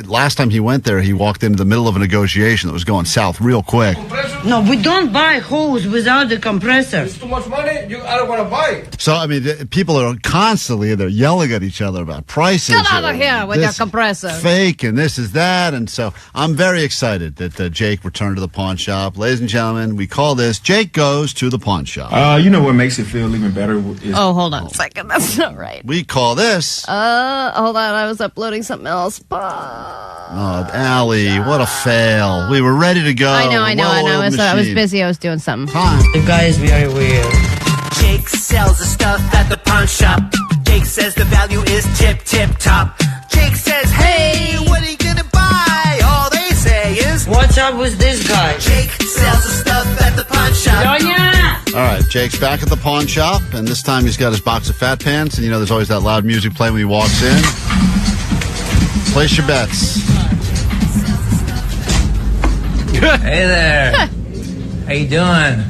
last time he went there, he walked into the middle of a negotiation that was going south real quick. No, we don't buy hose without the compressor. It's too much money. I don't want to buy it. So, I mean, people are constantly they're yelling at each other about prices. Get out of here with your compressor. Fake and this is that. And so I'm very excited that Jake returned to the pawn shop. Ladies and gentlemen, we call this Jake Goes to the Pawn Shop. You know what makes it feel even better? Hold on a second. That's not right. We call this... hold on. I was uploading something else. Oh, Allie, what a fail. We were ready to go. I know. And I was busy. I was doing something. The guy is very weird. Jake sells the stuff at the pawn shop. Jake says the value is tip top. Jake says, hey, what are you gonna buy? All they say is, what's up with this guy? Jake sells the stuff at the pawn shop. All right, Jake's back at the pawn shop, and this time he's got his box of fat pants, and there's always that loud music playing when he walks in. Place your bets. Hey there. How you doing?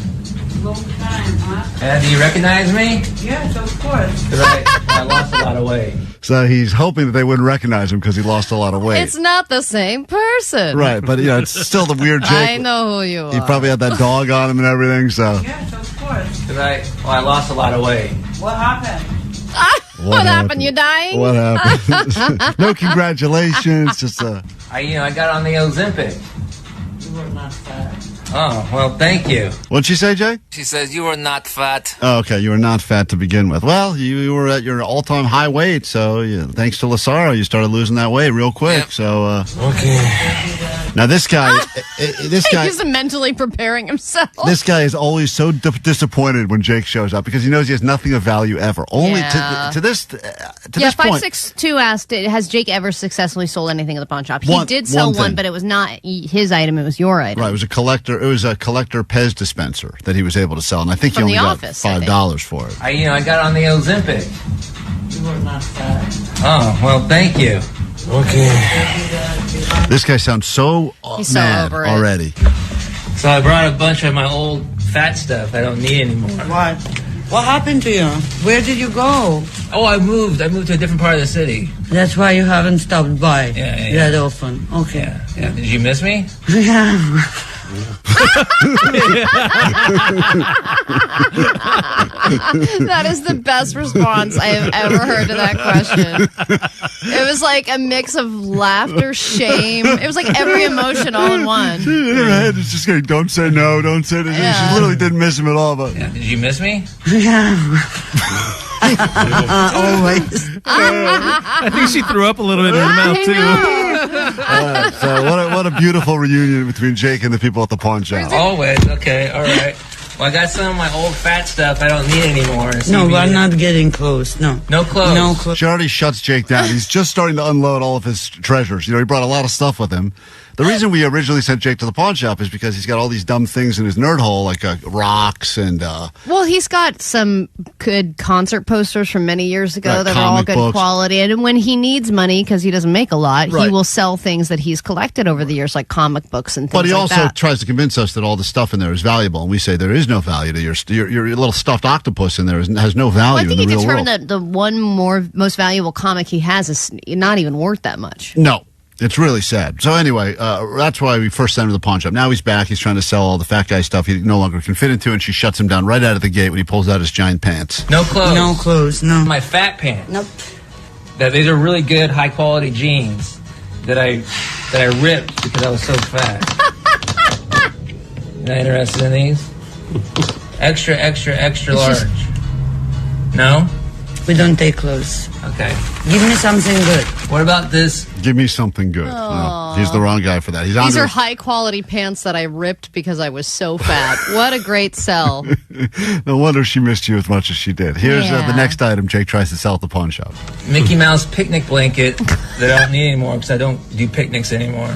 Long time, huh? Do you recognize me? Yes, of course. Because I lost a lot of weight. So he's hoping that they wouldn't recognize him because he lost a lot of weight. It's not the same person. Right, but it's still the weird Jake. I know who you are. He probably had that dog on him and everything, so. Yes, of course. Because I lost a lot of weight. What happened? What happened? You dying? What happened? No congratulations. Just I got on the Ozempic. You were not fat. Oh, well, thank you. What'd she say, Jay? She says you were not fat. Oh, okay, you were not fat to begin with. Well, you were at your all-time high weight, so thanks to Lazaro, you started losing that weight real quick. Yep. So, okay. Now this guy, he's mentally preparing himself. This guy is always so disappointed when Jake shows up because he knows he has nothing of value ever. Only to this point. 562 asked, has Jake ever successfully sold anything at the pawn shop? He did sell one, but it was not his item; it was your item. Right, it was a collector. It was a collector Pez dispenser that he was able to sell, and I think he only got $5 for it. I got on the Ozempic. You were not fat. Oh, well, thank you. Okay. This guy sounds so mad already. So I brought a bunch of my old fat stuff I don't need anymore. What? What happened to you? Where did you go? Oh, I moved. I moved to a different part of the city. That's why you haven't stopped by that often. Okay. Yeah. Did you miss me? Yeah. That is the best response I have ever heard to that question. It was like a mix of laughter, shame. It was like every emotion all in one. In her head, it's just going, don't say no, don't say this. Yeah. She literally didn't miss him at all. But Did you miss me? Yeah. Always. I think she threw up a little bit in her mouth too. So what a beautiful reunion between Jake and the people at the pawn shop. Always. Okay. All right. Well, I got some of my old fat stuff I don't need anymore. No, we're not getting close. No. No clothes. No clothes. She already shuts Jake down. He's just starting to unload all of his treasures. He brought a lot of stuff with him. The reason we originally sent Jake to the pawn shop is because he's got all these dumb things in his nerd hole, like rocks and... Well, he's got some good concert posters from many years ago that are all comic good books. quality. And when he needs money, because he doesn't make a lot, Right. he will sell things that he's collected over the years, like comic books and things But he like also that. tries to convince us that all the stuff in there is valuable, and we say there is no value to your little stuffed octopus in there has no value Well, I think in he the real world. determined that the one most valuable comic he has is not even worth that much. No. It's really sad. So anyway, that's why we first sent him to the pawn shop. Now he's back. He's trying to sell all the fat guy stuff he no longer can fit into, and she shuts him down right out of the gate when he pulls out his giant pants. No clothes. No clothes, no. My fat pants. Nope. These are really good, high quality jeans that I ripped because I was so fat. You're not interested in these? Extra, extra, extra large. No? We don't take clothes. Okay. Give me something good. What about this? Give me something good. No, he's the wrong guy for that. These are high-quality pants that I ripped because I was so fat. What a great sell. No wonder she missed you as much as she did. Here's the next item Jake tries to sell at the pawn shop. Mickey Mouse picnic blanket that I don't need anymore because I don't do picnics anymore.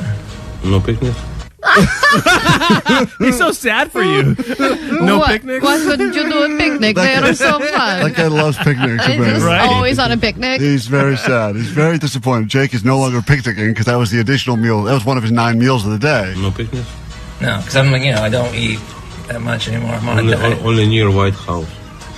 No picnics? He's so sad for you. No picnics? Why couldn't you do a picnic? They are so fun. That guy loves picnics. He's Right? always on a picnic. He's very sad. He's very disappointed. Jake is no longer picnicking because that was the additional meal. That was one of his 9 meals of the day. No picnics? No, because I don't eat that much anymore. I'm on a diet. Only near White House.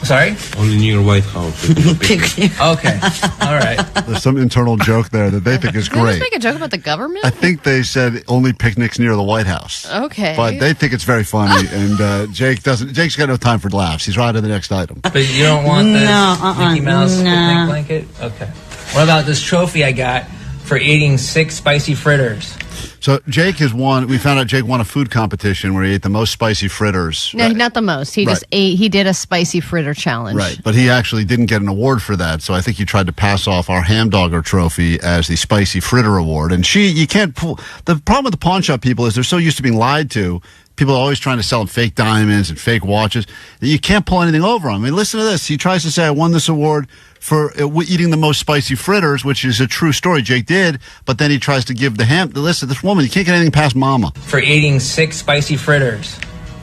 Sorry? Only near White House. Okay. All right. There's some internal joke there that they think is Did they just great. make a joke about the government? I think they said only picnics near the White House. Okay. But they think it's very funny, and Jake's got no time for laughs. He's right to the next item. But you don't want this Mickey Mouse no. picnic blanket? Okay. What about this trophy I got for eating 6 spicy fritters? So Jake has won. We found out Jake won a food competition where he ate the most spicy fritters. No, not the most. He just ate. He did a spicy fritter challenge. Right, but he actually didn't get an award for that. So I think he tried to pass off our ham dogger trophy as the spicy fritter award. And you can't pull. The problem with the pawn shop people is they're so used to being lied to. People are always trying to sell them fake diamonds and fake watches that you can't pull anything over on. I mean, listen to this. He tries to say, I won this award for eating the most spicy fritters, which is a true story. Jake did, but then he tries to give the ham. Listen, this woman, you can't get anything past mama. For eating 6 spicy fritters.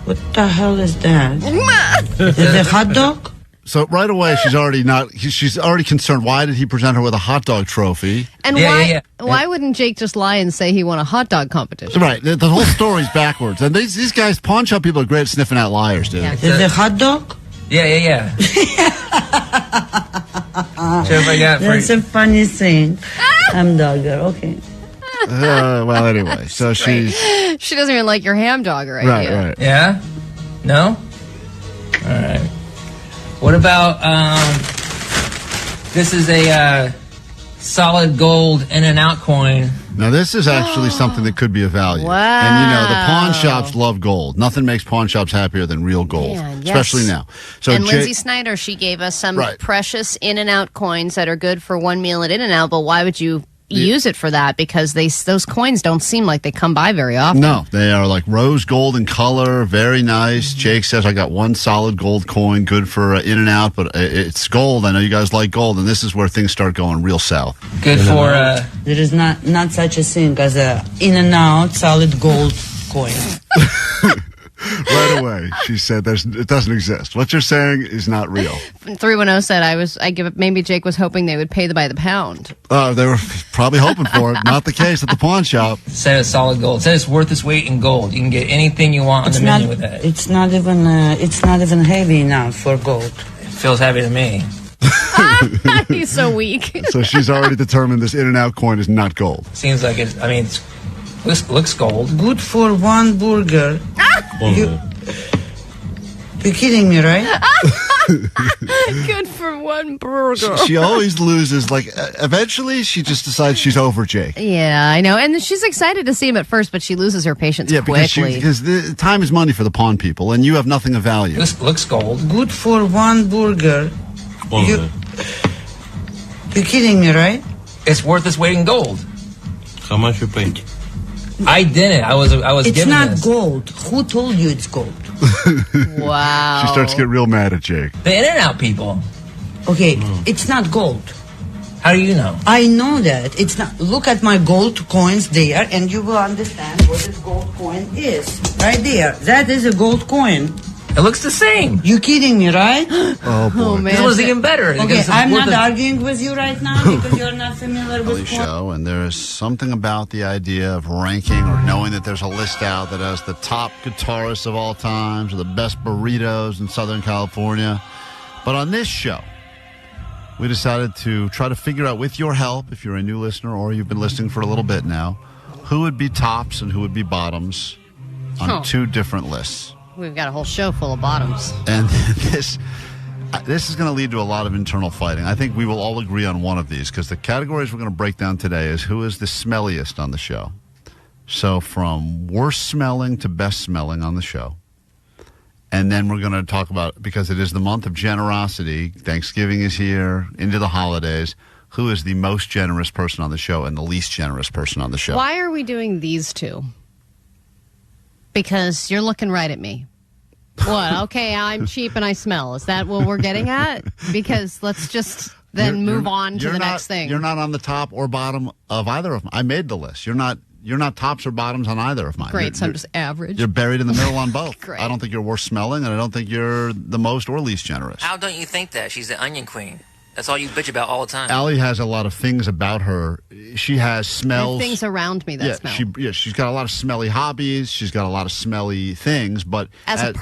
What the hell is that? Is it a hot dog? So right away, she's already concerned. Why did he present her with a hot dog trophy? And why wouldn't Jake just lie and say he won a hot dog competition? Right. The whole story's backwards. And these guys, pawn shop people are great at sniffing out liars, dude. Is it a hot dog? Yeah. That's a funny thing. Hamdogger, okay. Well, anyway, so she doesn't even like your ham dogger idea. Right. Yeah? No? All right. What about, this is a solid gold In-N-Out coin. Now, this is actually something that could be of value. Wow. And, the pawn shops love gold. Nothing makes pawn shops happier than real gold, Man, yes. especially now. So And Lindsay Snyder, she gave us some precious In-N-Out coins that are good for one meal at In-N-Out, but why would you use it for that? Because those coins don't seem like they come by very often. No, they are like rose gold in color, very nice. Jake says, I got one solid gold coin, good for In-N-Out, but it's gold. I know you guys like gold, and this is where things start going real south. Good for... There is not such a thing as a In-N-Out solid gold coin. Right away, she said, it doesn't exist. What you're saying is not real. 310 said, maybe Jake was hoping they would pay by the pound. They were probably hoping for it. Not the case at the pawn shop. Said it's solid gold. Said it's worth its weight in gold. You can get anything you want on the menu with that. It's not even heavy enough for gold. It feels heavy to me. He's so weak. So she's already determined this In-N-Out coin is not gold. Seems like it looks gold. Good for one burger. You're kidding me, right? Good for one burger. She always loses. Like, eventually, she just decides she's over Jake. Yeah, I know. And she's excited to see him at first, but she loses her patience quickly. Because the time is money for the pawn people, and you have nothing of value. This looks gold. Good for one burger. You're kidding me, right? It's worth its weight in gold. How much you paid? I didn't. I was It's given not this. gold. Who told you it's gold? Wow. She starts to get real mad at Jake. The In-N-Out people. Okay, it's not gold. How do you know? I know that. It's not. Look at my gold coins there, and you will understand what this gold coin is. Right there. That is a gold coin. It looks the same. You kidding me, right? Oh, boy. Oh, man. This was even better. Okay, I'm not arguing with you right now because you're not familiar with coins. Show, and there is something about the idea of ranking or knowing that there's a list out that has the top guitarists of all times or the best burritos in Southern California. But on this show, we decided to try to figure out, with your help, if you're a new listener or you've been listening for a little bit now, who would be tops and who would be bottoms on two different lists. We've got a whole show full of bottoms. And this is going to lead to a lot of internal fighting. I think we will all agree on one of these because the categories we're going to break down today is who is the smelliest on the show. So from worst smelling to best smelling on the show. And then we're going to talk about, because it is the month of generosity, Thanksgiving is here, into the holidays, who is the most generous person on the show and the least generous person on the show. Why are we doing these two? Because you're looking right at me. What? Okay, I'm cheap and I smell. Is that what we're getting at? Because let's just then move on to the next thing. You're not on the top or bottom of either of them. I made the list. You're not tops or bottoms on either of mine. Great, so I'm just average. You're buried in the middle on both. Great. I don't think you're worst smelling, and I don't think you're the most or least generous. How don't you think that? She's the onion queen. That's all you bitch about all the time. Allie has a lot of things about her. She has smells. There's things around me that smell. She's got a lot of smelly hobbies. She's got a lot of smelly things. But as a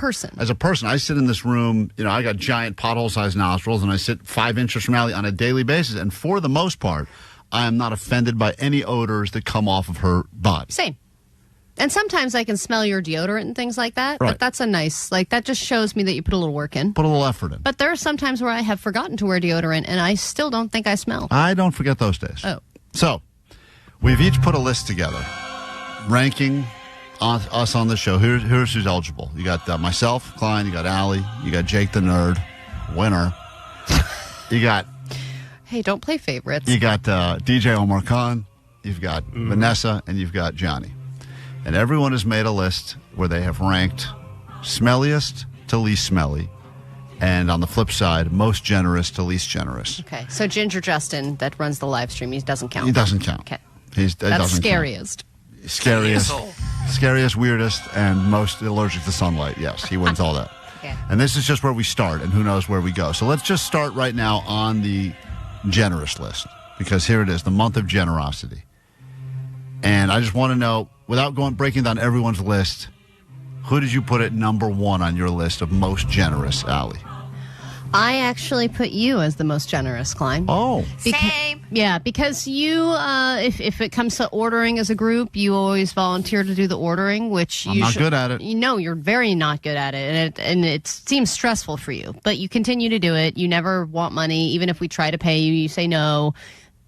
person, I sit in this room. I got giant pothole-sized nostrils, and I sit 5 inches from Allie on a daily basis. And for the most part, I am not offended by any odors that come off of her body. Same. And sometimes I can smell your deodorant and things like that. Right. But that's a nice, that just shows me that you put a little work in. Put a little effort in. But there are some times where I have forgotten to wear deodorant, and I still don't think I smell. I don't forget those days. Oh. So, we've each put a list together, ranking us on the show. Here's who's eligible. You got myself, Klein. You got Allie. You got Jake the Nerd, winner. You got... Hey, don't play favorites. You got DJ Omar Khan. You've got Vanessa, and you've got Johnny. And everyone has made a list where they have ranked smelliest to least smelly. And on the flip side, most generous to least generous. Okay, so Ginger Justin, that runs the live stream, he doesn't count. He doesn't count. Okay. That's scariest. Scariest, weirdest, and most allergic to sunlight. Yes, he wins all that. Okay. And this is just where we start, and who knows where we go. So let's just start right now on the generous list, because here it is, the month of generosity. And I just want to know, without breaking down everyone's list, who did you put at number one on your list of most generous, Allie? I actually put you as the most generous, Klein. Oh. Same. Yeah, because you, if it comes to ordering as a group, you always volunteer to do the ordering, which I'm not good at it. You're very not good at it, and it seems stressful for you. But you continue to do it. You never want money. Even if we try to pay you, you say no.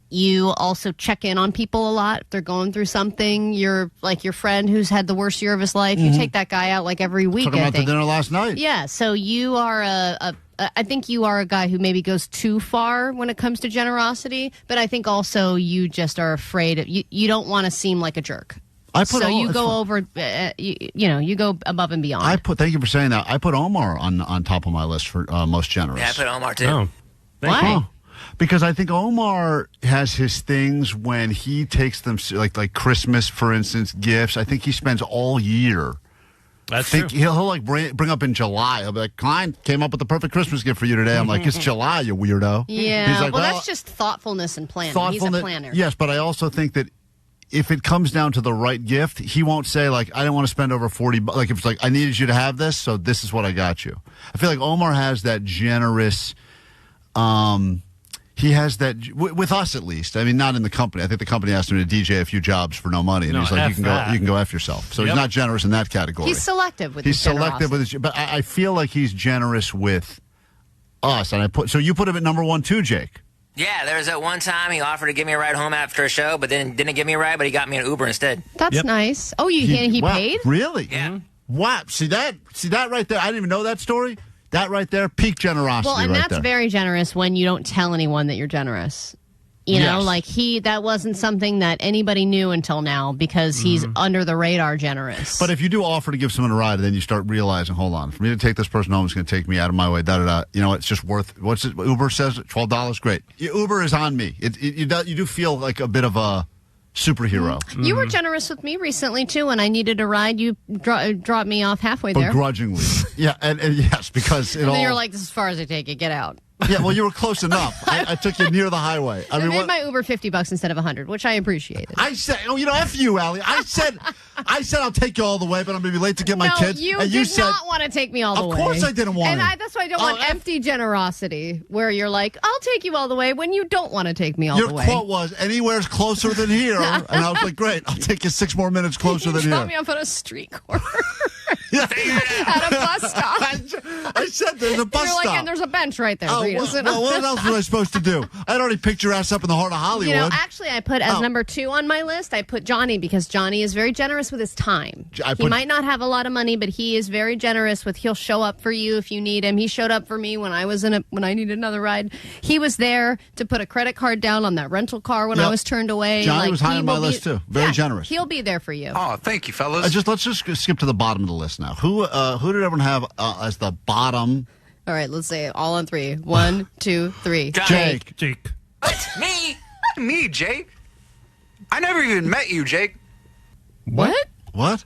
You also check in on people a lot. If they're going through something, you're like your friend who's had the worst year of his life. You take that guy out like every week. Took him out to dinner last night. Yeah, so you are I think you are a guy who maybe goes too far when it comes to generosity, but I think also you just are afraid of, you don't want to seem like a jerk. You go above and beyond. Thank you for saying that. I put Omar on top of my list for most generous. Yeah, I put Omar too. Oh. Why? Because I think Omar has his things when he takes them, like Christmas, for instance, gifts. I think he spends all year. That's true. He'll bring up in July. He'll be like, Klein came up with the perfect Christmas gift for you today. I'm like, it's July, you weirdo. Yeah. He's like, well, that's just thoughtfulness and planning. He's a planner. Yes, but I also think that if it comes down to the right gift, he won't say, like, I didn't want to spend over $40. Like, if it's like, I needed you to have this, so this is what I got you. I feel like Omar has that generous... He has that with us, at least. I mean, not in the company. I think the company asked him to DJ a few jobs for no money, and he's like, "You can go F yourself." So he's not generous in that category. He's selective with his generosity. But I feel like he's generous with us. And so you put him at number one too, Jake. Yeah, there was that one time he offered to give me a ride home after a show, but then didn't give me a ride, but he got me an Uber instead. That's nice. Oh, he paid? Really? Yeah. Wow. See that right there? I didn't even know that story. That right there, peak generosity. Well, and right that's there. very generous when you don't tell anyone that you're generous. You know, Yes. like that wasn't something that anybody knew until now because he's under the radar generous. But if you do offer to give someone a ride, then you start realizing, hold on, for me to take this person home, it's going to take me out of my way, da-da-da. You know, it's just worth, what's it, Uber says, $12, great. Uber is on me. You do feel like a bit of a superhero. You were generous with me recently, too. When I needed a ride, you dropped me off halfway there. Begrudgingly. Yeah, and yes, because and then you're like, this is as far as I take it. Get out. Yeah, well, you were close enough. I took you near the highway. I made my Uber $50 instead of $100, which I appreciated. I said, F you, Allie. I said I'll take you all the way, but I'm going to be late to get my kids. You and did not want to take me all the way. Of course I didn't want and to. That's why I don't want empty generosity, where you're like, I'll take you all the way when you don't want to take me all the way. Your quote was, anywhere's closer than here. And I was like, great, I'll take you 6 more minutes closer than here. You dropped me off on a street corner. At a bus stop. I said there's a bus stop. stop. And there's a bench right there. Oh, well, what else was I supposed to do? I'd already picked your ass up in the heart of Hollywood. You know, actually, I put as number 2 on my list, I put Johnny because Johnny is very generous with his time. He might not have a lot of money, but he is very generous with, he'll show up for you if you need him. He showed up for me when I needed another ride. He was there to put a credit card down on that rental car when I was turned away. Johnny was high on my list, too. Very generous. He'll be there for you. Oh, thank you, fellas. Let's just skip to the bottom of the list now. Who did everyone have as the bottom? All right, let's say it all on 3. 1, 2, 3. Jake. What? Me? Me, Jake? I never even met you, Jake. What? What?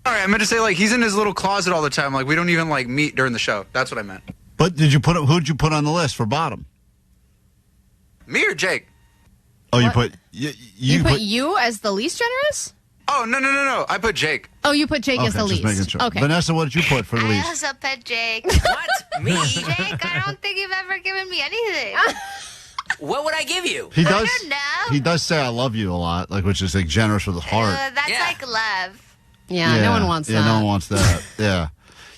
All right, I meant to say, like, he's in his little closet all the time. Like, we don't even, like, meet during the show. That's what I meant. But who'd you put on the list for bottom? Me or Jake? Oh, you put... You put you as the least generous? Oh, no. I put Jake. Oh, you put Jake as the least. Making sure. Okay. Vanessa, what did you put for the least? I also put Jake. What? Me? Jake, I don't think you've ever given me anything. What would I give you? He does. I don't know. He does say "I love you" a lot, like, which is like generous with his heart. That's like love. Yeah, no one wants that. Yeah, no one wants that.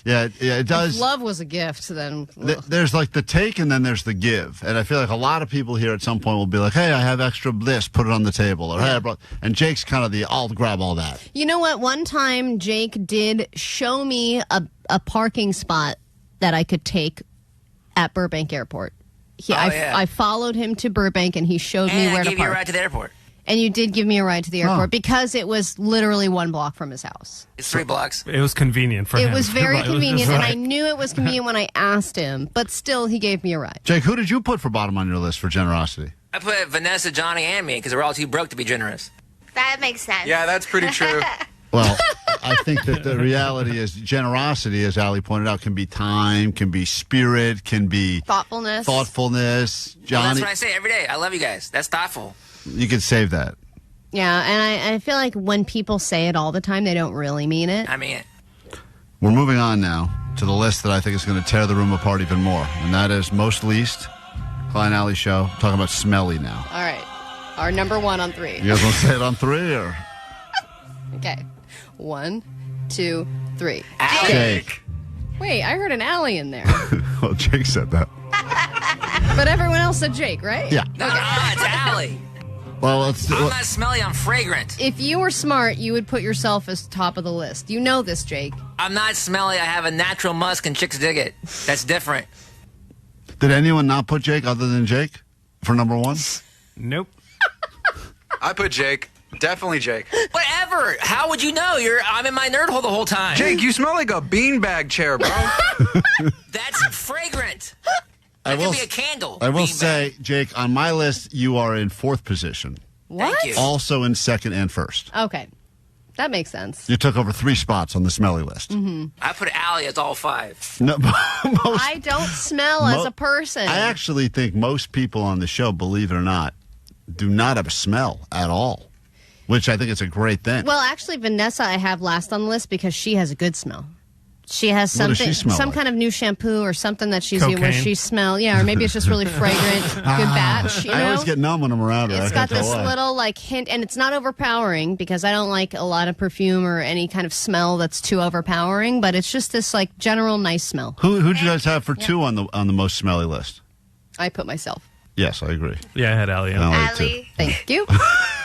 Yeah, it does. If love was a gift, then there's like the take and then there's the give, and I feel like a lot of people here at some point will be like, "Hey, I have extra this, put it on the table," or "Hey, I brought," and Jake's kind of I'll grab all that. You know what? One time, Jake did show me a parking spot that I could take at Burbank Airport. I followed him to Burbank, and he showed me where to park. And I gave you a ride to the airport. And you did give me a ride to the airport because it was literally 1 block from his house. It's 3 blocks. It was convenient for him. It was very convenient, and I Right. knew it was convenient when I asked him, but still, he gave me a ride. Jake, who did you put for bottom on your list for generosity? I put Vanessa, Johnny, and me because we're all too broke to be generous. That makes sense. Yeah, that's pretty true. Well, I think that the reality is generosity, as Allie pointed out, can be time, can be spirit, can be thoughtfulness. Well, Johnny, that's what I say every day. I love you guys. That's thoughtful. you could save that. Yeah, and I feel like when people say it all the time, they don't really mean it. I mean it. We're moving on now to the list that I think is going to tear the room apart even more, and that is most least, Klein Alley Show. Talking about smelly now. All right. Our number 1 on 3. You guys want to say it on 3 or? Okay. 1, 2, 3. Jake. Wait, I heard an alley in there. Well, Jake said that. But everyone else said Jake, right? Yeah. No, it's Allie. Well, I'm not smelly, I'm fragrant. If you were smart, you would put yourself as top of the list. You know this, Jake. I'm not smelly, I have a natural musk and chicks dig it. That's different. Did anyone not put Jake other than Jake for number 1? Nope. I put Jake. Definitely Jake. Whatever. How would you know? I'm in my nerd hole the whole time. Jake, you smell like a beanbag chair, bro. That's fragrant. That could be a candle. I will say, Jake, on my list, you are in 4th position. What? Thank you. Also in 2nd and 1st. Okay. That makes sense. You took over 3 spots on the smelly list. Mm-hmm. I put Allie as all 5. No, I don't smell as a person. I actually think most people on the show, believe it or not, do not have a smell at all, which I think is a great thing. Well, actually, Vanessa I have last on the list because she has a good smell. She has something, What does she smell some like? kind of new shampoo or something that she's using where Cocaine. she smell. Yeah, or maybe it's just really fragrant, good batch. You know? I always get numb when I'm around her. It's I got can't tell this why. little like hint, and it's not overpowering because I don't like a lot of perfume or any kind of smell that's too overpowering. But it's just this like general nice smell. Who'd you guys have for 2 on the most smelly list? I put myself. Yes, I agree. Yeah, I had Allie. Allie. Thank you.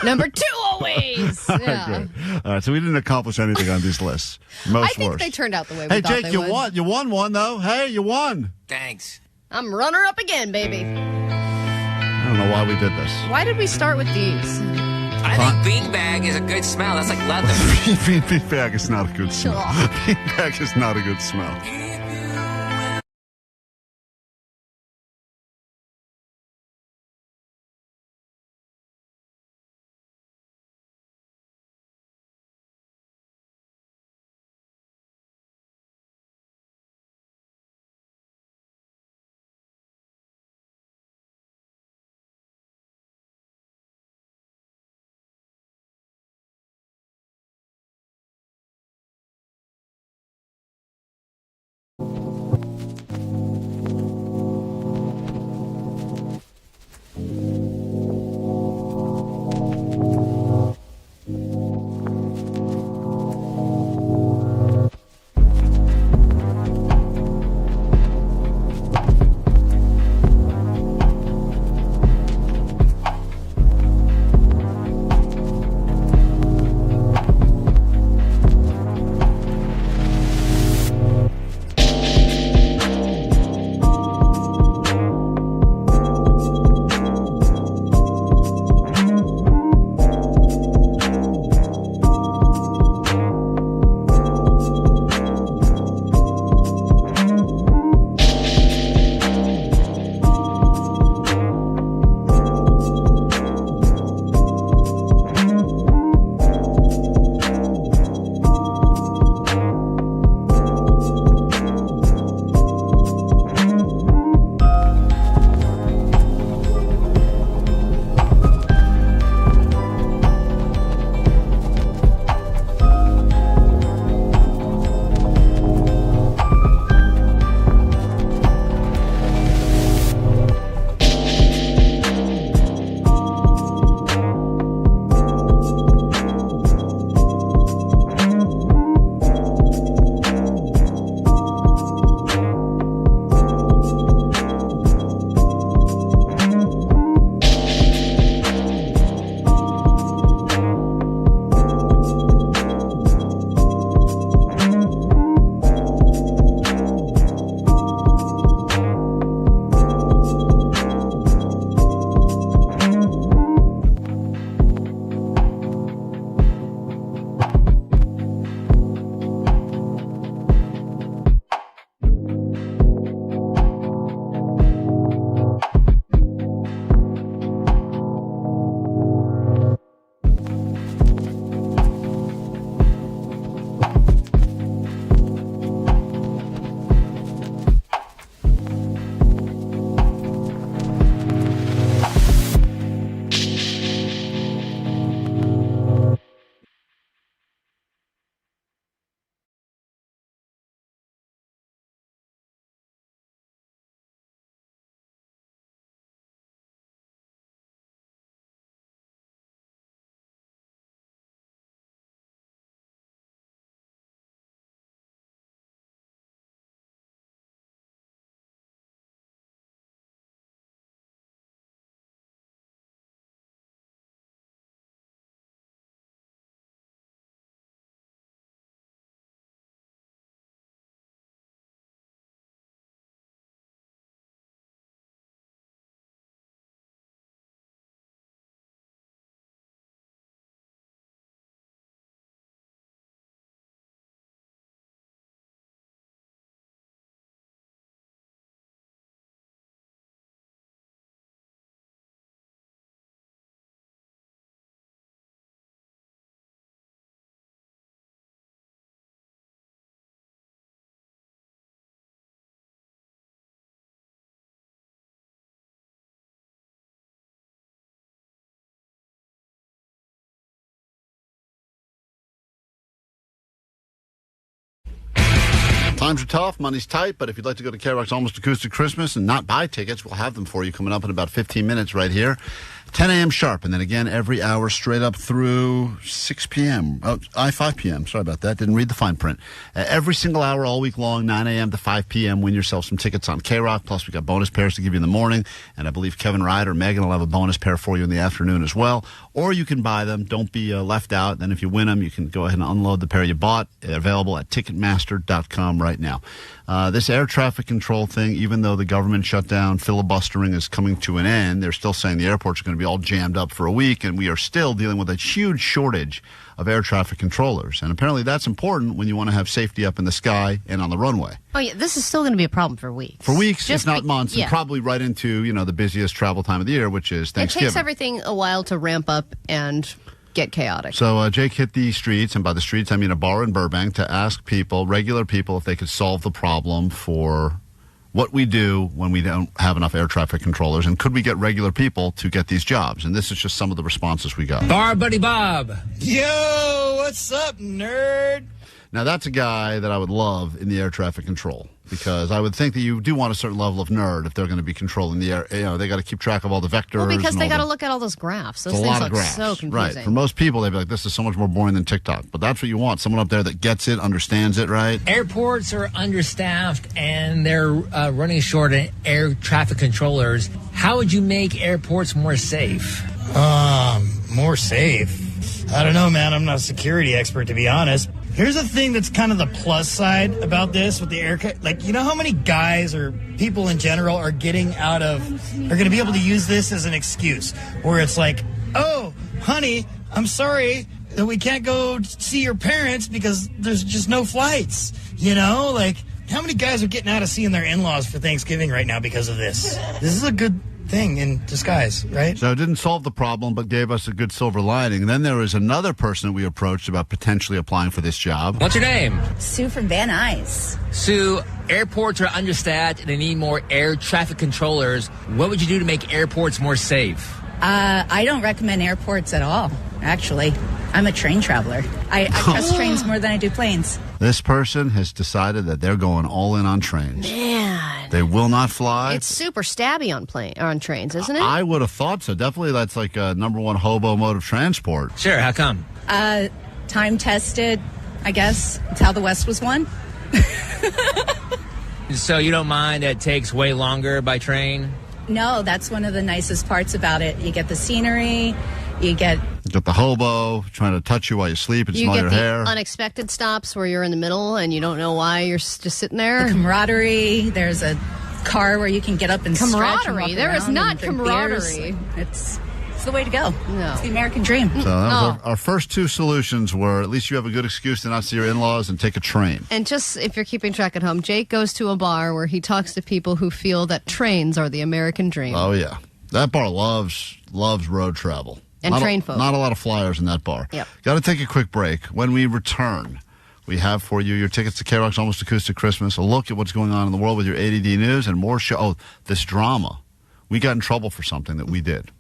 Number 2 always. Yeah. Great. All right, so we didn't accomplish anything on these lists. Most I think worst. they turned out the way we Hey, thought Jake, they you would. won. You won one though. Hey, you won. Thanks. I'm runner up again, baby. I don't know know why we did this. Why did we start with these? I think beanbag is a good smell. That's like leather. Beanbag is not a good smell. Beanbag is not a good smell. Times are tough, money's tight, but if you'd like to go to KROQ's Almost Acoustic Christmas and not buy tickets, we'll have them for you coming up in about 15 minutes right here. 10 a.m. sharp, and then again every hour straight up through 6 p.m. 5 p.m. Sorry about that. Didn't read the fine print. Every single hour all week long, 9 a.m. to 5 p.m. Win yourself some tickets on KROQ. Plus, we got bonus pairs to give you in the morning, and I believe Kevin Ryder or Megan will have a bonus pair for you in the afternoon as well. Or you can buy them. Don't be left out. Then if you win them, you can go ahead and unload the pair you bought. They're available at Ticketmaster.com right now. This air traffic control thing, even though the government shutdown, filibustering is coming to an end, they're still saying the airports are going to be all jammed up for a week, and we are still dealing with a huge shortage of air traffic controllers. And apparently that's important when you want to have safety up in the sky and on the runway. Oh, yeah, this is still going to be a problem for weeks. For weeks, if not months, and probably right into, the busiest travel time of the year, which is Thanksgiving. It takes everything a while to ramp up and get chaotic. So Jake hit the streets, and by the streets I mean a bar in Burbank, to ask people, regular people, if they could solve the problem for what we do when we don't have enough air traffic controllers, and could we get regular people to get these jobs? And this is just some of the responses we got. Bar Buddy Bob. Yo, what's up, nerd? Now, that's a guy that I would love in the air traffic control, because I would think that you do want a certain level of nerd if they're going to be controlling the air. They got to keep track of all the vectors. Well, because they got to look at all those graphs. Those things look so confusing. Right. For most people, they'd be like, this is so much more boring than TikTok. But that's what you want. Someone up there that gets it, understands it, right? Airports are understaffed, and they're running short on air traffic controllers. How would you make airports more safe? More safe? I don't know, man. I'm not a security expert, to be honest. Here's the thing that's kind of the plus side about this with the air, how many guys or people in general are going to be able to use this as an excuse, where it's like, oh, honey, I'm sorry that we can't go see your parents because there's just no flights, how many guys are getting out of seeing their in-laws for Thanksgiving right now because of this? This is a good thing in disguise, right? So it didn't solve the problem, but gave us a good silver lining. And then there was another person that we approached about potentially applying for this job. What's your name? Sue from Van Nuys. Sue, airports are understaffed and they need more air traffic controllers. What would you do to make airports more safe? I don't recommend airports at all, actually. I'm a train traveler. I trust trains more than I do planes. This person has decided that they're going all in on trains. Man. They will not fly. It's super stabby on trains, isn't it? I would have thought so. Definitely that's like a number one hobo mode of transport. Sure, how come? Time tested, I guess. It's how the West was won. So you don't mind that it takes way longer by train? No, that's one of the nicest parts about it. You get the scenery, you get the hobo trying to touch you while you sleep and smell your hair. Unexpected stops where you're in the middle and you don't know why you're just sitting there. The camaraderie. There's a car where you can get up and stretch and walk There is not camaraderie. It's the way to go. No. It's the American dream. So that was our first two solutions were at least you have a good excuse to not see your in-laws and take a train. And just if you're keeping track at home, Jake goes to a bar where he talks to people who feel that trains are the American dream. Oh, yeah. That bar loves road travel. And train folk. Not a lot of flyers in that bar. Yep. Got to take a quick break. When we return, we have for you your tickets to KROQ's Almost Acoustic Christmas, a look at what's going on in the world with your A.D.D news, and more show. Oh, this drama. We got in trouble for something that we did.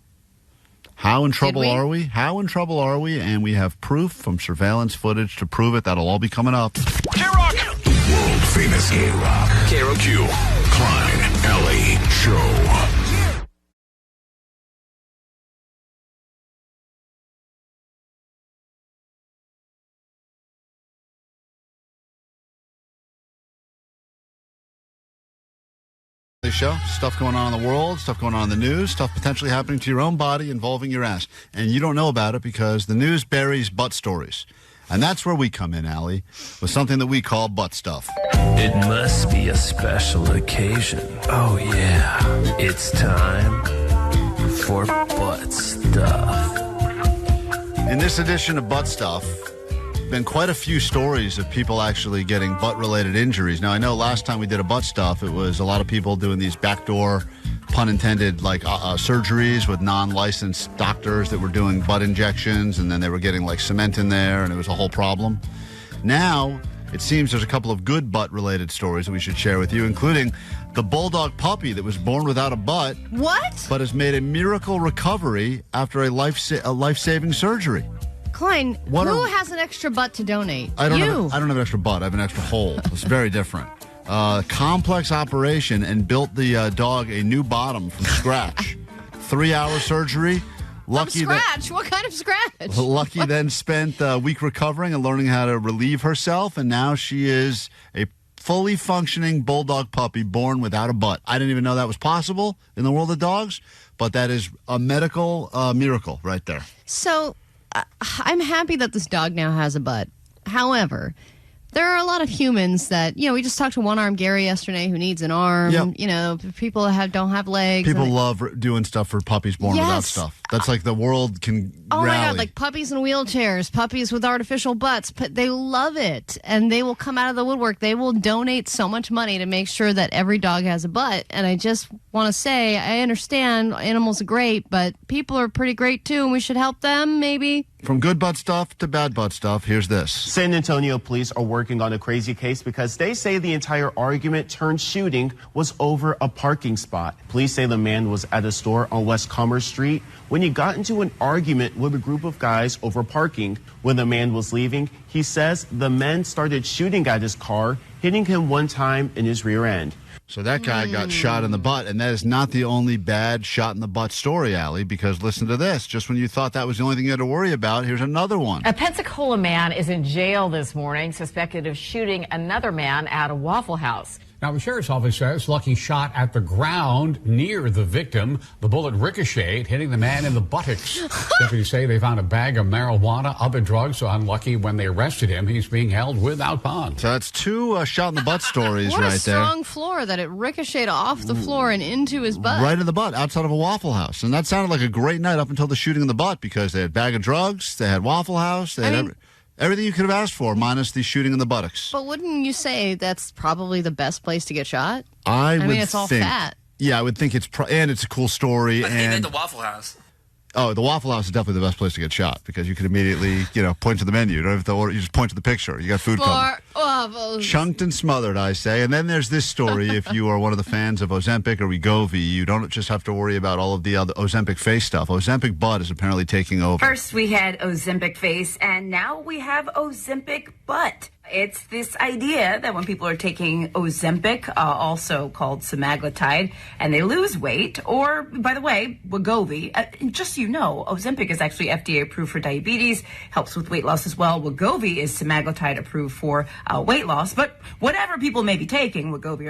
How in trouble are we? How in trouble are we? And we have proof from surveillance footage to prove it. That'll all be coming up. KROQ! World famous KROQ. KROQ. Klein, Alley, Show. Show. Stuff going on in the world, stuff going on in the news, stuff potentially happening to your own body involving your ass. And you don't know about it because the news buries butt stories. And that's where we come in, Allie, with something that we call butt stuff. It must be a special occasion. Oh, yeah. It's time for butt stuff. In this edition of Butt Stuff, been quite a few stories of people actually getting butt-related injuries. Now, I know last time we did a butt stuff, it was a lot of people doing these backdoor, pun intended, surgeries with non-licensed doctors that were doing butt injections, and then they were getting cement in there, and it was a whole problem. Now, it seems there's a couple of good butt-related stories that we should share with you, including the bulldog puppy that was born without a butt. What? But has made a miracle recovery after a life-saving surgery. Klein, who has an extra butt to donate? I don't have an extra butt. I have an extra hole. It's very different. Complex operation and built the dog a new bottom from scratch. 3-hour surgery. Lucky From scratch? What kind of scratch? Lucky then spent a week recovering and learning how to relieve herself, and now she is a fully functioning bulldog puppy born without a butt. I didn't even know that was possible in the world of dogs, but that is a medical miracle right there. So I'm happy that this dog now has a butt. However, there are a lot of humans that, we just talked to one-armed Gary yesterday who needs an arm. Yep. People don't have legs. People love doing stuff for puppies born without stuff. That's like the world can Oh rally. my God, like puppies in wheelchairs, puppies with artificial butts. They love it. And they will come out of the woodwork. They will donate so much money to make sure that every dog has a butt. And I just want to say, I understand animals are great, but people are pretty great too, and we should help them, maybe. From good butt stuff to bad butt stuff, here's this. San Antonio police are working on a crazy case because they say the entire argument turned shooting was over a parking spot. Police say the man was at a store on West Commerce Street when he got into an argument with a group of guys over parking. When the man was leaving, he says the men started shooting at his car, hitting him one time in his rear end. So that guy got shot in the butt, and that is not the only bad shot in the butt story, Allie, because listen to this. Just when you thought that was the only thing you had to worry about, here's another one. A Pensacola man is in jail this morning, suspected of shooting another man at a Waffle House. Now, the sheriff's office says Lucky shot at the ground near the victim. The bullet ricocheted, hitting the man in the buttocks. Deputies say they found a bag of marijuana, other drugs on Lucky. When they arrested him, he's being held without bond. So that's two shot in the butt stories What right a strong floor that it ricocheted off the floor and into his butt. Right in the butt, outside of a Waffle House. And that sounded like a great night up until the shooting in the butt, because they had a bag of drugs, they had Waffle House, they had everything you could have asked for, minus the shooting in the buttocks. But wouldn't you say that's probably the best place to get shot? I mean, it's all fat. Yeah, I would think and it's a cool story. But and even the Waffle House. Oh, the Waffle House is definitely the best place to get shot, because you can immediately, point to the menu. You don't have to order. You just point to the picture. You got food covered. Waffles. Chunked and smothered, I say. And then there's this story. If you are one of the fans of Ozempic or Wegovy, you don't just have to worry about all of the other Ozempic face stuff. Ozempic butt is apparently taking over. First we had Ozempic face, and now we have Ozempic butt. It's this idea that when people are taking Ozempic, also called semaglutide, and they lose weight, or, by the way, Wegovy, just so you know, Ozempic is actually FDA approved for diabetes, helps with weight loss as well. Wegovy is semaglutide approved for weight loss, but whatever people may be taking, Wegovy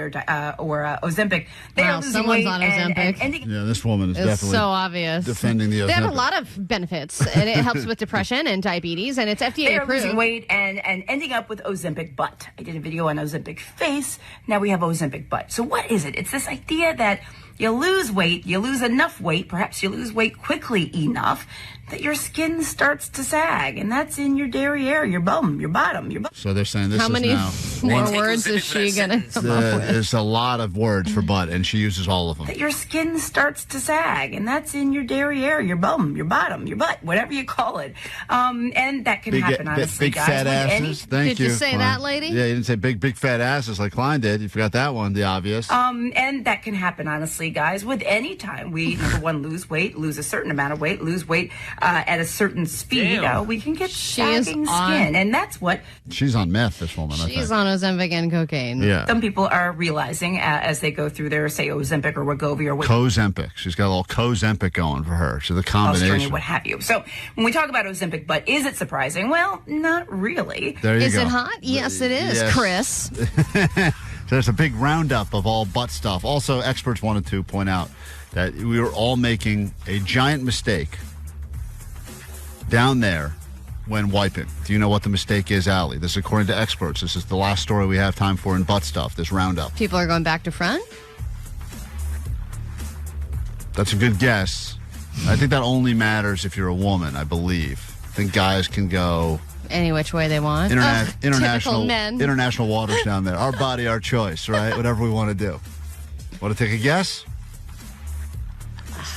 or Ozempic, they are losing someone's weight on Ozempic. Yeah, this woman is definitely so obvious. defending the Ozempic. They have a lot of benefits, and it helps with depression and diabetes, and it's FDA They are approved. losing weight and ending up with Ozempic butt. I did a video on Ozempic face. Now we have Ozempic butt. So what is it? It's this idea that you lose weight, you lose enough weight, perhaps you lose weight quickly enough that your skin starts to sag, and that's in your derriere, your bum, your bottom, your butt. So they're saying this How is many now more words is she going to come up with? There's a lot of words for butt, and she uses all of them. That your skin starts to sag, and that's in your derriere, your bum, your bottom, your butt, whatever you call it. And that can happen, honestly, big guys. fat with asses. Thank you. Did you say that, lady? Yeah, you didn't say big fat asses like Klein did. You forgot that one, the obvious. And that can happen, honestly, guys, with any time we, number one, lose weight, lose a certain amount of weight, lose weight at a certain speed, we can get sagging skin. And that's what... She's on meth, this woman, I think. She's on Ozempic and cocaine. Yeah. Some people are realizing as they go through their, say, Ozempic or Wegovy or what... Cozempic. She's got a little Cozempic going for her. So the combination. What have you. So when we talk about Ozempic butt, is it surprising? Well, not really. There you Is go. it hot? Yes, it is, Yes. Chris. So there's a big roundup of all butt stuff. Also, experts wanted to point out that we were all making a giant mistake down there when wiping. Do you know what the mistake is, Allie? This is according to experts. This is the last story we have time for in butt stuff, this roundup. People are going back to front? That's a good guess. I think that only matters if you're a woman, I believe. I think guys can go... Any which way they want. International men. International waters down there. Our body, our choice, right? Whatever we want to do. Want to take a guess?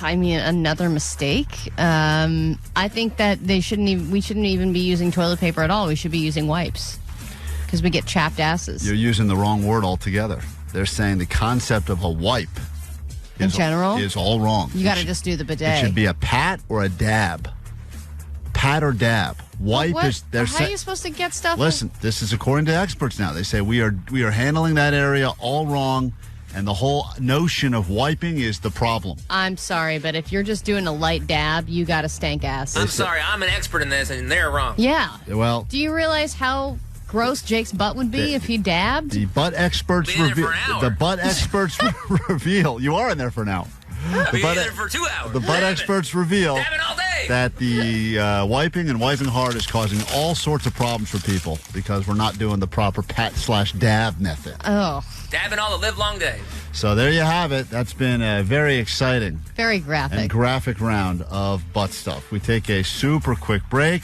I mean, another mistake. I think that we shouldn't even be using toilet paper at all. We should be using wipes because we get chapped asses. You're using the wrong word altogether. They're saying the concept of a wipe in general is all wrong. You got to just do the bidet. It should be a pat or a dab. Pat or dab. Wipe is. How are you supposed to get stuff? Listen, this is according to experts now. They say we are handling that area all wrong. And the whole notion of wiping is the problem. I'm sorry, but if you're just doing a light dab, you got a stank ass. I'm sorry, I'm an expert in this, and they're wrong. Yeah. Well, do you realize how gross Jake's butt would be if he dabbed? The butt experts reveal. The butt experts reveal. You are in there for an hour. I'll be in there for 2 hours. The butt experts reveal all day. that the wiping and wiping hard is causing all sorts of problems for people because we're not doing the proper pat/dab method. Oh. Dabbing all the live long day. So there you have it. That's been a very exciting, very graphic, and graphic round of butt stuff. We take a super quick break.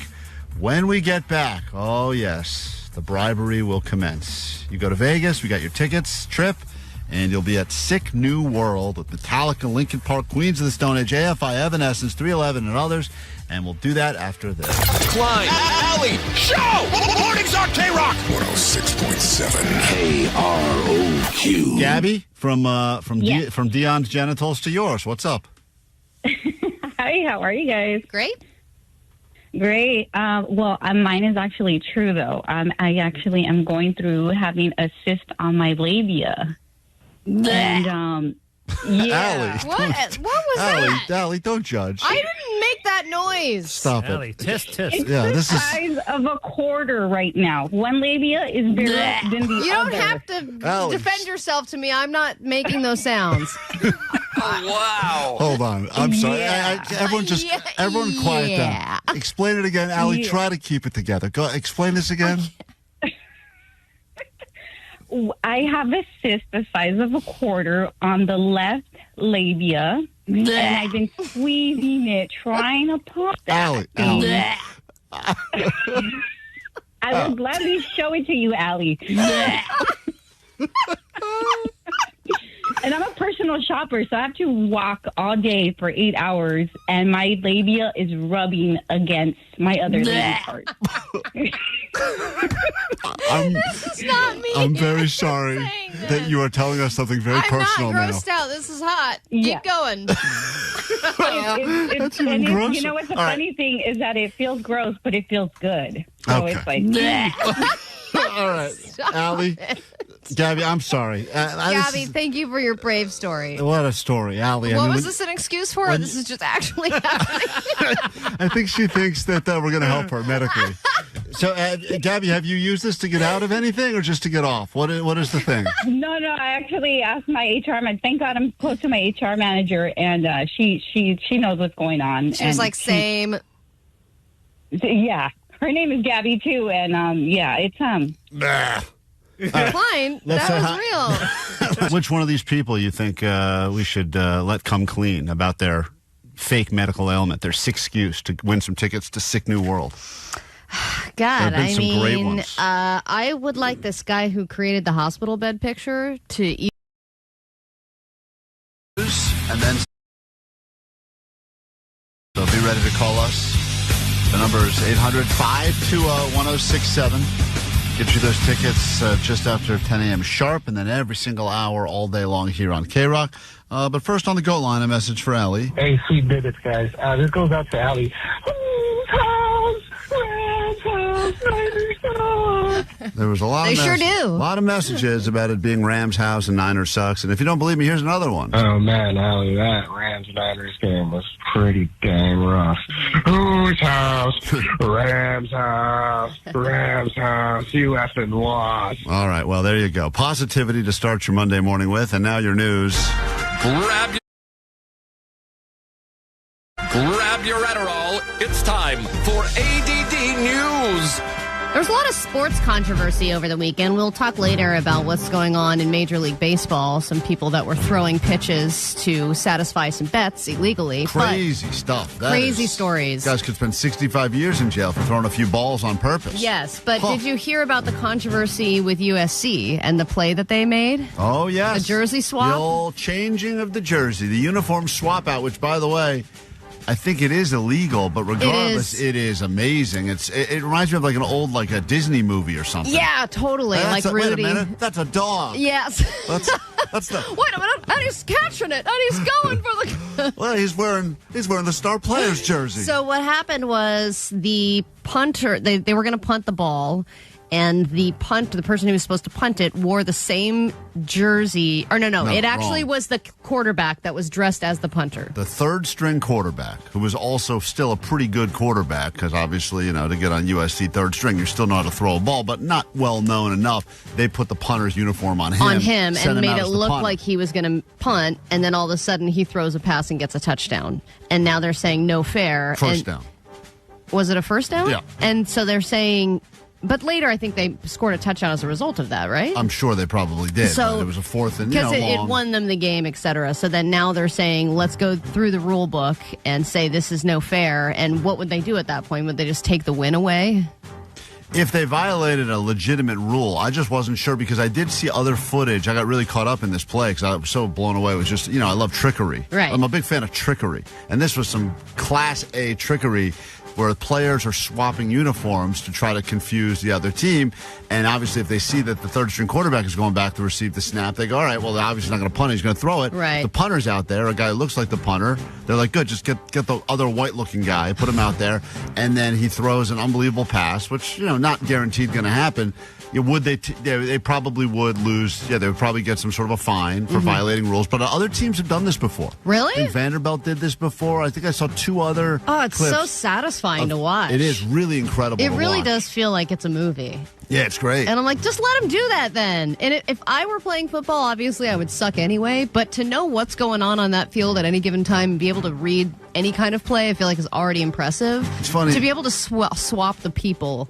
When we get back, oh yes, the bribery will commence. You go to Vegas, we got your tickets, trip, and you'll be at Sick New World with Metallica, Linkin Park, Queens of the Stone Age, AFI, Evanescence, 311, and others. And we'll do that after this. Klein, Alley, show! Mornings on KROQ! 106.7 KROQ. Gabby, from Yes. from Dion's genitals to yours. What's up? Hi, how are you guys? Great. Great. Well, mine is actually true, though. I actually am going through having a cyst on my labia. And, yeah. What was that? Allie, don't judge. I didn't make that noise. Stop Allie, it. Tisk. It's Yeah, the this is- size of a quarter right now. One labia is bigger than the You don't other. have to Alex. defend yourself to me. I'm not making those sounds. Wow. Hold on. I'm sorry. Yeah. Everyone quiet yeah. down. Explain it again. Allie, Yeah. try to keep it together. Go explain this again. I have a cyst the size of a quarter on the left labia, and I've been squeezing it, trying to pop that. Allie. I will gladly show it to you, Allie. And I'm a personal shopper, so I have to walk all day for 8 hours, and my labia is rubbing against my other labia part. It's not me. I'm very sorry that you are telling us something very personal I'm now. not grossed out. This is hot. Yeah. Keep going. That's even grosser. You know what the All funny thing is that it feels gross, but it feels good. So Okay. it's like, All right, Allie. Gabby, I'm sorry. Gabby, thank you for your brave story. What a story, Allie. What was this an excuse for? Or this is just actually happening. I think she thinks that we're going to help her medically. So, Gabby, have you used this to get out of anything or just to get off? What is the thing? No, I actually asked my HR man. Thank God I'm close to my HR manager, and she knows what's going on. She was like, same. Yeah, her name is Gabby too, and yeah, it's Klein, that was real. Which one of these people you think we should let come clean about their fake medical ailment, their sick excuse to win some tickets to Sick New World? God, There have been some great ones. I would like this guy who created the hospital bed picture to And then, so be ready to call us. The number is 800-520-1067. Get you those tickets just after 10 a.m. sharp, and then every single hour all day long here on KROQ. But first on the GOAT line, a message for Allie. Hey, sweet bits, guys. This goes out to Allie. There was a lot. They of sure do. A lot of messages about it being Rams house and Niners sucks. And if you don't believe me, here's another one. Oh, man, Allie, that Rams-Niners game was pretty dang rough. Whose house? Rams house. Rams house. You effing lost. All right, well, there you go. Positivity to start your Monday morning with, and now your news. Grab your Adderall. It's time for A.D.D. News. There's a lot of sports controversy over the weekend. We'll talk later about what's going on in Major League Baseball. Some people that were throwing pitches to satisfy some bets illegally. Crazy stuff. That Crazy is- stories. Guys could spend 65 years in jail for throwing a few balls on purpose. Yes, but did you hear about the controversy with USC and the play that they made? Oh, yes. The jersey swap? The old changing of the jersey, the uniform swap out, which, by the way, I think it is illegal, but regardless, it is amazing. It reminds me of like an old, like a Disney movie or something. Yeah, totally. That's Like wait Rudy. a minute, that's a dog. Yes. That's the. Wait a minute, and he's catching it, and he's going for the. Well, he's wearing the star player's jersey. So what happened was the punter, they were going to punt the ball, and the person who was supposed to punt it wore the same jersey. Or no, it actually was the quarterback that was dressed as the punter. The third-string quarterback, who was also still a pretty good quarterback, because obviously, to get on USC third string, you still know how to throw a ball, but not well-known enough. They put the punter's uniform on him. And made it look like he was going to punt, and then all of a sudden he throws a pass and gets a touchdown. And now they're saying no fair. First down. Was it a first down? Yeah. And so they're saying... But later, I think they scored a touchdown as a result of that, right? I'm sure they probably did. So, but it was a fourth and, because it won them the game, etc. So then now they're saying, let's go through the rule book and say this is no fair. And what would they do at that point? Would they just take the win away? If they violated a legitimate rule, I just wasn't sure because I did see other footage. I got really caught up in this play because I was so blown away. It was just, I love trickery. Right. I'm a big fan of trickery. And this was some Class A trickery where players are swapping uniforms to try to confuse the other team. And obviously, if they see that the third-string quarterback is going back to receive the snap, they go, all right, well, they're obviously not going to punt. He's going to throw it. Right. The punter's out there, a guy who looks like the punter. They're like, good, just get the other white-looking guy, put him out there, and then he throws an unbelievable pass, which, not guaranteed going to happen. They probably would lose. Yeah, they would probably get some sort of a fine for violating rules. But other teams have done this before. Really? I think Vanderbilt did this before. I think I saw 2 other it's clips so satisfying to watch. It is really incredible It to really watch. does feel like it's a movie. Yeah, it's great. And I'm like, just let him do that then. And if I were playing football, obviously I would suck anyway. But to know what's going on that field at any given time and be able to read any kind of play, I feel like is already impressive. It's funny. To be able to swap the people,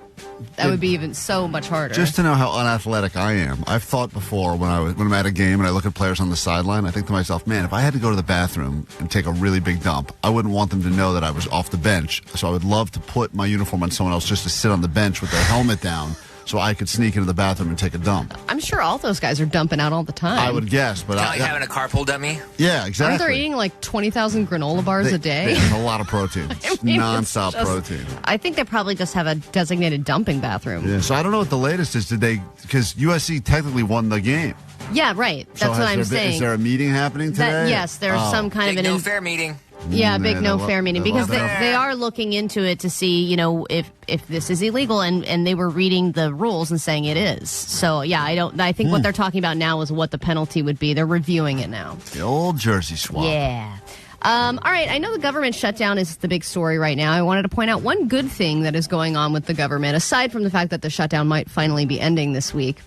that would be even so much harder. Just to know how unathletic I am, I've thought before when I'm at a game and I look at players on the sideline, I think to myself, man, if I had to go to the bathroom and take a really big dump, I wouldn't want them to know that I was off the bench. So I would love to put my uniform on someone else just to sit on the bench with their helmet down so I could sneak into the bathroom and take a dump. I'm sure all those guys are dumping out all the time. I would guess, but Kind of like having a carpool dummy. Yeah, exactly. Aren't they eating like 20,000 granola bars a day? There's a lot of protein. It's nonstop protein. I think they probably just have a designated dumping bathroom. Yeah, so I don't know what the latest is. Because USC technically won the game. Yeah, right. That's what I'm saying. Is there a meeting happening today? Yes, there's some kind Big of no fair meeting. Yeah, big no fair meeting because they are looking into it to see, if this is illegal, and they were reading the rules and saying it is. So yeah, I think what they're talking about now is what the penalty would be. They're reviewing it now. The old jersey swap. Yeah. All right, I know the government shutdown is the big story right now. I wanted to point out one good thing that is going on with the government, aside from the fact that the shutdown might finally be ending this week.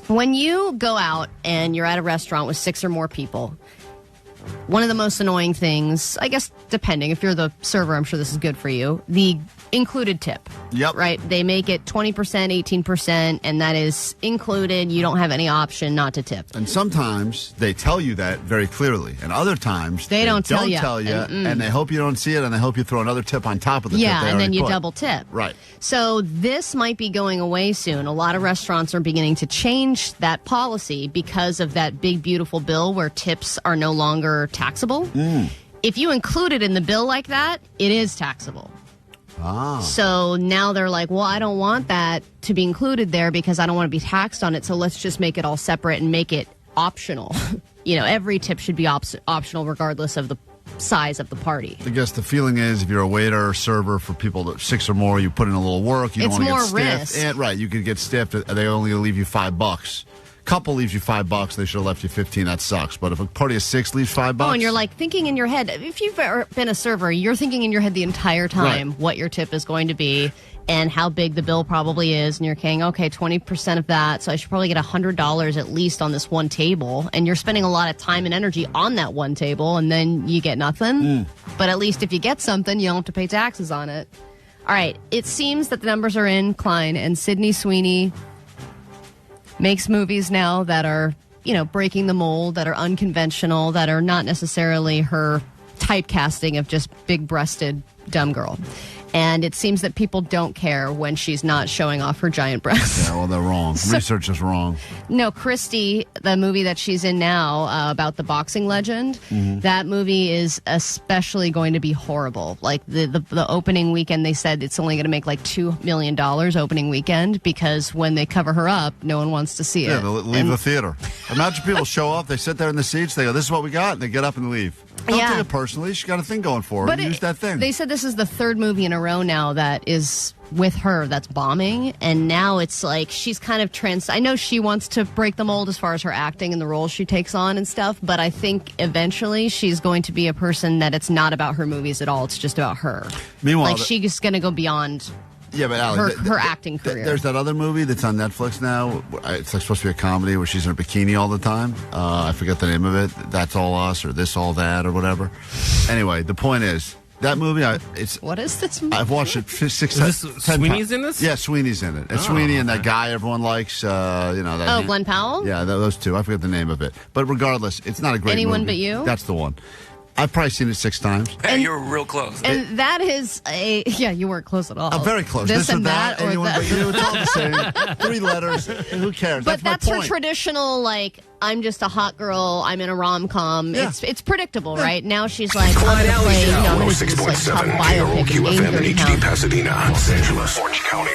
When you go out and you're at a restaurant with 6 or more people, one of the most annoying things, I guess, depending, if you're the server, I'm sure this is good for you, the included tip. Yep. Right? They make it 20%, 18%, and that is included. You don't have any option not to tip. And sometimes they tell you that very clearly. And other times they don't tell you. And they hope you don't see it, and they hope you throw another tip on top of the tip. Yeah, and then you double tip. Right. So this might be going away soon. A lot of restaurants are beginning to change that policy because of that big, beautiful bill where tips are no longer taxable. If you include it in the bill like that, it is taxable. So now they're like, well, I don't want that to be included there because I don't want to be taxed on it. So let's just make it all separate and make it optional. Every tip should be optional regardless of the size of the party. I guess the feeling is if you're a waiter or server for people that 6 or more, you put in a little work. You don't want to get stiffed. Risk. And, right, you could get stiffed. They only going to leave you $5. Couple leaves you $5, they should have left you 15. That sucks. But if a party of 6 leaves $5, and you're like thinking in your head. If you've ever been a server, you're thinking in your head the entire time what your tip is going to be and how big the bill probably is, and you're saying, okay, 20% of that, so I should probably get $100 at least on this one table. And you're spending a lot of time and energy on that one table, and then you get nothing. But at least if you get something, you don't have to pay taxes on it. All right, it seems that the numbers are in. Klein and Sydney Sweeney makes movies now that are, breaking the mold, that are unconventional, that are not necessarily her typecasting of just big-breasted dumb girl. And it seems that people don't care when she's not showing off her giant breasts. Yeah, well, they're wrong. Research is wrong. No, Christy, the movie that she's in now about the boxing legend, that movie is especially going to be horrible. Like the opening weekend, they said it's only going to make like $2 million opening weekend because when they cover her up, no one wants to see it. Yeah, they'll leave the theater. Imagine people show up, they sit there in the seats, they go, this is what we got, and they get up and leave. Don't take it personally. She's got a thing going for her. Use that thing. They said this is the third movie in a row now that is with her that's bombing, and now it's like she's kind of I know she wants to break the mold as far as her acting and the roles she takes on and stuff, but I think eventually she's going to be a person that it's not about her movies at all. It's just about her. Meanwhile, like she's going to go beyond. Yeah, but Allie, her acting career. There's that other movie that's on Netflix now. It's like supposed to be a comedy where she's in a bikini all the time. I forget the name of it. That's All Us or This All That or whatever. Anyway, the point is that movie. What is this movie? I've watched it 6 Is times. this Sweeney's in this? Yeah, Sweeney's in it. It's Sweeney and that guy everyone likes. That Glenn Powell. Yeah, those two. I forget the name of it. But regardless, it's not a great Anyone movie. But You? That's the one. I've probably seen it 6 times. Hey, you were real close. And that is you weren't close at all. I'm very close. This and or that, or anyone that. But you. It's all the same. 3 letters. Who cares? But that's my her point. traditional, like, I'm just a hot girl, I'm in a rom-com. Yeah. It's predictable, right? Now she's like, I'm Klein going to Alley play, Show. I'm going to do this, like, tough 106.7 biopic KROQ in FM Anger in HD Town. Pasadena, Los Angeles, Orange County.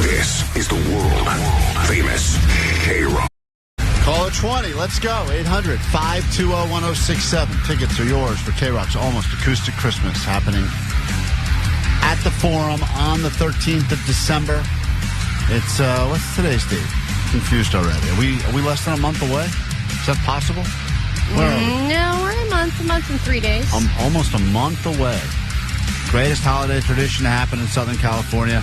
This is the world famous KROQ. Call it 20. Let's go. 800-520-1067. Tickets are yours for KROQ's Almost Acoustic Christmas happening at the Forum on the 13th of December. It's, what's today's date? Confused already. Are we less than a month away? Is that possible? Where are we? No, we're a month and 3 days. Almost a month away. Greatest holiday tradition to happen in Southern California.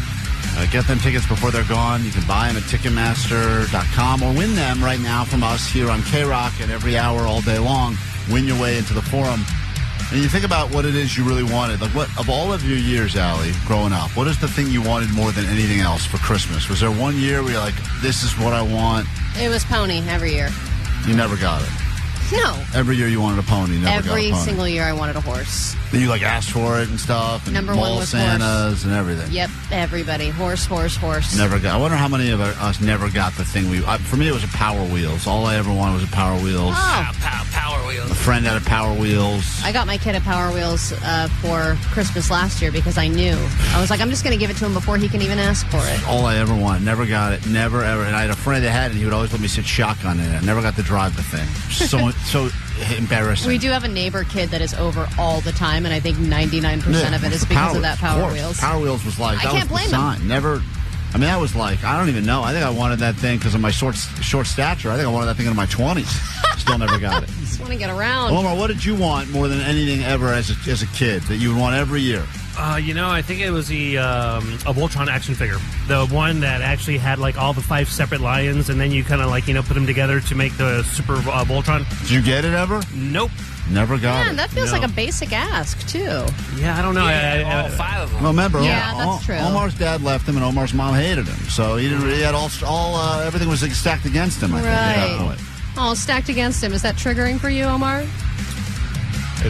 Get them tickets before they're gone. You can buy them at Ticketmaster.com or win them right now from us here on KROQ and every hour all day long. Win your way into the Forum. And you think about what it is you really wanted. Like, what of all of your years, Allie, growing up, what is the thing you wanted more than anything else for Christmas? Was there one year where you're like, this is what I want? It was pony every year. You never got it. No. Every year you wanted a pony. Never got a Every pony. single year I wanted a horse. Then you like asked for it and stuff. And Number one mall was Santas horse. and everything. Yep, everybody. Horse. Never got. I wonder how many of us never got the thing for me, it was a Power Wheels. All I ever wanted was a Power Wheels. Oh. Power Wheels. A friend had a Power Wheels. I got my kid a Power Wheels for Christmas last year because I knew. I was like, I'm just going to give it to him before he can even ask for it. All I ever wanted. Never got it. Never, ever. And I had a friend that had it, and he would always let me sit shotgun in it. I never got to drive the thing. So embarrassing. We do have a neighbor kid that is over all the time, and I think 99% of it is because of that Power Wheels. Power Wheels was like, I can't blame them. Never. I mean, that was like, I don't even know. I think I wanted that thing because of my short stature. I think I wanted that thing in my 20s. Still never got it. Just want to get around. Omar, what did you want more than anything ever as a kid that you would want every year? I think it was a Voltron action figure. The one that actually had like all the 5 separate lions, and then you kind of like, put them together to make the Super Voltron. Did you get it ever? Nope. Never got it. Man, that feels like a basic ask, too. Yeah, I don't know. All 5 of them. Well, remember, Yeah, that's true. Omar's dad left him, and Omar's mom hated him. So he didn't. He had everything was stacked against him. I think. At that point. Oh, stacked against him. Is that triggering for you, Omar? It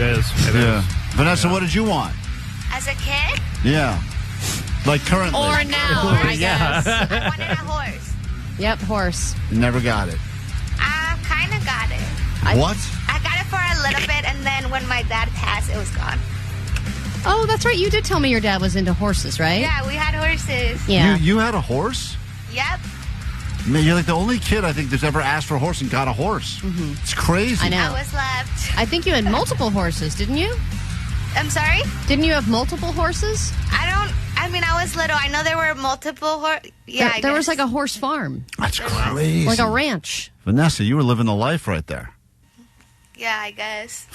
is. It is. Vanessa, what did you want? As a kid? Yeah. Like currently. Or now, I guess. I wanted a horse. Yep, horse. Never got it. I kind of got it. What? I got it for a little bit, and then when my dad passed, it was gone. Oh, that's right. You did tell me your dad was into horses, right? Yeah, we had horses. Yeah. You had a horse? Yep. Man, you're like the only kid I think that's ever asked for a horse and got a horse. Mm-hmm. It's crazy. I know. I was left. I think you had multiple horses, didn't you? I'm sorry? Didn't you have multiple horses? I was little. I know there were multiple horses. Yeah, There was like a horse farm. That's crazy. Like a ranch. Vanessa, you were living the life right there. Yeah, I guess.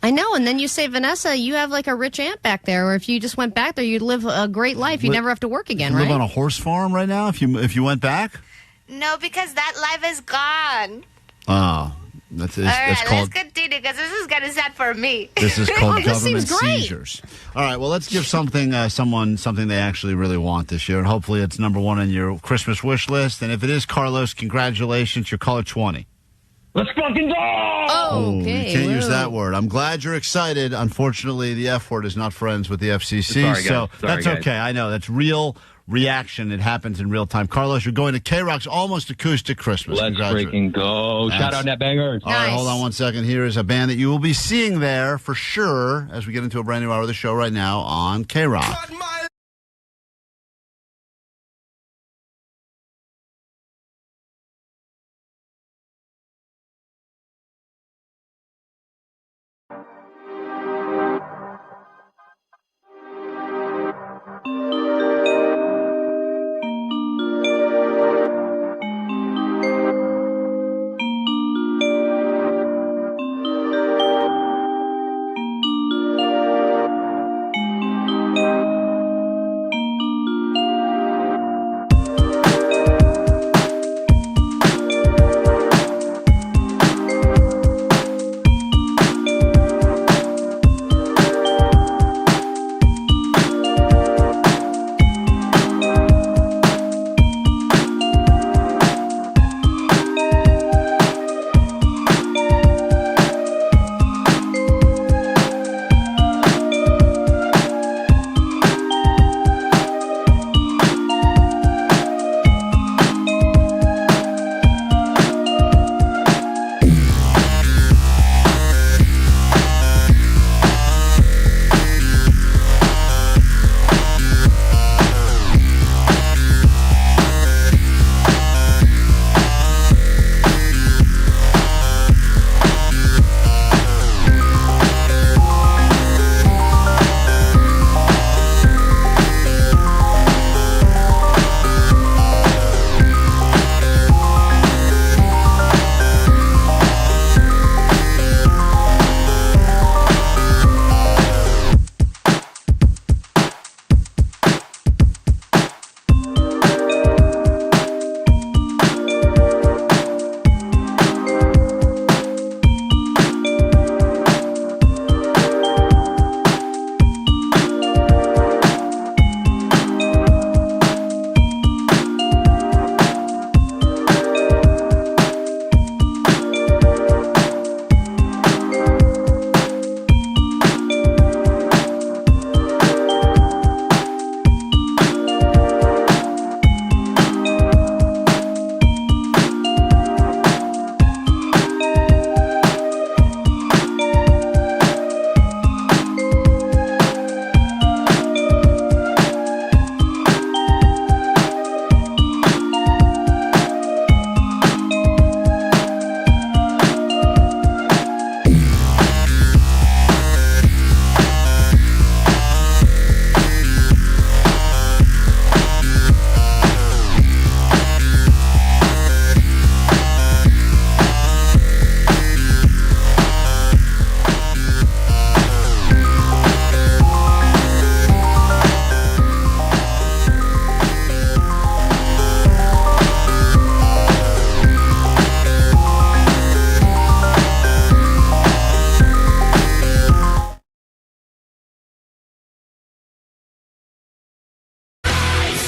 I know, and then you say, Vanessa, you have like a rich aunt back there, or if you just went back there, you'd live a great life. You'd never have to work again, You right? live on a horse farm right now if you went back? No, because that life is gone. Oh, that's All right, that's called. let's continue because this is getting sad for me. This is called This government seems great. seizures. All right, well, let's give someone something they actually really want this year, and hopefully it's number one on your Christmas wish list. And if it is Carlos, congratulations, you're caller 20. Let's fucking go! Oh, okay. You can't use that word. I'm glad you're excited. Unfortunately, the F word is not friends with the FCC, Sorry, guys. so Sorry, that's guys. okay. I know that's real reaction. It happens in real time. Carlos, you're going to KROQ's Almost Acoustic Christmas. Let's freaking go. Shout out Net Bangers. All right, hold on one second. Here is a band that you will be seeing there for sure as we get into a brand new hour of the show right now on KROQ.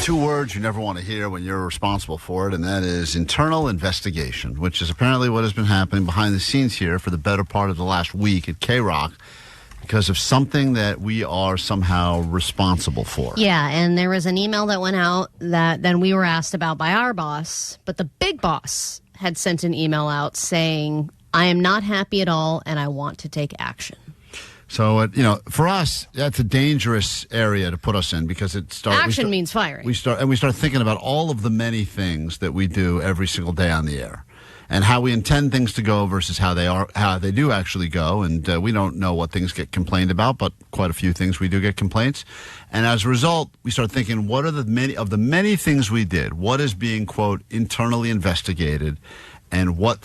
two words you never want to hear when you're responsible for it, and that is internal investigation, which is apparently what has been happening behind the scenes here for the better part of the last week at KROQ because of something that we are somehow responsible for. Yeah, and there was an email that went out that then we were asked about by our boss, but the big boss had sent an email out saying, I am not happy at all and I want to take action. So, for us, that's a dangerous area to put us in because action means firing. We start thinking about all of the many things that we do every single day on the air, and how we intend things to go versus how they do actually go. And we don't know what things get complained about, but quite a few things we do get complaints. And as a result, we start thinking, what are the many things we did? What is being, quote, internally investigated, and what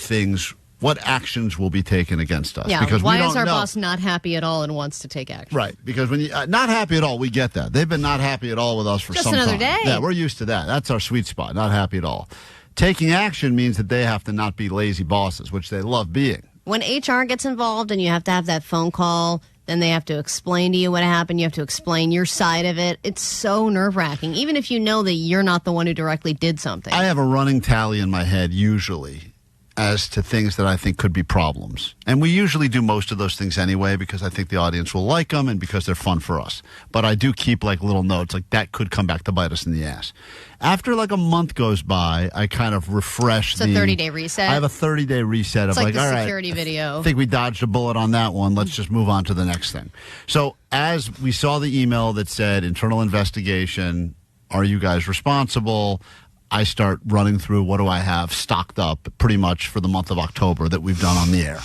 actions will be taken against us? Yeah, because why is our boss not happy at all and wants to take action? Right, because when you not happy at all, we get that. They've been not happy at all with us for just some time. Just another day. Yeah, we're used to that. That's our sweet spot, not happy at all. Taking action means that they have to not be lazy bosses, which they love being. When HR gets involved and you have to have that phone call, then they have to explain to you what happened. You have to explain your side of it. It's so nerve-wracking, even if you know that you're not the one who directly did something. I have a running tally in my head, usually, as to things that I think could be problems. And we usually do most of those things anyway because I think the audience will like them and because they're fun for us. But I do keep little notes that could come back to bite us in the ass. After a month goes by, I kind of refresh It's a 30-day reset. I have a 30-day reset it's of like the all security right, video. I think we dodged a bullet on that one. Let's just move on to the next thing. So as we saw the email that said internal investigation, are you guys responsible? I start running through what do I have stocked up pretty much for the month of October that we've done on the air.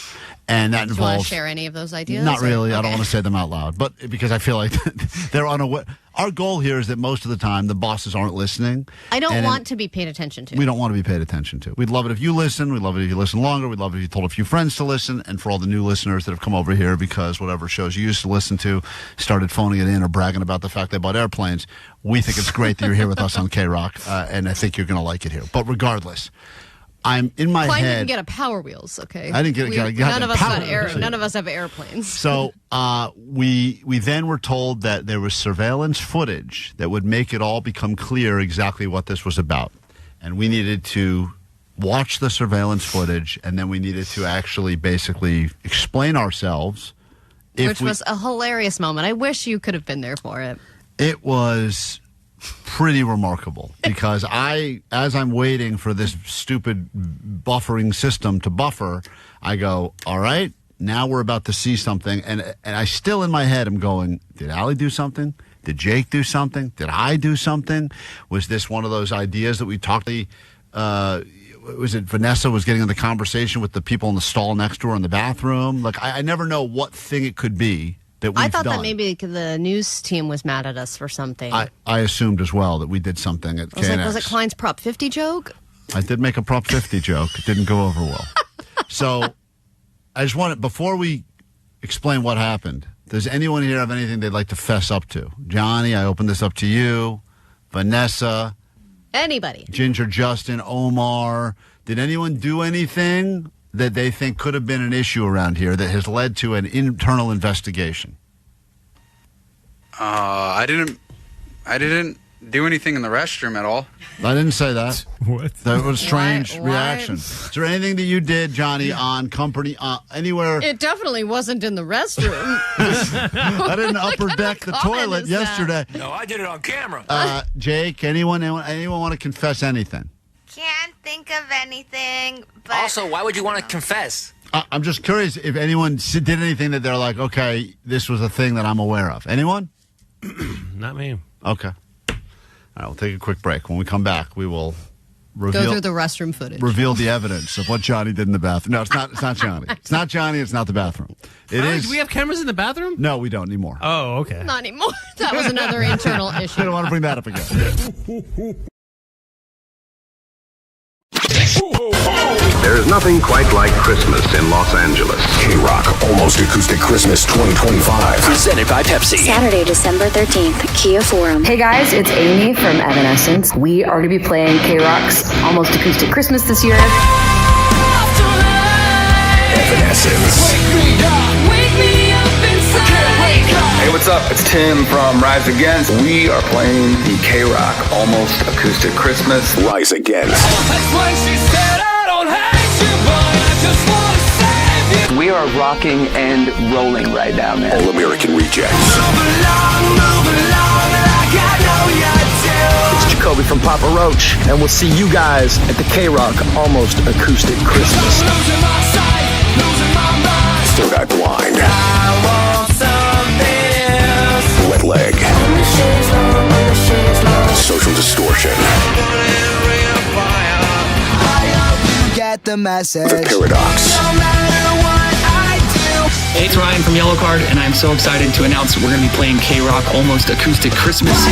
And that involves... Do you want to share share any of those ideas? Not really. Okay. I don't want to say them out loud. But because I feel like they're unaware. Our goal here is that most of the time the bosses aren't listening. I don't want to be paid attention to. We don't want to be paid attention to. We'd love it if you listen. We'd love it if you listen longer. We'd love it if you told a few friends to listen. And for all the new listeners that have come over here because whatever shows you used to listen to started phoning it in or bragging about the fact they bought airplanes, we think it's great that you're here with us on KROQ, and I think you're going to like it here. But regardless, I'm in my Klein head. didn't get a Power Wheels, okay? I didn't get none of us Power got None of us have airplanes. So we then were told that there was surveillance footage that would make it all become clear exactly what this was about. And we needed to watch the surveillance footage, and then we needed to actually basically explain ourselves. Which was a hilarious moment. I wish you could have been there for it. It was pretty remarkable because as I'm waiting for this stupid buffering system to buffer, I go, all right, now we're about to see something. And I still in my head am going, did Allie do something? Did Jake do something? Did I do something? Was this one of those ideas that we talked to? Was it Vanessa was getting in the conversation with the people in the stall next to her in the bathroom? I never know what thing it could be. I thought that maybe the news team was mad at us for something. I assumed as well that we did something at KNX. Was it Klein's Prop 50 joke? I did make a Prop 50 joke. It didn't go over well. So I just wanted, before we explain what happened, does anyone here have anything they'd like to fess up to? Johnny, I open this up to you. Vanessa. Anybody. Ginger, Justin, Omar. Did anyone do anything that they think could have been an issue around here that has led to an internal investigation? I didn't do anything in the restroom at all. I didn't say that. What? That was a strange Why? reaction. Is there anything that you did, Johnny, on company, anywhere? It definitely wasn't in the restroom. I didn't upper deck the toilet yesterday. No, I did it on camera. Jake, anyone want to confess anything? Can't think of anything, but... Also, why would you want to confess? I'm just curious if anyone did anything that they're like, okay, this was a thing that I'm aware of. Anyone? Not me. Okay. All right, we'll take a quick break. When we come back, we will reveal... Go through the restroom footage. Reveal the evidence of what Johnny did in the bathroom. No, it's not Johnny. It's not Johnny. It's not the bathroom. It is... Do we have cameras in the bathroom? No, we don't anymore. Oh, okay. Not anymore. That was another internal issue. I don't want to bring that up again. There is nothing quite like Christmas in Los Angeles. KROQ Almost Acoustic Christmas 2025. Presented by Pepsi. Saturday, December 13th, Kia Forum. Hey guys, it's Amy from Evanescence. We are going to be playing KROQ's Almost Acoustic Christmas this year. Evanescence. Wake me up inside. Hey, what's up? It's Tim from Rise Against. We are playing the KROQ Almost Acoustic Christmas. Rise Against. We are rocking and rolling right now, man. All American Rejects. It's Jacoby from Papa Roach, and we'll see you guys at the KROQ Almost Acoustic Christmas. Third Eye Blind. Wet Leg. Social Distortion. Get the message. The Paradox. Hey, it's Ryan from Yellow Card, and I'm so excited to announce that we're going to be playing KROQ Almost Acoustic Christmas.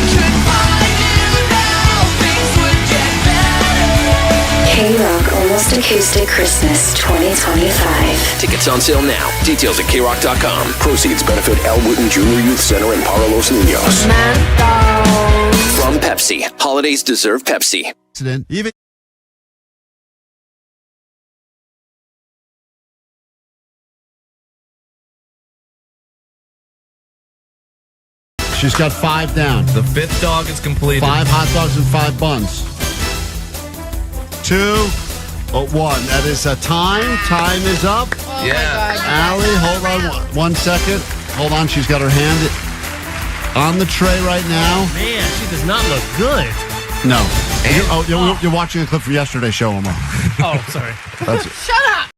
KROQ Almost Acoustic Christmas 2025. Tickets on sale now. Details at KROQ.com. Proceeds benefit Al Wooten Junior Youth Center in Paralos Niños. From Pepsi. Holidays deserve Pepsi. Even she's got 5 down. The 5th dog is completed. 5 hot dogs and 5 buns. 2, 1. That is a time. Time is up. Oh yeah. Allie, hold on 1 second. Hold on. She's got her hand on the tray right now. Man, she does not look good. No. You're watching a clip from yesterday's show, Omar. Oh, sorry. That's it. Shut up.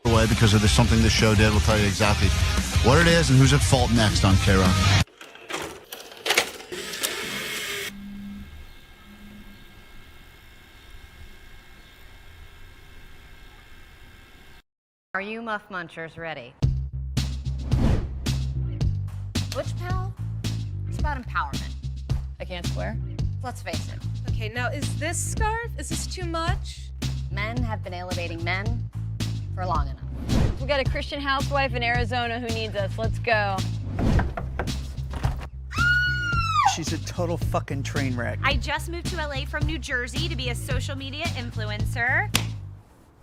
Away because of something this show did. We'll tell you exactly what it is and who's at fault next on KROQ. Are you muff munchers ready? Which panel? It's about empowerment. I can't swear. Let's face it. Okay, now is this scarf, is this too much? Men have been elevating men for long enough. We got a Christian housewife in Arizona who needs us. Let's go. She's a total fucking train wreck. I just moved to LA from New Jersey to be a social media influencer.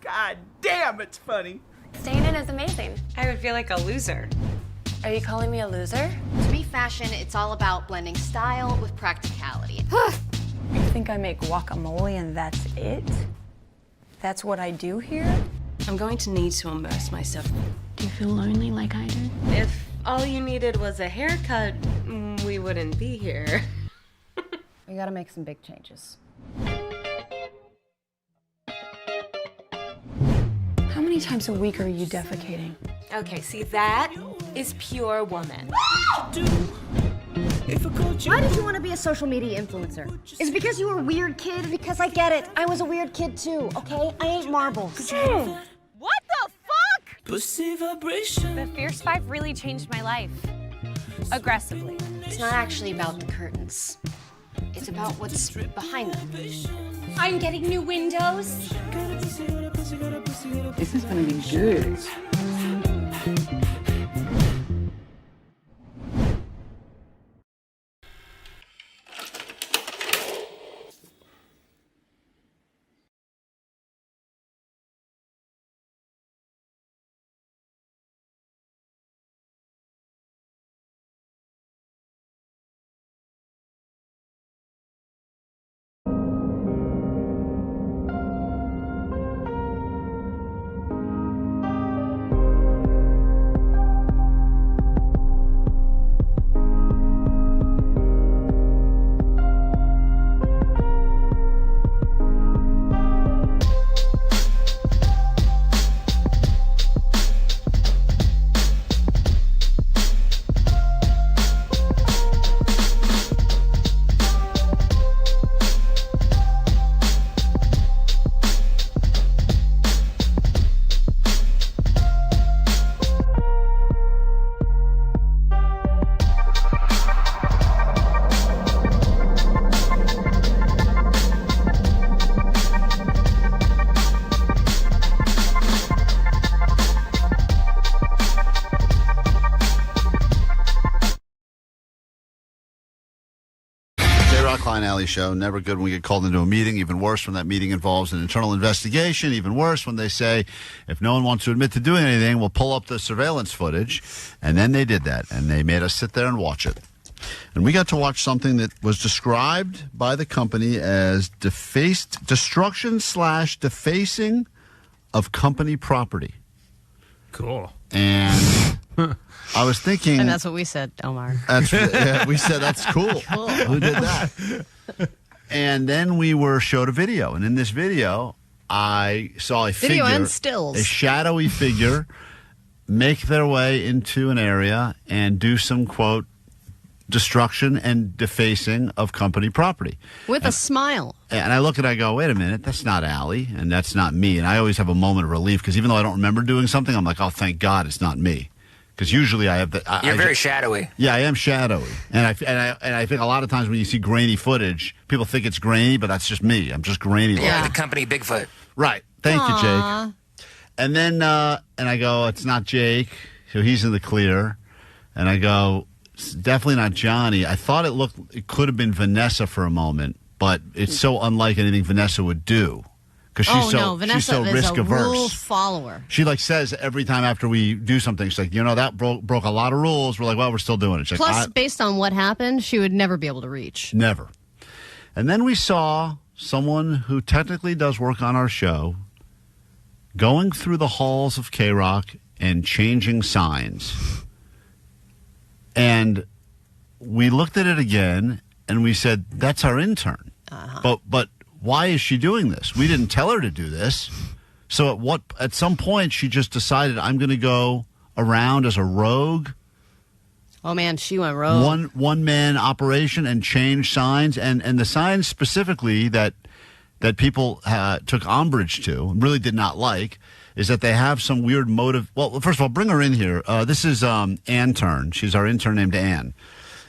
God damn, it's funny. Staying in is amazing. I would feel like a loser. Are you calling me a loser? To me, fashion, it's all about blending style with practicality. You think I make guacamole and that's it? That's what I do here? I'm going to need to immerse myself. Do you feel lonely like I do? If all you needed was a haircut, we wouldn't be here. We gotta make some big changes. How many times a week are you defecating? Okay, see, that is pure woman. Why did you want to be a social media influencer? Is it because you were a weird kid? Because I get it. I was a weird kid too, okay? I ain't marbles. What the fuck? Pussy vibration. The Fierce 5 really changed my life. Aggressively. It's not actually about the curtains. It's about what's behind them. I'm getting new windows. This is gonna be good. K-Rock Klein Alley Show. Never good when we get called into a meeting. Even worse when that meeting involves an internal investigation. Even worse when they say, if no one wants to admit to doing anything, we'll pull up the surveillance footage. And then they did that, and they made us sit there and watch it. And we got to watch something that was described by the company as destruction/defacing of company property. Cool. And I was thinking... And that's what we said, Omar. We said, that's cool. Cool. Who did that? And then we were showed a video. And in this video, I saw a Video figure... and stills. A shadowy figure make their way into an area and do some, quote, destruction and defacing of company property. With a smile. And I look and I go, wait a minute, that's not Allie, and that's not me. And I always have a moment of relief, because even though I don't remember doing something, I'm like, oh, thank God it's not me. Because usually I have the... You're very shadowy. Yeah, I am shadowy. And I think a lot of times when you see grainy footage, people think it's grainy, but that's just me. I'm just grainy. Yeah, the company Bigfoot. Right. Thank you, Jake. And then and I go, it's not Jake, so he's in the clear. And I go... It's definitely not Johnny. I thought it could have been Vanessa for a moment, but it's so unlike anything Vanessa would do, because Vanessa she's so is risk a averse. rule follower. She says every time after we do something, she's like, that broke a lot of rules. We're like, well, we're still doing it. She's Plus, like, based on what happened, she would never be able to reach. Never. And then we saw someone who technically does work on our show going through the halls of KROQ and changing signs. And we looked at it again, and we said, that's our intern. But why is she doing this? We didn't tell her to do this. So at some point, she just decided, I'm going to go around as a rogue. Oh, man, she went rogue. One-man operation and change signs. And the signs specifically that people took umbrage to, really did not like, is that they have some weird motive. Well, first of all, bring her in here. This is Intern. She's our intern named Ann.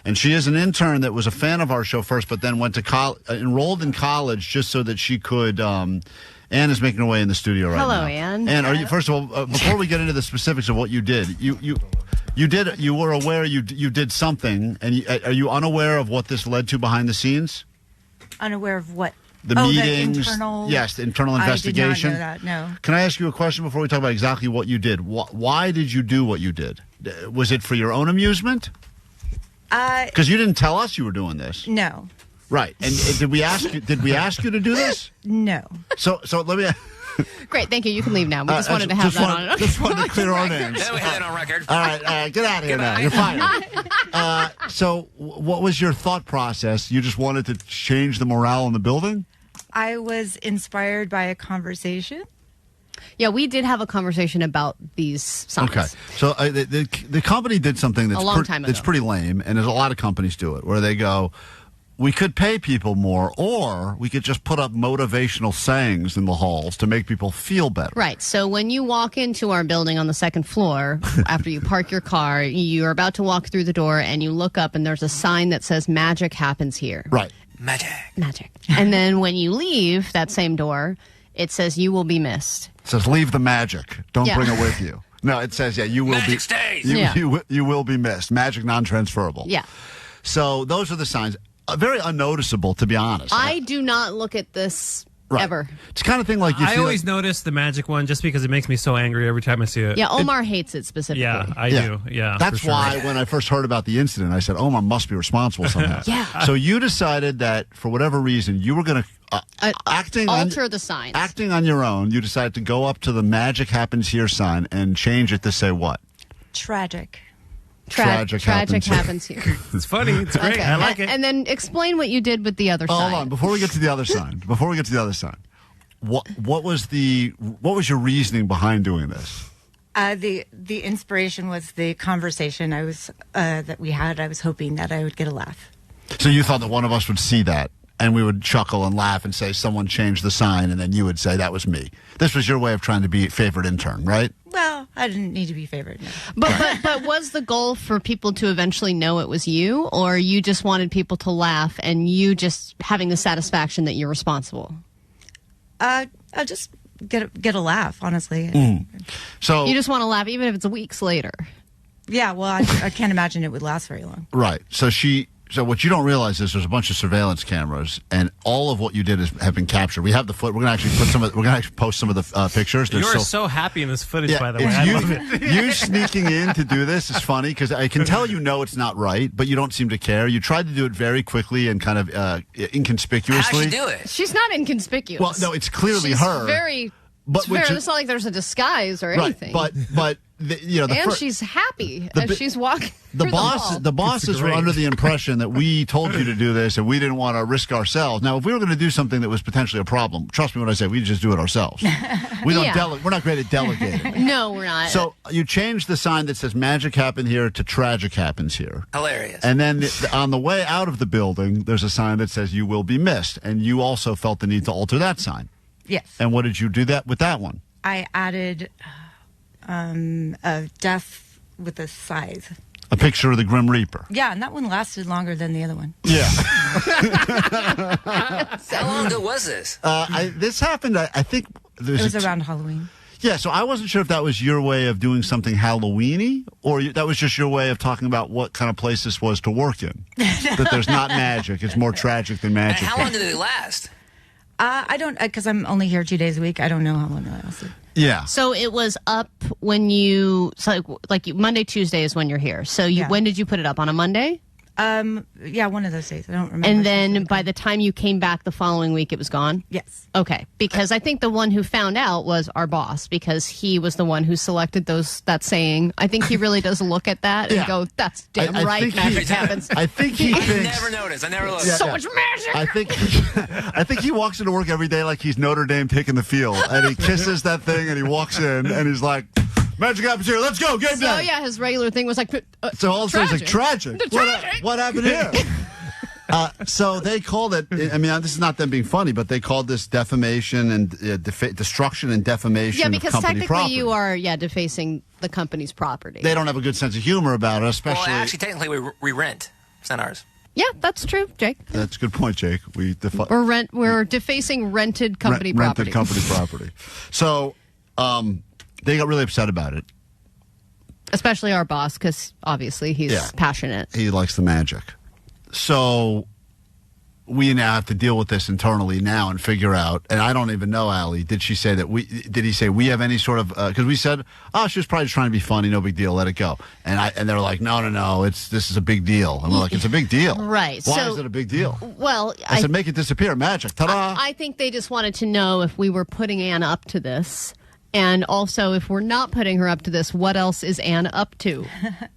And she is an intern that was a fan of our show first, but then went to enrolled in college just so that she could. Ann is making her way in the studio right now. Hello, Ann. Ann, are you, first of all, before we get into the specifics of what you did, you were aware you did something, and are you unaware of what this led to behind the scenes? Unaware of what? The meetings, the internal, yes, the internal investigation. I did not know that, no. Can I ask you a question before we talk about exactly what you did? Why did you do what you did? Was it for your own amusement? Because you didn't tell us you were doing this. No. Right. And did we ask you? Did we ask you to do this? No. So let me. Great, thank you. You can leave now. We just wanted to have that on. Just wanted to clear our names. Then we had it on record. All right, get out of here now. You're fired. So, what was your thought process? You just wanted to change the morale in the building? I was inspired by a conversation. Yeah, we did have a conversation about these signs. Okay, so the company did something that's a long time ago. That's pretty lame, and there's a lot of companies do it, where they go, we could pay people more, or we could just put up motivational sayings in the halls to make people feel better. Right. So when you walk into our building on the second floor, after you park your car, you're about to walk through the door, and you look up, and there's a sign that says, magic happens here. Right. Magic. And then when you leave that same door, it says, you will be missed. It says, leave the magic. Don't bring it with you. No, it says, you will magic stays. You will be missed. Magic non-transferable. Yeah. So those are the signs. Very unnoticeable, to be honest. I do not look at this ever. It's the kind of thing like you I always notice the magic one just because it makes me so angry every time I see it. Yeah, Omar hates it specifically. Yeah, I do. Yeah, that's why when I first heard about the incident, I said, Omar must be responsible somehow. Yeah. So you decided that for whatever reason, you were going to alter the signs. Acting on your own, you decided to go up to the magic happens here sign and change it to say what? Tragic. Tragic happens here. It's funny. It's great. Okay. I like it. And then explain what you did with the other sign. Hold on. Before we get to the other sign, what was your reasoning behind doing this? The inspiration was the conversation I was that we had. I was hoping that I would get a laugh. So you thought that one of us would see that, and we would chuckle and laugh and say someone changed the sign, and then you would say that was me. This was your way of trying to be favorite intern, right? Well, I didn't need to be favored. No. But was the goal for people to eventually know it was you, or you just wanted people to laugh and you just having the satisfaction that you're responsible? I just get a laugh, honestly. So you just want to laugh, even if it's weeks later. Yeah, well, I can't imagine it would last very long. Right. So she So what you don't realize is there's a bunch of surveillance cameras, and all of what you did have been captured. We have the foot. We're going to actually post some of the pictures. You are so happy in this footage, by the way. I I love love it. You sneaking in to do this is funny because I can tell you know it's not right, but you don't seem to care. You tried to do it very quickly and kind of inconspicuously. How'd she do it? She's not inconspicuous. Well, no, it's clearly She's her. It's not like there's a disguise or anything. Right, but she's happy as she's walking. The bosses were under the impression that we told you to do this and we didn't want to risk ourselves. Now, if we were going to do something that was potentially a problem, trust me when I say we just do it ourselves. We don't we're not great at delegating. No, we're not. So you changed the sign that says magic happened here to tragic happens here. Hilarious. And then on the way out of the building, there's a sign that says you will be missed. And you also felt the need to alter that sign. Yes. And what did you do with that one? I added a death with a scythe. A picture of the Grim Reaper. Yeah, and that one lasted longer than the other one. Yeah. How long ago was this? This happened, I think... It was around Halloween. Yeah, so I wasn't sure if that was your way of doing something Halloween-y, or that was just your way of talking about what kind of place this was to work in. That there's not magic. It's more tragic than magic. And how long did it last? I don't, because I'm only here 2 days a week. I don't know how long it lasted. Yeah. So it was up when Monday, Tuesday is when you're here. So when did you put it up? On a Monday? Yeah, one of those days. I don't remember. And then by the time you came back the following week, it was gone? Yes. Okay. Because I think the one who found out was our boss, because he was the one who selected that saying. I think he really does look at that and go, that's damn right, magic happens. I think he thinks... I never noticed. I never looked. So much magic! I think he walks into work every day like he's Notre Dame taking the field, and he kisses that thing, and he walks in, and he's like... Magic happens here. Let's go. Game day. So yeah, his regular thing was like. So all of a sudden, it's like tragic. What happened here? So they called it. I mean, this is not them being funny, but they called this defamation and destruction and defamation. Yeah, because of company technically property. you are defacing the company's property. They don't have a good sense of humor about it, especially. Well, actually, technically, we rent. It's not ours. Yeah, that's true, Jake. That's a good point, Jake. We're defacing rented company property. Rented company property. So. They got really upset about it. Especially our boss, because obviously he's passionate. He likes the magic. So we now have to deal with this internally now and figure out, and I don't even know, Allie, did he say we have any sort of, because we said, she was probably just trying to be funny, no big deal, let it go. And they're like, no, this is a big deal. And we're like, it's a big deal. Right. Why is it a big deal? Well, I said, make it disappear, magic, ta-da. I think they just wanted to know if we were putting Anne up to this. And also, if we're not putting her up to this, what else is Anne up to?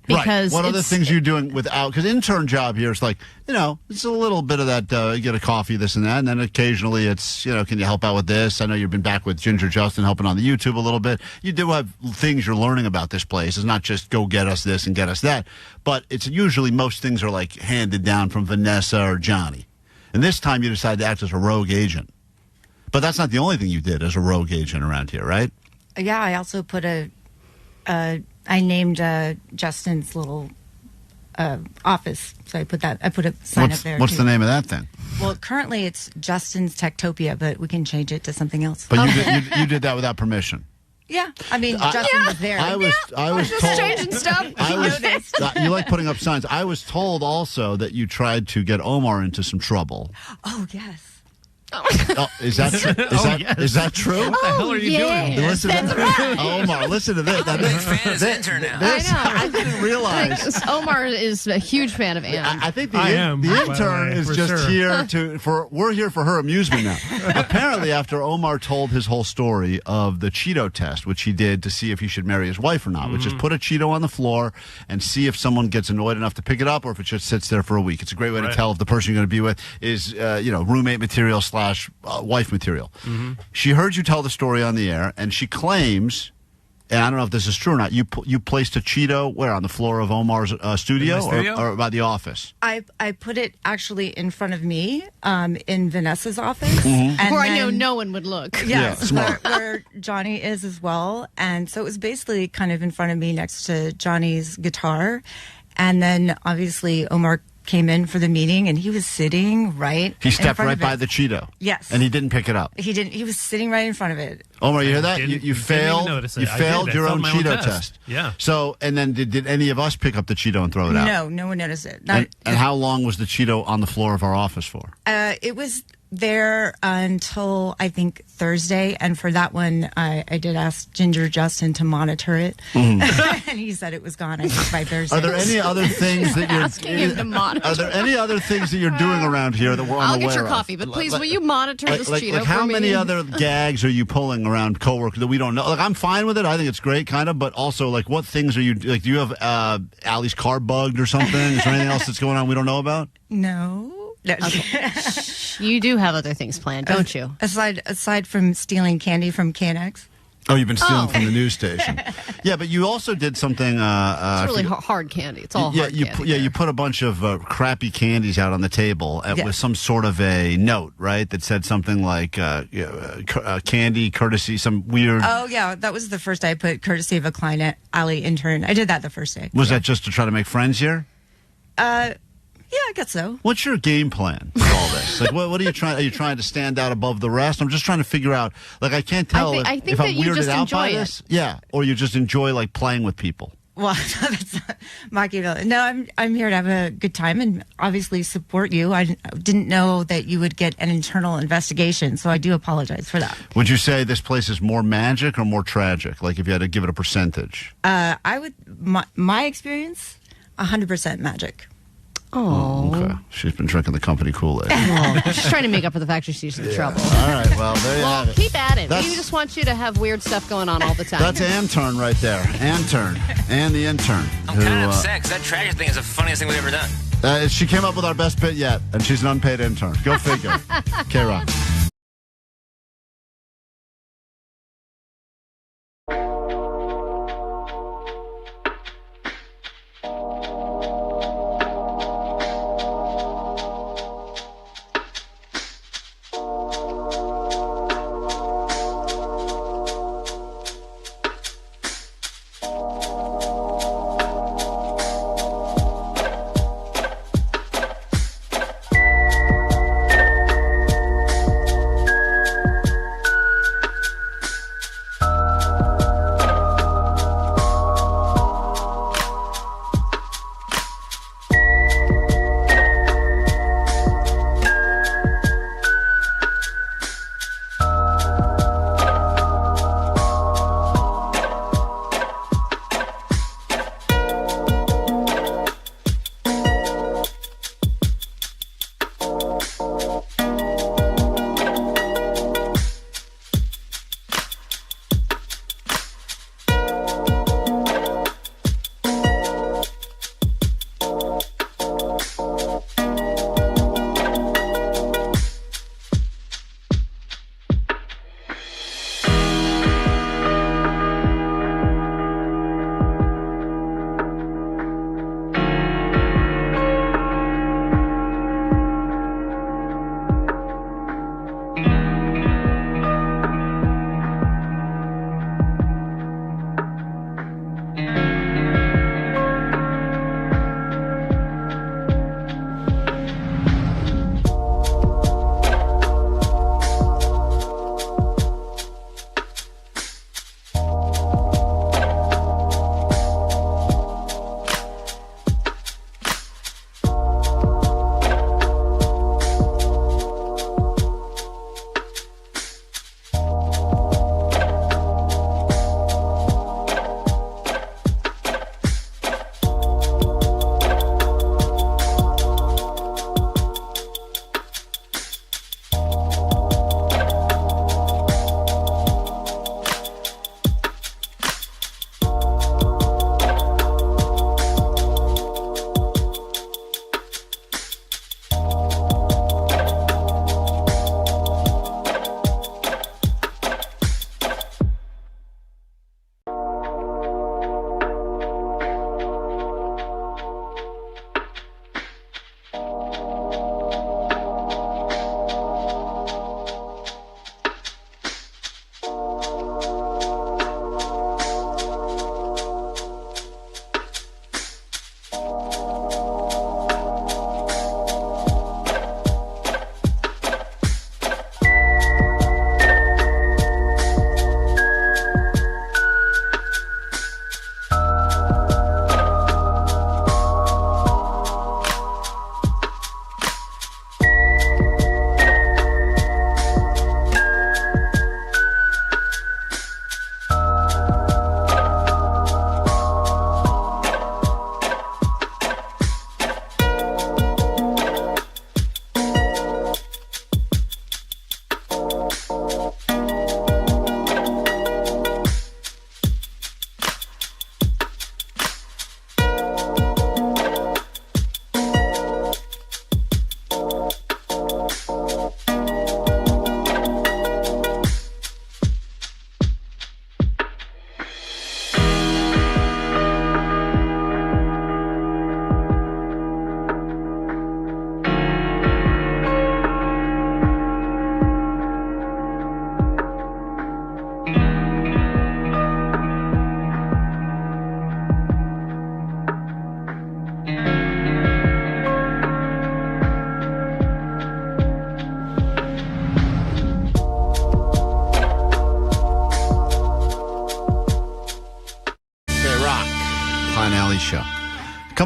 Because what other things are you doing without? Because intern job here is like, it's a little bit of that, you get a coffee, this and that. And then occasionally it's, can you help out with this? I know you've been back with Ginger Justin helping on the YouTube a little bit. You do have things you're learning about this place. It's not just go get us this and get us that. But it's usually most things are like handed down from Vanessa or Johnny. And this time you decided to act as a rogue agent. But that's not the only thing you did as a rogue agent around here, right? Yeah, I also put I named Justin's little office. So I put a sign up there. What's the name of that thing? Well, currently it's Justin's Techtopia, but we can change it to something else. But you did that without permission. Yeah, I mean, Justin was there. I was just told, changing stuff. You like putting up signs. I was told also that you tried to get Omar into some trouble. Oh, yes. Is that true? Is that true? What the hell are you doing? Listen to Omar, listen to this. I'm a big fan of this intern now. I know. I didn't realize. Omar is a huge fan of Anne. I think the intern is just here we're here for her amusement now. Apparently, after Omar told his whole story of the Cheeto test, which he did to see if he should marry his wife or not, which is put a Cheeto on the floor and see if someone gets annoyed enough to pick it up or if it just sits there for a week. It's a great way to tell if the person you're going to be with is, roommate material / wife material. She heard you tell the story on the air, and she claims, and I don't know if this is true or not, you placed a Cheeto where, on the floor of Omar's studio, or by the office? I put it actually in front of me in Vanessa's office. And where I know no one would look. Yes, where Johnny is as well. And so it was basically kind of in front of me next to Johnny's guitar. And then obviously Omar came in for the meeting, and he was sitting right. He stepped in front right of by it. the Cheeto. Yes. And he didn't pick it up. He didn't. He was sitting right in front of it. Omar, you hear that? Didn't- You didn't failed. even notice it. You I failed did. I your failed own my own Cheeto test. test. Yeah. So, and then did any of us pick up the Cheeto and throw it out? No one noticed it. Not, And how long was the Cheeto on the floor of our office for? it was there until I think Thursday, and for that one, I did ask Ginger Justin to monitor it, and he said it was gone. I think by Thursday. Are there any other things that you're Asking him to monitor. Are there any other things that you're doing around here that we're unaware I'll of? get your coffee, but please, will you monitor this Cheeto like for how me? many other gags are you pulling around coworkers that we don't know? Like, I'm fine with it. I think it's great, kind of. But also, like, what things are you like? Do you have Allie's car bugged or something? Is there anything else that's going on we don't know about? No. Okay. You do have other things planned, don't you? Aside from stealing candy from KNX. Oh, you've been stealing from the news station. Yeah, but you also did something. It's really hard candy. It's all hard candy. You put a bunch of crappy candies out on the table with some sort of a note, right? That said something like candy courtesy, some weird. Oh yeah, that was the first day I put courtesy of a Klein alley intern. I did that the first day. Was that just to try to make friends here? Yeah, I guess so. What's your game plan for all this? Like, what are you trying? Are you trying to stand out above the rest? I'm just trying to figure out. Like, I can't tell I think if that I'm you weirded just out by enjoy this. Yeah, or you just enjoy like playing with people. Well, that's not Machiavelli. No, I'm here to have a good time and obviously support you. I didn't know that you would get an internal investigation, so I do apologize for that. Would you say this place is more magic or more tragic? Like, if you had to give it a percentage? I would. My experience, 100% magic. Oh. Okay. She's been drinking the company Kool-Aid. She's trying to make up for the fact that she's in trouble. All right, well, there you have it. Keep at it. That's- We just want you to have weird stuff going on all the time. That's Intern right there. Intern. And the Intern. I'm kind of upset because that tragic thing is the funniest thing we've ever done. She came up with our best bit yet, and she's an unpaid intern. Go figure. K-Rock.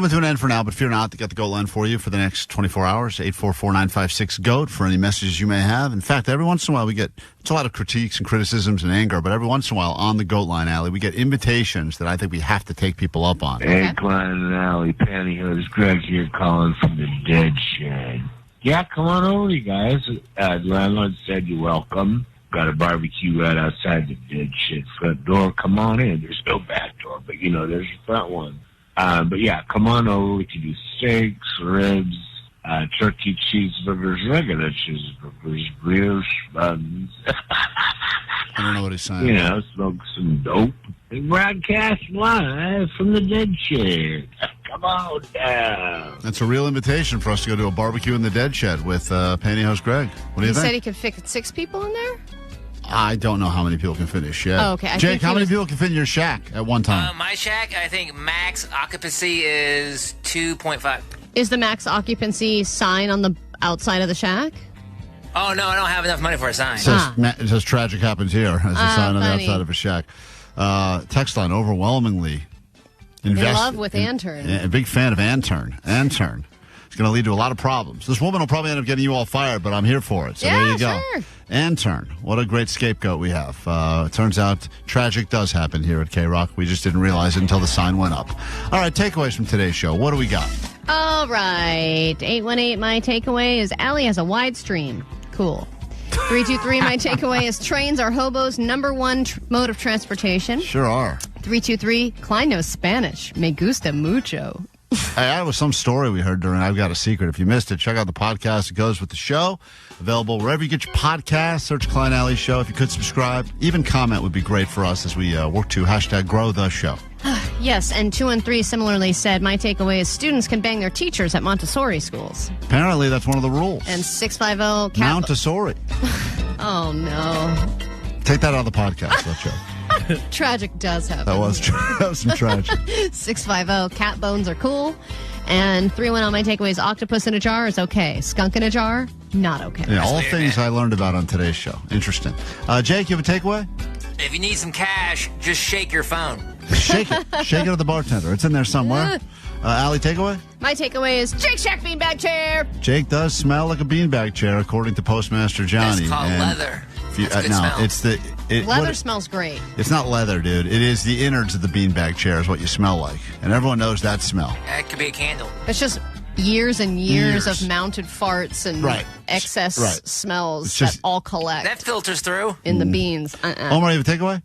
coming to an end for now, but fear not, they got the GOAT line for you for the next 24 hours, 844-956-GOAT for any messages you may have. In fact, every once in a while we get, it's a lot of critiques and criticisms and anger, but every once in a while on the GOAT line, Allie, we get invitations that I think we have to take people up on. Hey, Klein and Allie, Pantyhose Greg here calling from the dead shed. Yeah, come on over, you guys. The landlord said you're welcome. Got a barbecue right outside the dead shit front door. Come on in. There's no back door, but, there's your front one. But, yeah, come on over. We can do steaks, ribs, turkey cheeseburgers, regular cheeseburgers, brioche buns. I don't know what he's saying. Smoke some dope. And broadcast live from the dead shed. Come on down. That's a real invitation for us to go to a barbecue in the dead shed with Pantyhose Greg. What do you think? He said he could fit 6 people in there? I don't know how many people can fit in his shed. Oh, okay. Jake, how many people can fit in your shack at one time? My shack, I think max occupancy is 2.5. Is the max occupancy sign on the outside of the shack? Oh, no, I don't have enough money for a sign. It says tragic happens here as a sign on the outside of a shack. Text line overwhelmingly. In love with Intern. A big fan of Intern. Intern. It's going to lead to a lot of problems. This woman will probably end up getting you all fired, but I'm here for it. So there you go. Sure. Intern. What a great scapegoat we have. It turns out tragic does happen here at KROQ. We just didn't realize it until the sign went up. All right, takeaways from today's show. What do we got? All right. 818, my takeaway is Allie has a wide stream. Cool. 323, my takeaway is trains are hobos' number one mode of transportation. Sure are. 323, Klein knows Spanish. Me gusta mucho. Hey, that was some story we heard during I've Got a Secret. If you missed it, check out the podcast. It goes with the show. Available wherever you get your podcasts. Search Klein Alley Show. If you could subscribe, even comment would be great for us as we work to hashtag grow the show. Yes, and 213 similarly said, my takeaway is students can bang their teachers at Montessori schools. Apparently, that's one of the rules. And 650... Montessori. Oh, no. Take that out of the podcast, that show. Tragic does happen. That was some tragic. 650, cat bones are cool. And 310, my takeaway is octopus in a jar is okay. Skunk in a jar, not okay. Yeah, all things I learned about on today's show. Interesting. Jake, you have a takeaway? If you need some cash, just shake your phone. Shake it. Shake it at the bartender. It's in there somewhere. Allie, takeaway? My takeaway is Jake Shack beanbag chair. Jake does smell like a beanbag chair, according to Postmaster Johnny. It's called leather. Leather smells great. It's not leather, dude. It is the innards of the beanbag chair is what you smell like. And everyone knows that smell. It could be a candle. It's just years and years of mounted farts and excess smells that all collect. That filters through. In the beans. Omar, you have a takeaway?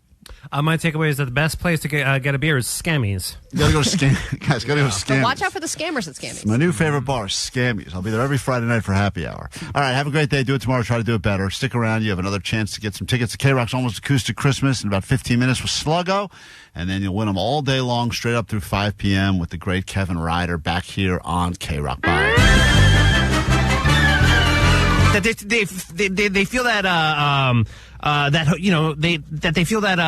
My takeaway is that the best place to get a beer is Scammies. You gotta go to Guys, gotta go to Scammies. Watch out for the scammers at Scammies. My new favorite bar, Scammies. I'll be there every Friday night for happy hour. All right, have a great day. Do it tomorrow. Try to do it better. Stick around. You have another chance to get some tickets to KROQ's Almost Acoustic Christmas in about 15 minutes with Sluggo. And then you'll win them all day long, straight up through 5 p.m. with the great Kevin Ryder back here on KROQ. Bye. That they feel that they feel that